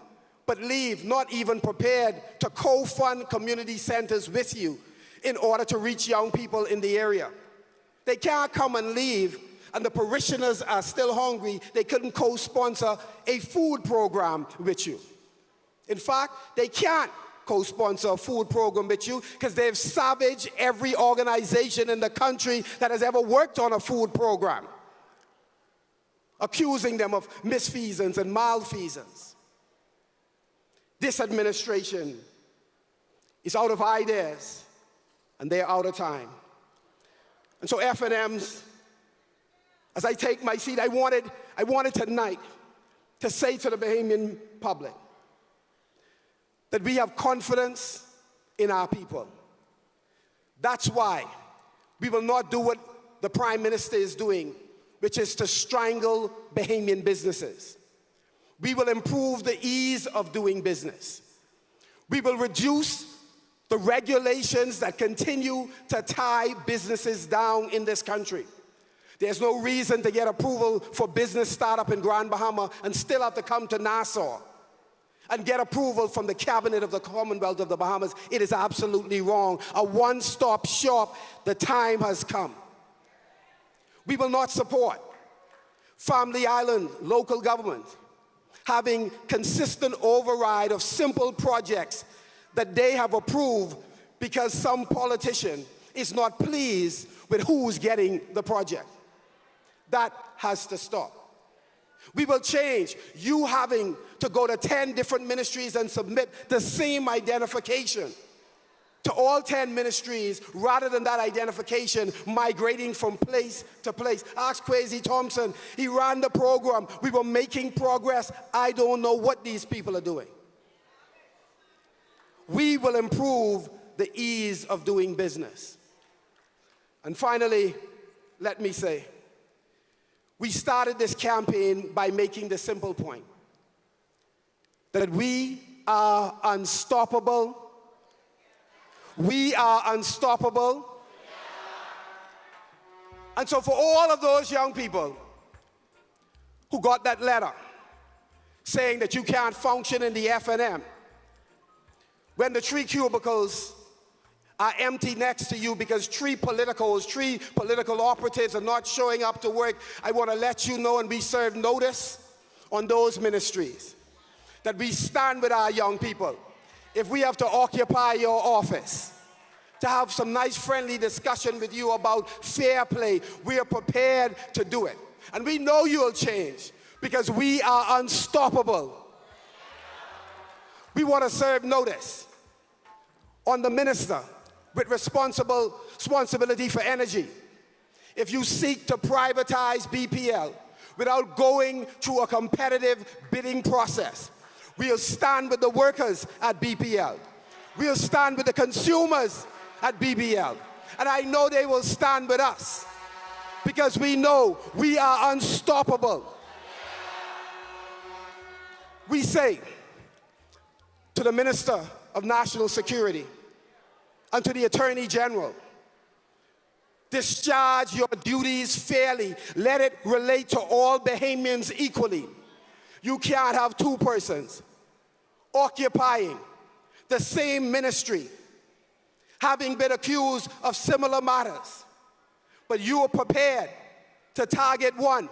but leave not even prepared to co-fund community centers with you in order to reach young people in the area. They can't come and leave and the parishioners are still hungry. They couldn't co-sponsor a food program with you. In fact, they can't co-sponsor a food program with you because they've savaged every organization in the country that has ever worked on a food program, accusing them of misfeasance and malfeasance. This administration is out of ideas and they're out of time. And so FNMs, as I take my seat, I wanted tonight to say to the Bahamian public that we have confidence in our people. That's why we will not do what the Prime Minister is doing, which is to strangle Bahamian businesses. We will improve the ease of doing business. We will reduce the regulations that continue to tie businesses down in this country. There's no reason to get approval for business startup in Grand Bahama and still have to come to Nassau and get approval from the Cabinet of the Commonwealth of the Bahamas. It is absolutely wrong. A one-stop shop, the time has come. We will not support Family Island local government having consistent override of simple projects that they have approved because some politician is not pleased with who's getting the project. That has to stop. We will change you having to go to 10 different ministries and submit the same identification to all 10 ministries rather than that identification migrating from place to place. Ask Kwesi Thompson. He ran the program. We were making progress. I don't know what these people are doing. we will improve the ease of doing business. And finally, let me say, we started this campaign by making the simple point that we are unstoppable. We are unstoppable. And so for all of those young people who got that letter saying that you can't function in the FNM, when the 3 cubicles are empty next to you because 3 political operatives are not showing up to work, I want to let you know, and we serve notice on those ministries, that we stand with our young people. If we have to occupy your office, to have some nice friendly discussion with you about fair play, we are prepared to do it. And we know you'll change because we are unstoppable. We want to serve notice on the minister with responsibility for energy. If you seek to privatize BPL without going through a competitive bidding process, we'll stand with the workers at BPL. We'll stand with the consumers at BPL. And I know they will stand with us because we know we are unstoppable. We say to the Minister of National Security and to the Attorney General, discharge your duties fairly. Let it relate to all Bahamians equally. You can't have 2 persons occupying the same ministry, having been accused of similar matters, but you are prepared to target one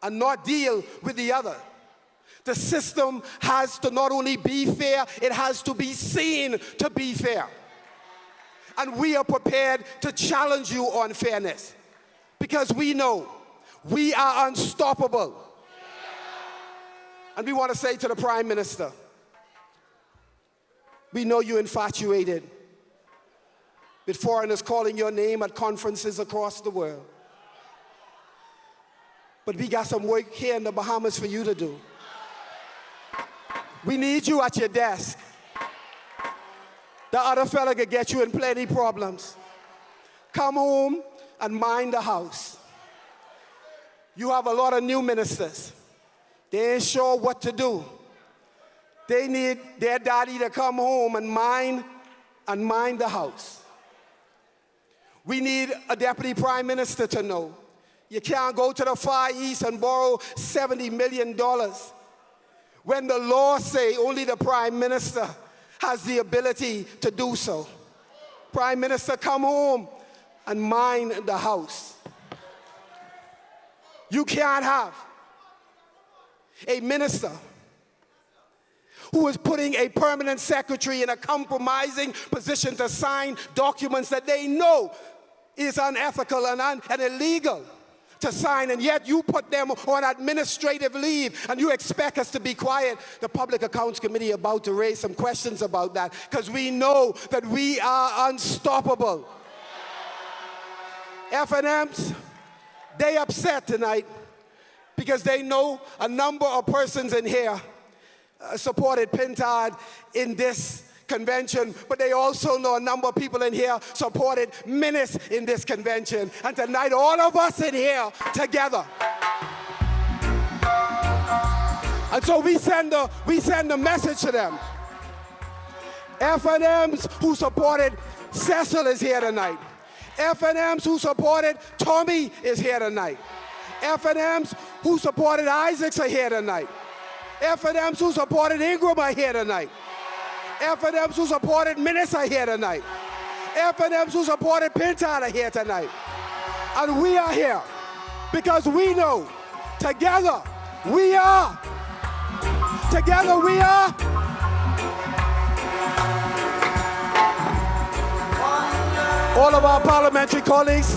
and not deal with the other. The system has to not only be fair, it has to be seen to be fair. And we are prepared to challenge you on fairness because we know we are unstoppable. And we want to say to the Prime Minister, we know you're infatuated with foreigners calling your name at conferences across the world. But we got some work here in the Bahamas for you to do. We need you at your desk. The other fella could get you in plenty problems. Come home and mind the house. You have a lot of new ministers. They ain't sure what to do. They need their daddy to come home and mind the house. We need a deputy prime minister to know you can't go to the Far East and borrow $70 million when the law say only the prime minister has the ability to do so. Prime Minister, come home and mind the house. You can't have a minister who is putting a permanent secretary in a compromising position to sign documents that they know is unethical and illegal to sign, and yet you put them on administrative leave and you expect us to be quiet. The Public Accounts Committee about to raise some questions about that because we know that we are unstoppable. FNMs, they upset tonight because they know a number of persons in here supported Pintard in this convention, but they also know a number of people in here supported Minnis in this convention. And tonight, all of us in here together. And so we send a message to them. FNMs who supported Cecil is here tonight. FNMs who supported Tommy is here tonight. FNMs who supported Isaacs are here tonight. FNMs who supported Ingram are here tonight. FNMs who supported Minnis are here tonight. FNMs who supported Pintard are here tonight. And we are here because we know together we are. Together we are. All of our parliamentary colleagues.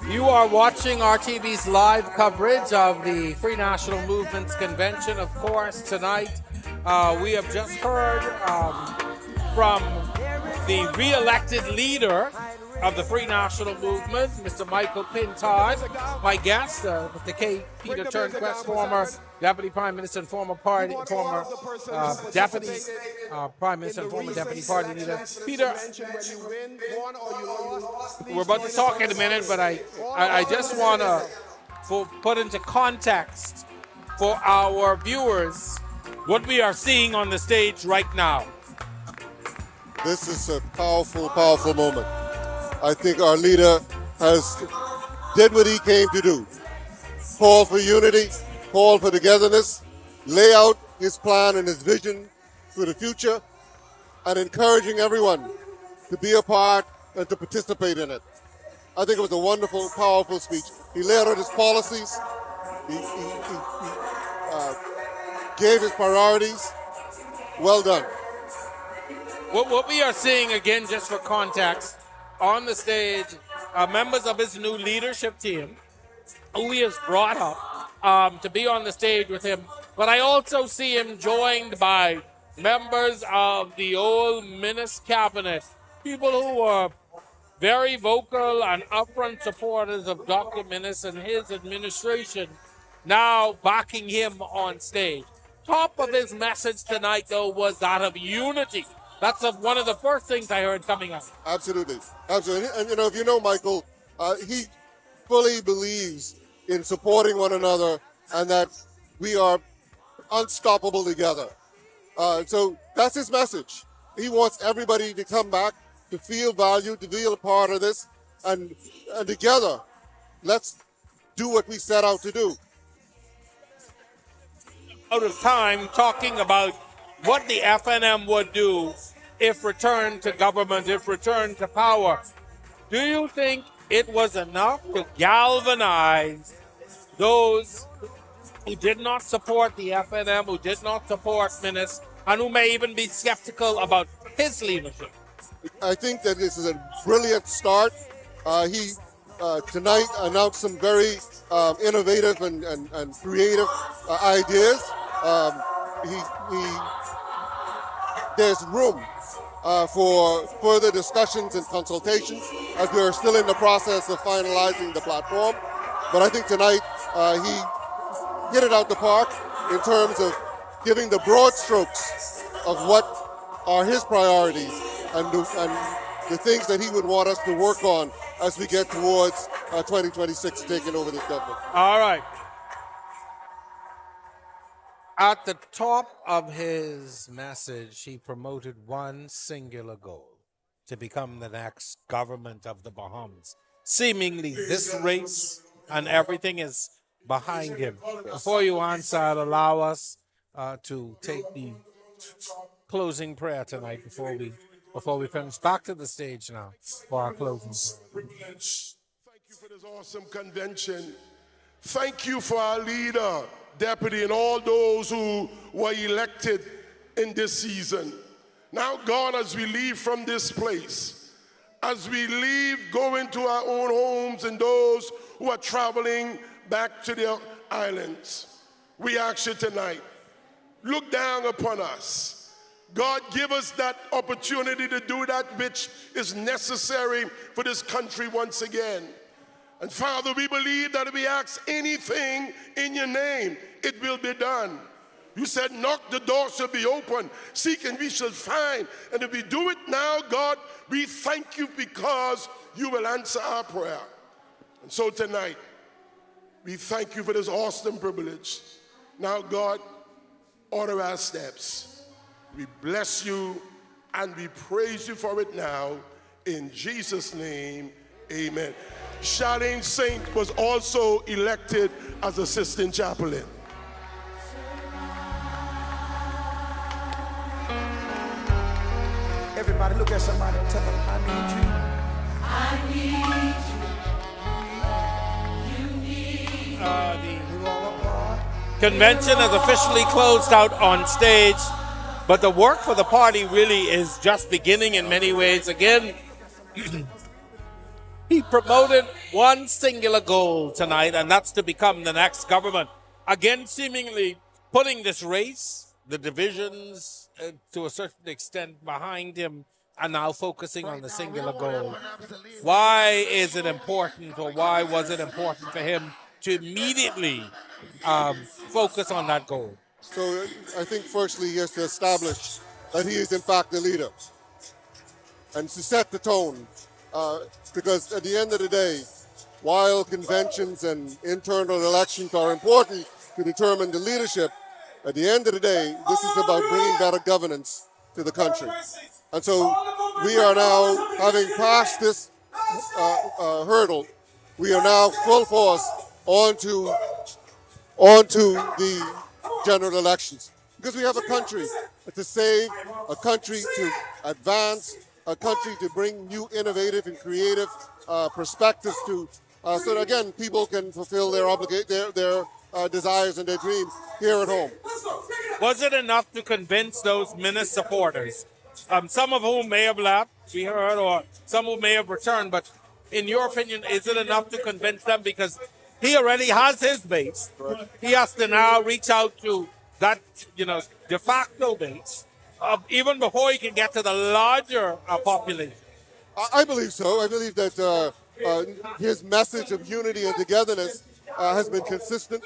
You You are watching RTV's live coverage of the Free National Movement's convention. Of course, tonight we have just heard from the re-elected leader of the Free National Movement, Mr. Michael Pintard. My guest, Mr. K. Peter Turnquest, former Deputy Prime Minister and former Deputy Prime Minister and former Deputy Party Leader. Peter, we're about to talk in a minute, but I just want to put into context for our viewers what we are seeing on the stage right now. This is a powerful, powerful moment. I think our leader did what he came to do. Call for unity, call for togetherness, lay out his plan and his vision for the future, and encouraging everyone to be a part and to participate in it. I think it was a wonderful, powerful speech. He laid out his policies, he gave his priorities. Well done. What we are seeing, again, just for context, on the stage, members of his new leadership team, who he has brought up to be on the stage with him. But I also see him joined by members of the old Minnis cabinet, people who were very vocal and upfront supporters of Dr. Minnis and his administration, now backing him on stage. Top of his message tonight, though, was that of unity. That's one of the first things I heard coming up. Absolutely. Absolutely. And, if you know Michael, he fully believes in supporting one another and that we are unstoppable together. So that's his message. He wants everybody to come back, to feel valued, to feel a part of this, and together, let's do what we set out to do. Out of time talking about what the FNM would do if returned to government, if returned to power. Do you think it was enough to galvanize those who did not support the FNM, who did not support Minnis, and who may even be skeptical about his leadership? I think that this is a brilliant start. He tonight announced some very innovative and creative ideas. There's room for further discussions and consultations as we are still in the process of finalizing the platform. But I think tonight he hit it out the park in terms of giving the broad strokes of what are his priorities and the things that he would want us to work on as we get towards 2026 taking over this government. All right. At the top of his message, he promoted one singular goal: to become the next government of the Bahamas. Seemingly, this race and everything is behind him. Before you answer, I'll allow us to take the closing prayer tonight before we finish. Back to the stage now for our closing. Thank you for this awesome convention. Thank you for our leader, Deputy, and all those who were elected in this season. Now, God, as we leave from this place, as we leave, going to our own homes and those who are traveling back to their islands, we ask you tonight, look down upon us. God, give us that opportunity to do that which is necessary for this country once again. And Father, we believe that if we ask anything in your name, it will be done. You said, knock, the door shall be open. Seek and we shall find. And if we do it now, God, we thank you because you will answer our prayer. And so tonight, we thank you for this awesome privilege. Now, God, order our steps. We bless you and we praise you for it now. In Jesus' name, amen. Charlene Saint was also elected as assistant chaplain. Everybody look at somebody and tell them, I need you. I need you. The convention has officially closed out on stage, but the work for the party really is just beginning in many ways. Again, he promoted one singular goal tonight, and that's to become the next government. Again, seemingly putting this race, the divisions, to a certain extent behind him, and now focusing on the singular goal. Why is it important, or why was it important for him to immediately focus on that goal? So I think firstly he has to establish that he is in fact the leader and to set the tone. Because at the end of the day, while conventions and internal elections are important to determine the leadership, at the end of the day, this is about bringing better governance to the country. And so we are now, having passed this hurdle, we are now full force onto the general elections. Because we have a country to save, a country to advance, a country to bring new innovative and creative perspectives to, so that again, people can fulfill their desires and their dreams here at home. Was it enough to convince those Minnis supporters, some of whom may have left, we heard, or some who may have returned, but in your opinion, is it enough to convince them? Because he already has his base. He has to now reach out to that, de facto base, even before he can get to the larger population. I believe so. I believe that his message of unity and togetherness has been consistent.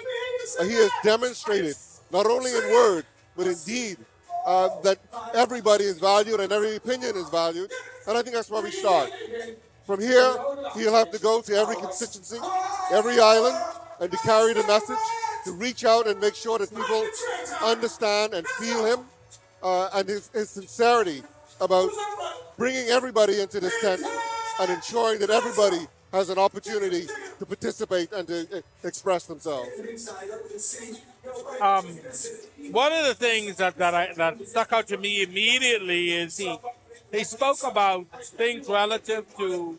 He has demonstrated, not only in word, but in deed, that everybody is valued and every opinion is valued. And I think that's where we start. From here, he'll have to go to every constituency, every island, and to carry the message, to reach out and make sure that people understand and feel him, and his sincerity about bringing everybody into this tent and ensuring that everybody has an opportunity to participate and to express themselves. One of the things that stuck out to me immediately is he spoke about things relative to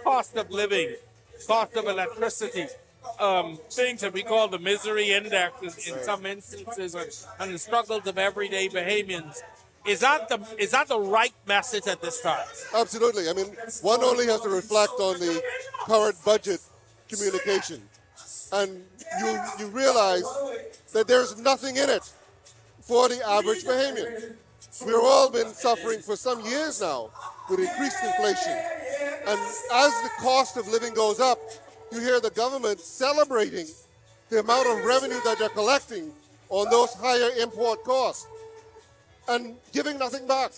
cost of living, cost of electricity, things that we call the misery index in some instances, and the struggles of everyday Bahamians. Is that the right message at this time? Absolutely. I mean, one only has to reflect on the current budget communication, and you realize that there's nothing in it for the average Bahamian. We've all been suffering for some years now with increased inflation, and as the cost of living goes up, you hear the government celebrating the amount of revenue that they're collecting on those higher import costs and giving nothing back,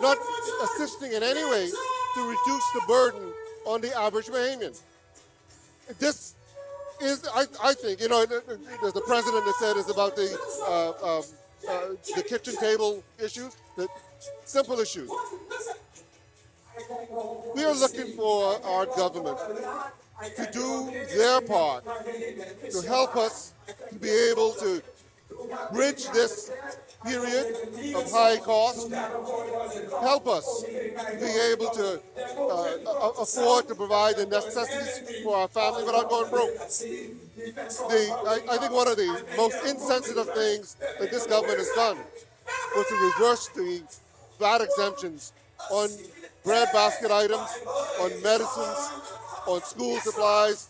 not assisting in any way to reduce the burden on the average Bahamian. This is, I think, there's the president that said it's about the kitchen table issues, the simple issues. We are looking for our government to do their part to help us to be able to bridge this period of high cost, help us to be able to afford to provide the necessities for our family without going broke. I think one of the most insensitive things that this government has done was to reverse the VAT exemptions on bread basket items, on medicines, on school supplies,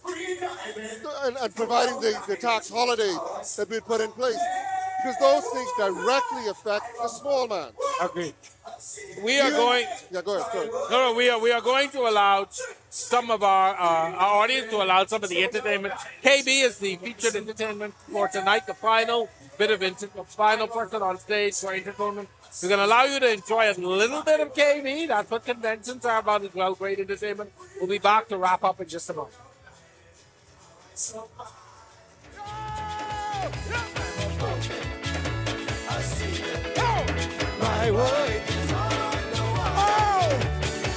and providing the tax holiday that we put in place. Because those things directly affect the small man. Agreed. We are going. Yeah, go ahead. Sorry. No, we are going to allow some of our audience to allow some of the entertainment. KB is the featured entertainment for tonight. The final bit of final person on stage for entertainment. We're going to allow you to enjoy a little bit of KB. That's what conventions are about as well. Great entertainment. We'll be back to wrap up in just a moment. My word. Oh,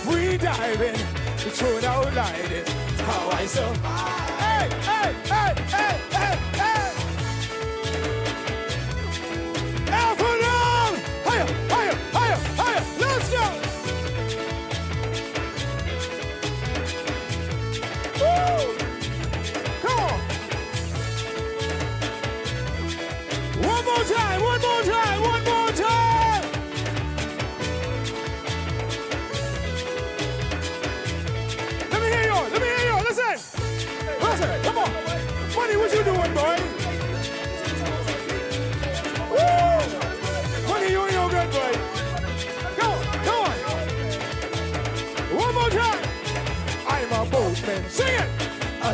we dive in, we throw it out like it. How I so. Hey, hey, hey, hey, hey, hey. FNM! Higher, higher, higher, higher. Let's go. Woo! Come on. One more time, one more time, one more time. Let me hear yours.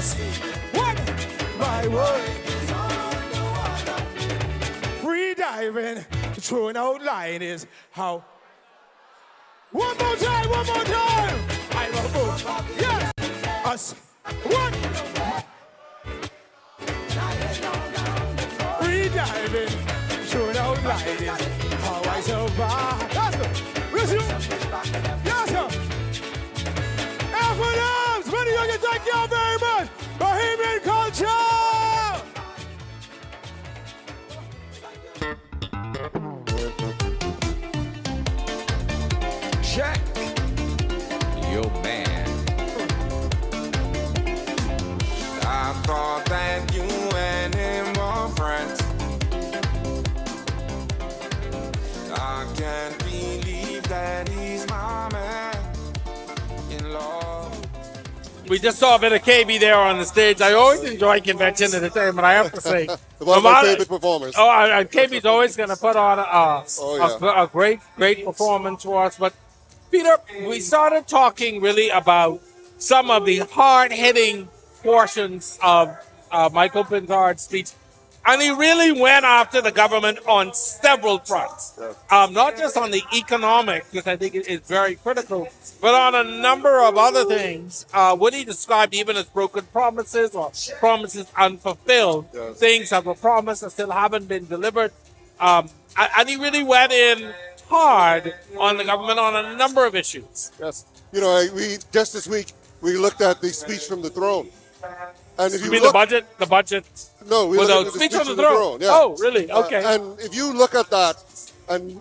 Just one by one. Free diving, throwing out line is how. One more time, one more time. I'm a boat. Yes. Us. One. Free diving, throwing out line is how I survive. Let's go. Resume. Yes, sir. FNMs, many of you, thank you very much. Bahamian culture. Check. Yo, man. I thought that you and him were friends. I can't believe that he's my man in love. We just saw a bit of KB there on the stage. I always enjoy convention at the time, but I have to say, One of my favorite performers. Oh, KB's always going to put on a great performance for us. But Peter, we started talking really about some of the hard-hitting portions of Michael Pintard's speech. And he really went after the government on several fronts. Not just on the economic, which I think is very critical, but on a number of other things. What he described even as broken promises or promises unfulfilled. Yes. Things that were promised that still haven't been delivered. And he really went in hard on the government on a number of issues. Yes. You know, we just this week, we looked at the speech from the throne. And if You you mean look, the budget? No, we Was looked a at the speech speech from from the throne. yeah. Oh, really? Okay. And if you look at that, and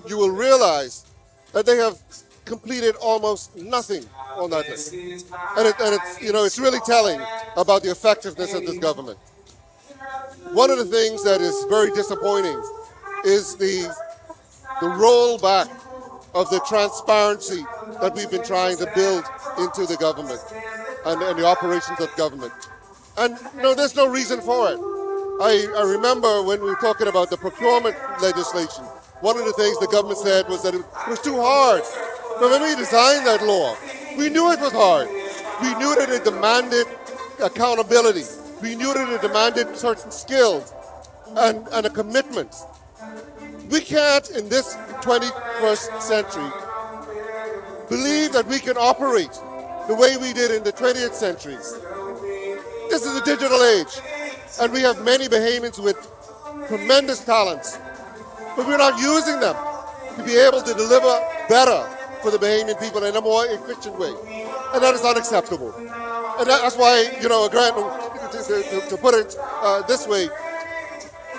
you will realize that they have completed almost nothing on that list. And it's you know, it's really telling about the effectiveness of this government. One of the things that is very disappointing is the rollback of the transparency that we've been trying to build into the government and the operations of government. And no, there's no reason for it. I remember when we were talking about the procurement legislation, one of the things the government said was that it was too hard. But when we designed that law, we knew it was hard. We knew that it demanded accountability. We knew that it demanded certain skills and a commitment. We can't, in this 21st century, believe that we can operate the way we did in the 20th century. This is a digital age, and we have many Bahamians with tremendous talents, but we're not using them to be able to deliver better for the Bahamian people in a more efficient way, and that is unacceptable. And that's why, you know, Grant, to put it this way,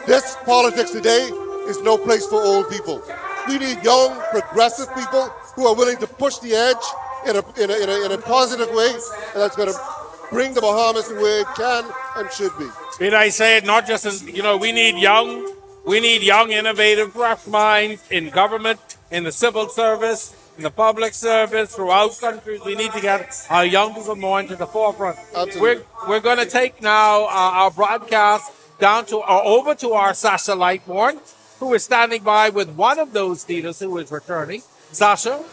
this politics today is no place for old people. We need young, progressive people who are willing to push the edge in a positive way, and that's going to bring the Bahamas to where it can and should be. Did I say it? Not just as, you know, we need young, innovative, fresh minds in government, in the civil service, in the public service, throughout countries. We need to get our young people more into the forefront. Absolutely. We're going to take now our broadcast down to over to our Sasha Lightbourne, who is standing by with one of those leaders who is returning. Sasha?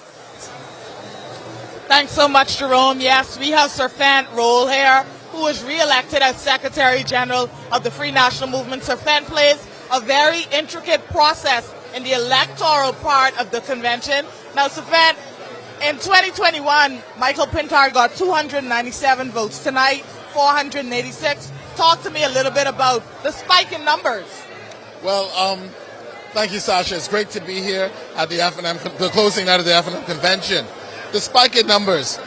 Thanks so much, Jerome. Yes, we have Sir Fent Roll here, who was re-elected as Secretary General of the Free National Movement. Sir Fent plays a very intricate process in the electoral part of the convention. Now, Sir Fent, in 2021, Michael Pintard got 297 votes. Tonight, 486. Talk to me a little bit about the spike in numbers. Well, thank you, Sasha. It's great to be here at the the closing night of the FNM Convention. The spike in numbers.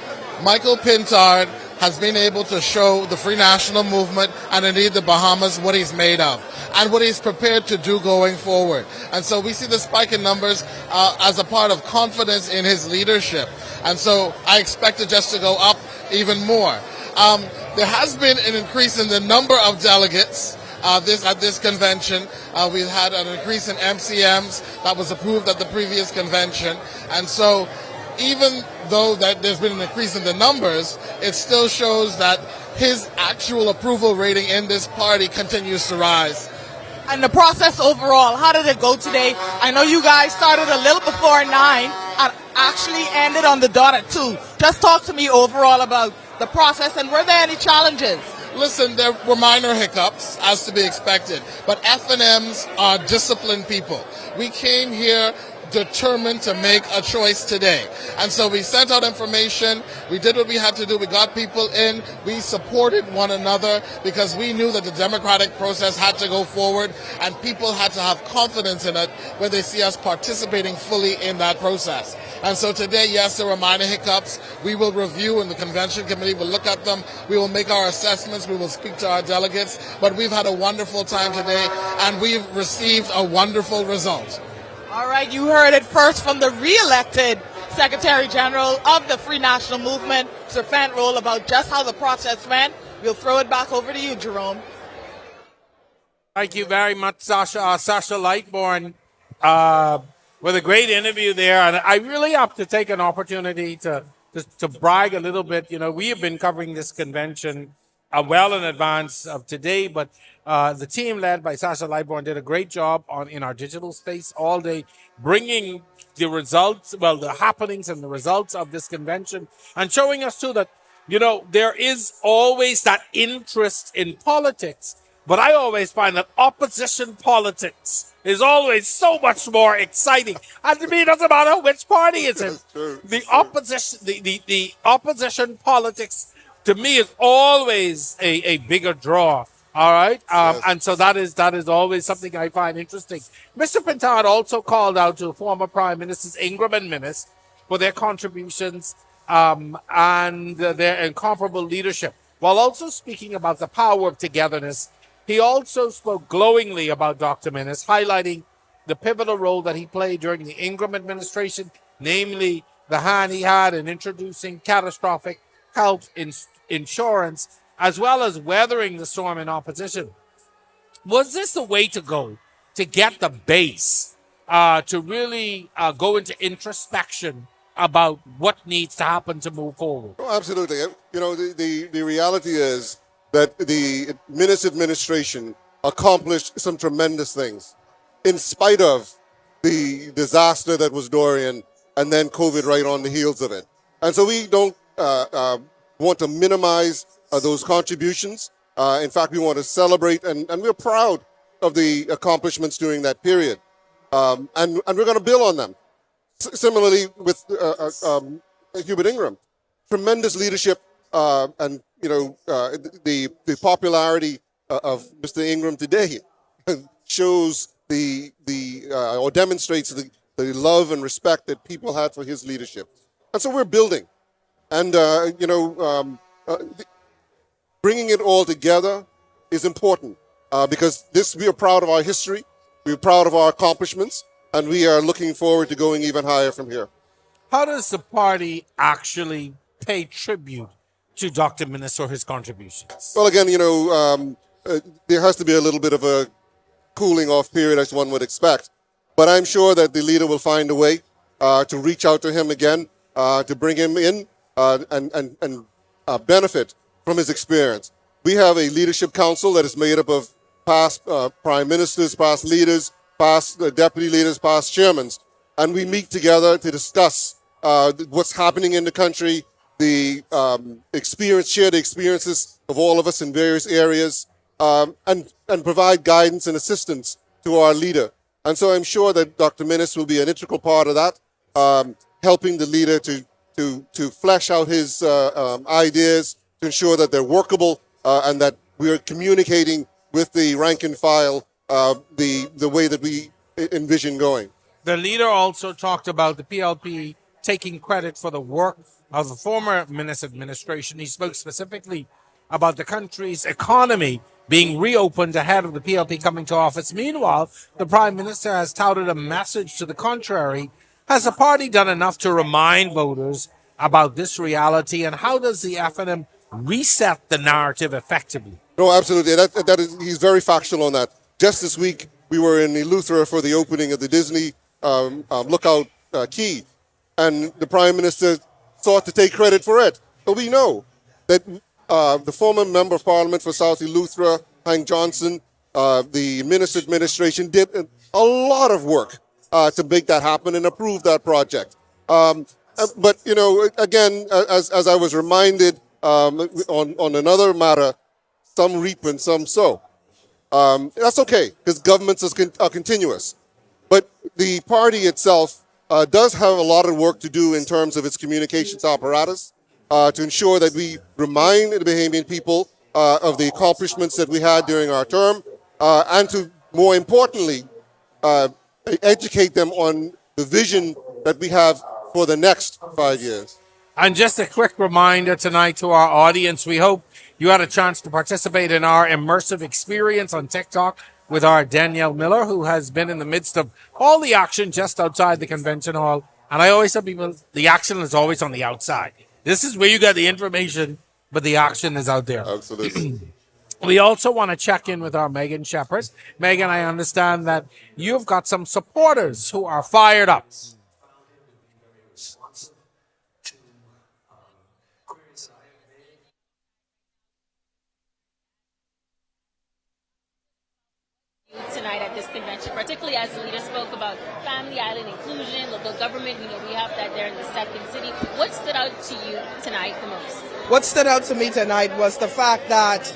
Michael Pintard has been able to show the Free National Movement and indeed the Bahamas what he's made of and what he's prepared to do going forward. And so we see the spike in numbers as a part of confidence in his leadership. And so I expect it just to go up even more. There has been an increase in the number of delegates at this convention. We've had an increase in MCMs that was approved at the previous convention. And so even though that there's been an increase in the numbers, it still shows that his actual approval rating in this party continues to rise. And the process overall, how did it go today? I know you guys started a little before 9 and actually ended on the dot at 2. Just talk to me overall about the process, and were there any challenges? Listen, there were minor hiccups, as to be expected, but FNMs are disciplined people. We came here determined to make a choice today. And so we sent out information, we did what we had to do, we got people in, we supported one another because we knew that the democratic process had to go forward and people had to have confidence in it when they see us participating fully in that process. And so today, yes, there were minor hiccups. We will review and the convention committee will look at them. We will make our assessments. We will speak to our delegates. But we've had a wonderful time today and we've received a wonderful result. All right, you heard it first from the re-elected Secretary General of the Free National Movement, Sir Fant Roll, about just how the process went. We'll throw it back over to you, Jerome. Thank you very much, Sasha. Sasha Lightbourne, with a great interview there. And I really have to take an opportunity to brag a little bit. You know, we have been covering this convention well in advance of today, but the team led by Sasha Lightbourne did a great job in our digital space all day, bringing the results, well, the happenings and the results of this convention, and showing us too that, you know, there is always that interest in politics, but I always find that opposition politics is always so much more exciting. And to me, it doesn't matter which party it's in. The opposition, the opposition politics, to me, is always a bigger draw. All right. And so that is always something I find interesting. Mr. Pintard also called out to former Prime Ministers Ingram and Minnis for their contributions and their incomparable leadership, while also speaking about the power of togetherness. He also spoke glowingly about Dr. Minnis, highlighting the pivotal role that he played during the Ingram administration, namely the hand he had in introducing catastrophic health insurance, as well as weathering the storm in opposition. Was this the way to go, to get the base to really go into introspection about what needs to happen to move forward? Oh, absolutely. You know, the reality is that the Minnis administration accomplished some tremendous things in spite of the disaster that was Dorian and then COVID right on the heels of it. And so we don't want to minimize those contributions. In fact, we want to celebrate, and we're proud of the accomplishments during that period. And we're going to build on them. Similarly with Hubert Ingram, tremendous leadership, and you know the popularity of Mr. Ingram today shows or demonstrates the love and respect that people had for his leadership. And so we're building, and bringing it all together is important because we are proud of our history, we're proud of our accomplishments, and we are looking forward to going even higher from here. How does the party actually pay tribute to Dr. Minnis for his contributions? Well, again, there has to be a little bit of a cooling off period, as one would expect. But I'm sure that the leader will find a way to reach out to him again, to bring him in and benefit from his experience. We have a leadership council that is made up of past prime ministers, past leaders, past deputy leaders, past chairmen, and we meet together to discuss what's happening in the country, the shared experiences of all of us in various areas, and provide guidance and assistance to our leader. And so I'm sure that Dr. Minnis will be an integral part of that, helping the leader to flesh out his ideas, to ensure that they're workable, and that we are communicating with the rank and file the way that we envision going. The leader also talked about the PLP taking credit for the work of the former Minnis administration. He spoke specifically about the country's economy being reopened ahead of the PLP coming to office. Meanwhile, the Prime Minister has touted a message to the contrary. Has the party done enough to remind voters about this reality, and how does the FNM reset the narrative effectively? No, absolutely. He's very factual on that. Just this week, we were in Eleuthera for the opening of the Disney Lookout Key, and the Prime Minister sought to take credit for it. But we know that the former Member of Parliament for South Eleuthera, Hank Johnson, the Minnis administration did a lot of work to make that happen and approve that project. But, again, as I was reminded on another matter, some reap and some sow. That's okay, because governments are continuous. But the party itself does have a lot of work to do in terms of its communications apparatus to ensure that we remind the Bahamian people of the accomplishments that we had during our term, and to, more importantly, educate them on the vision that we have for the next 5 years. And just a quick reminder tonight to our audience, we hope you had a chance to participate in our immersive experience on TikTok with our Danielle Miller, who has been in the midst of all the action just outside the convention hall. And I always tell people, the action is always on the outside. This is where you get the information, but the action is out there. Absolutely. We also want to check in with our Megan Shepherd. Megan, I understand that you've got some supporters who are fired up. Tonight at this convention, particularly as the leader spoke about family island inclusion, local government. We know we have that there in the second city. What stood out to you tonight the most? What stood out to me tonight was the fact that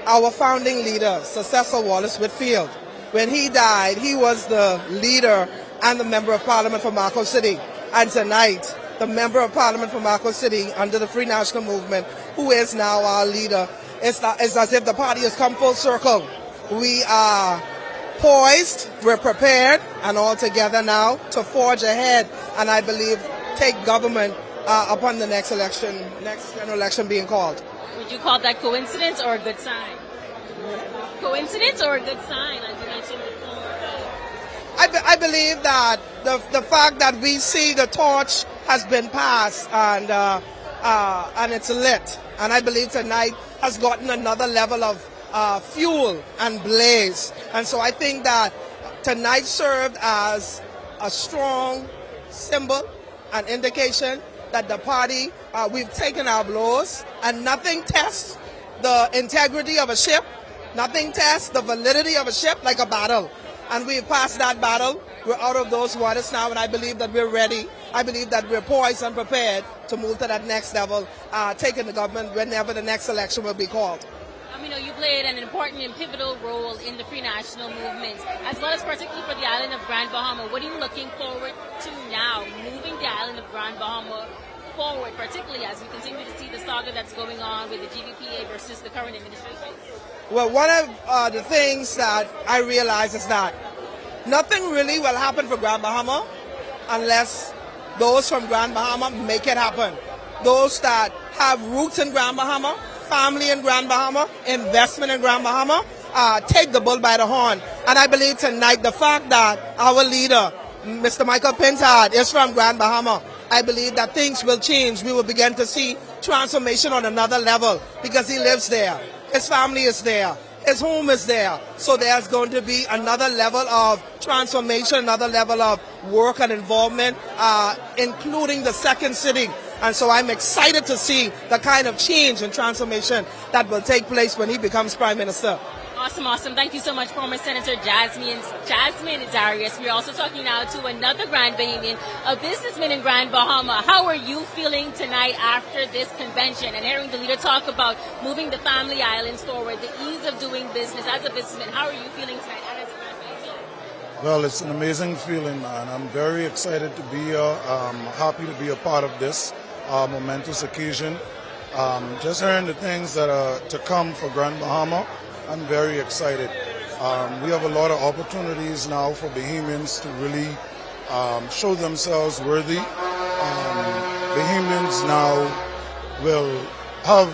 our founding leader, Sir Cecil Wallace Whitfield, when he died, he was the leader and the member of parliament for Marco City. And tonight, the member of parliament for Marco City under the Free National Movement, who is now our leader, it's as if the party has come full circle. We are poised, we're prepared, and all together now to forge ahead, and I believe take government upon the next general election being called. Would you call that coincidence or a good sign? Coincidence or a good sign, as you mentioned before? I believe that the fact that we see the torch has been passed and it's lit, and I believe tonight has gotten another level of fuel and blaze. And so I think that tonight served as a strong symbol and indication that the party, we've taken our blows, and nothing tests the integrity of a ship, nothing tests the validity of a ship like a battle. And we've passed that battle. We're out of those waters now, and I believe that we're ready. I believe that we're poised and prepared to move to that next level, taking the government whenever the next election will be called. We know you played an important and pivotal role in the Free National Movement, as well as particularly for the island of Grand Bahama. What are you looking forward to now, moving the island of Grand Bahama forward, particularly as we continue to see the saga that's going on with the GVPA versus the current administration? Well, one of the things that I realize is that nothing really will happen for Grand Bahama unless those from Grand Bahama make it happen. Those that have roots in Grand Bahama, family in Grand Bahama, investment in Grand Bahama, take the bull by the horn. And I believe tonight the fact that our leader, Mr. Michael Pintard, is from Grand Bahama, I believe that things will change. We will begin to see transformation on another level because he lives there. His family is there. His home is there. So there's going to be another level of transformation, another level of work and involvement, including the second sitting. And so I'm excited to see the kind of change and transformation that will take place when he becomes Prime Minister. Awesome, awesome. Thank you so much, former Senator Jasmine Darius. We're also talking now to another Grand Bahamian, a businessman in Grand Bahama. How are you feeling tonight after this convention and hearing the leader talk about moving the family islands forward, the ease of doing business as a businessman? How are you feeling tonight as a Grand Bahamian? Well, it's an amazing feeling, man. I'm very excited to be here. I'm happy to be a part of this momentous occasion. Just hearing the things that are to come for Grand Bahama, I'm very excited. We have a lot of opportunities now for Bahamians to really show themselves worthy. Bahamians now will have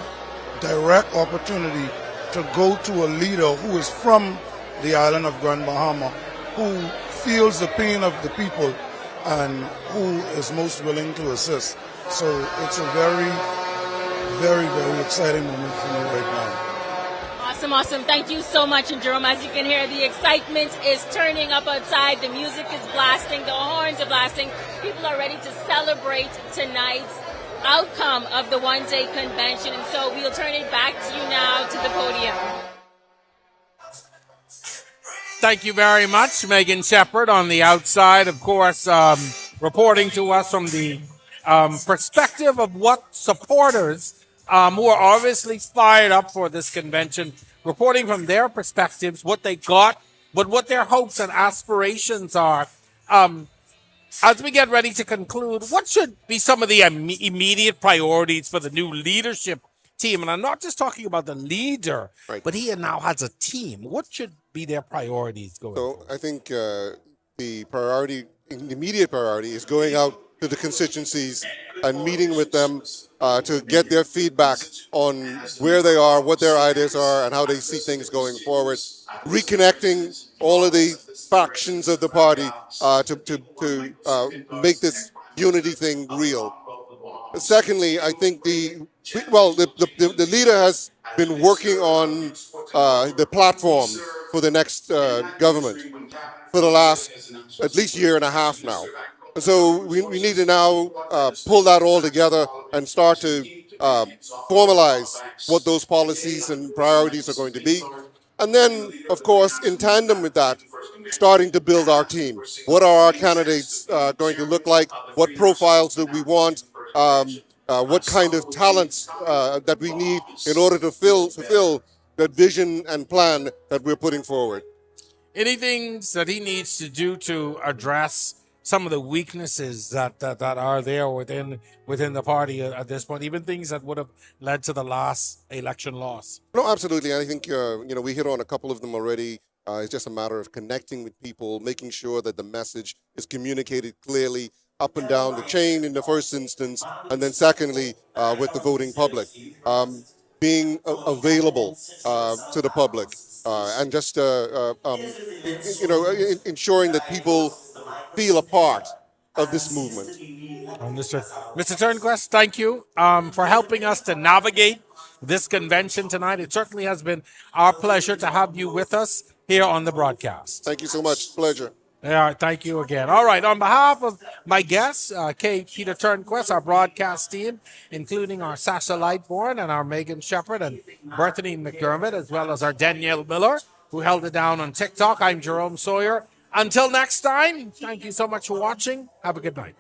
direct opportunity to go to a leader who is from the island of Grand Bahama, who feels the pain of the people and who is most willing to assist. So it's a very, very, very exciting moment for me right now. Awesome, awesome. Thank you so much. And Jerome, as you can hear, the excitement is turning up outside. The music is blasting. The horns are blasting. People are ready to celebrate tonight's outcome of the one-day convention. And so we'll turn it back to you now to the podium. Thank you very much, Megan Shepherd, on the outside, of course, reporting to us from the perspective of what supporters who are obviously fired up for this convention, reporting from their perspectives what they got, but what their hopes and aspirations are. As we get ready to conclude, what should be some of the immediate priorities for the new leadership team? And I'm not just talking about the leader, but he now has a team. What should be their priorities going forward? I think the immediate priority is going out to the constituencies and meeting with them to get their feedback on where they are, what their ideas are, and how they see things going forward. Reconnecting all of the factions of the party to make this unity thing real. Secondly, I think the leader has been working on the platform for the next government for the last at least year and a half now. And so we need to now pull that all together and start to formalize what those policies and priorities are going to be. And then, of course, in tandem with that, starting to build our team. What are our candidates going to look like? What profiles do we want? What kind of talents that we need in order to fulfill that vision and plan that we're putting forward? Anything that he needs to do to address some of the weaknesses that are there within the party at this point, even things that would have led to the last election loss? No, absolutely. I think we hit on a couple of them already. It's just a matter of connecting with people, making sure that the message is communicated clearly up and down the chain in the first instance, and then secondly, with the voting public, being available to the public, and just ensuring that people feel a part of this movement. Understood. Mr. Turnquest, thank you for helping us to navigate this convention tonight. It certainly has been our pleasure to have you with us here on the broadcast. Thank you so much. Pleasure. All right, thank you again. All right, on behalf of my guests, Peter Turnquest, our broadcast team, including our Sasha Lightbourne and our Megan Shepherd and Berthany McDermott, as well as our Danielle Miller, who held it down on TikTok, I'm Jerome Sawyer. Until next time, thank you so much for watching. Have a good night.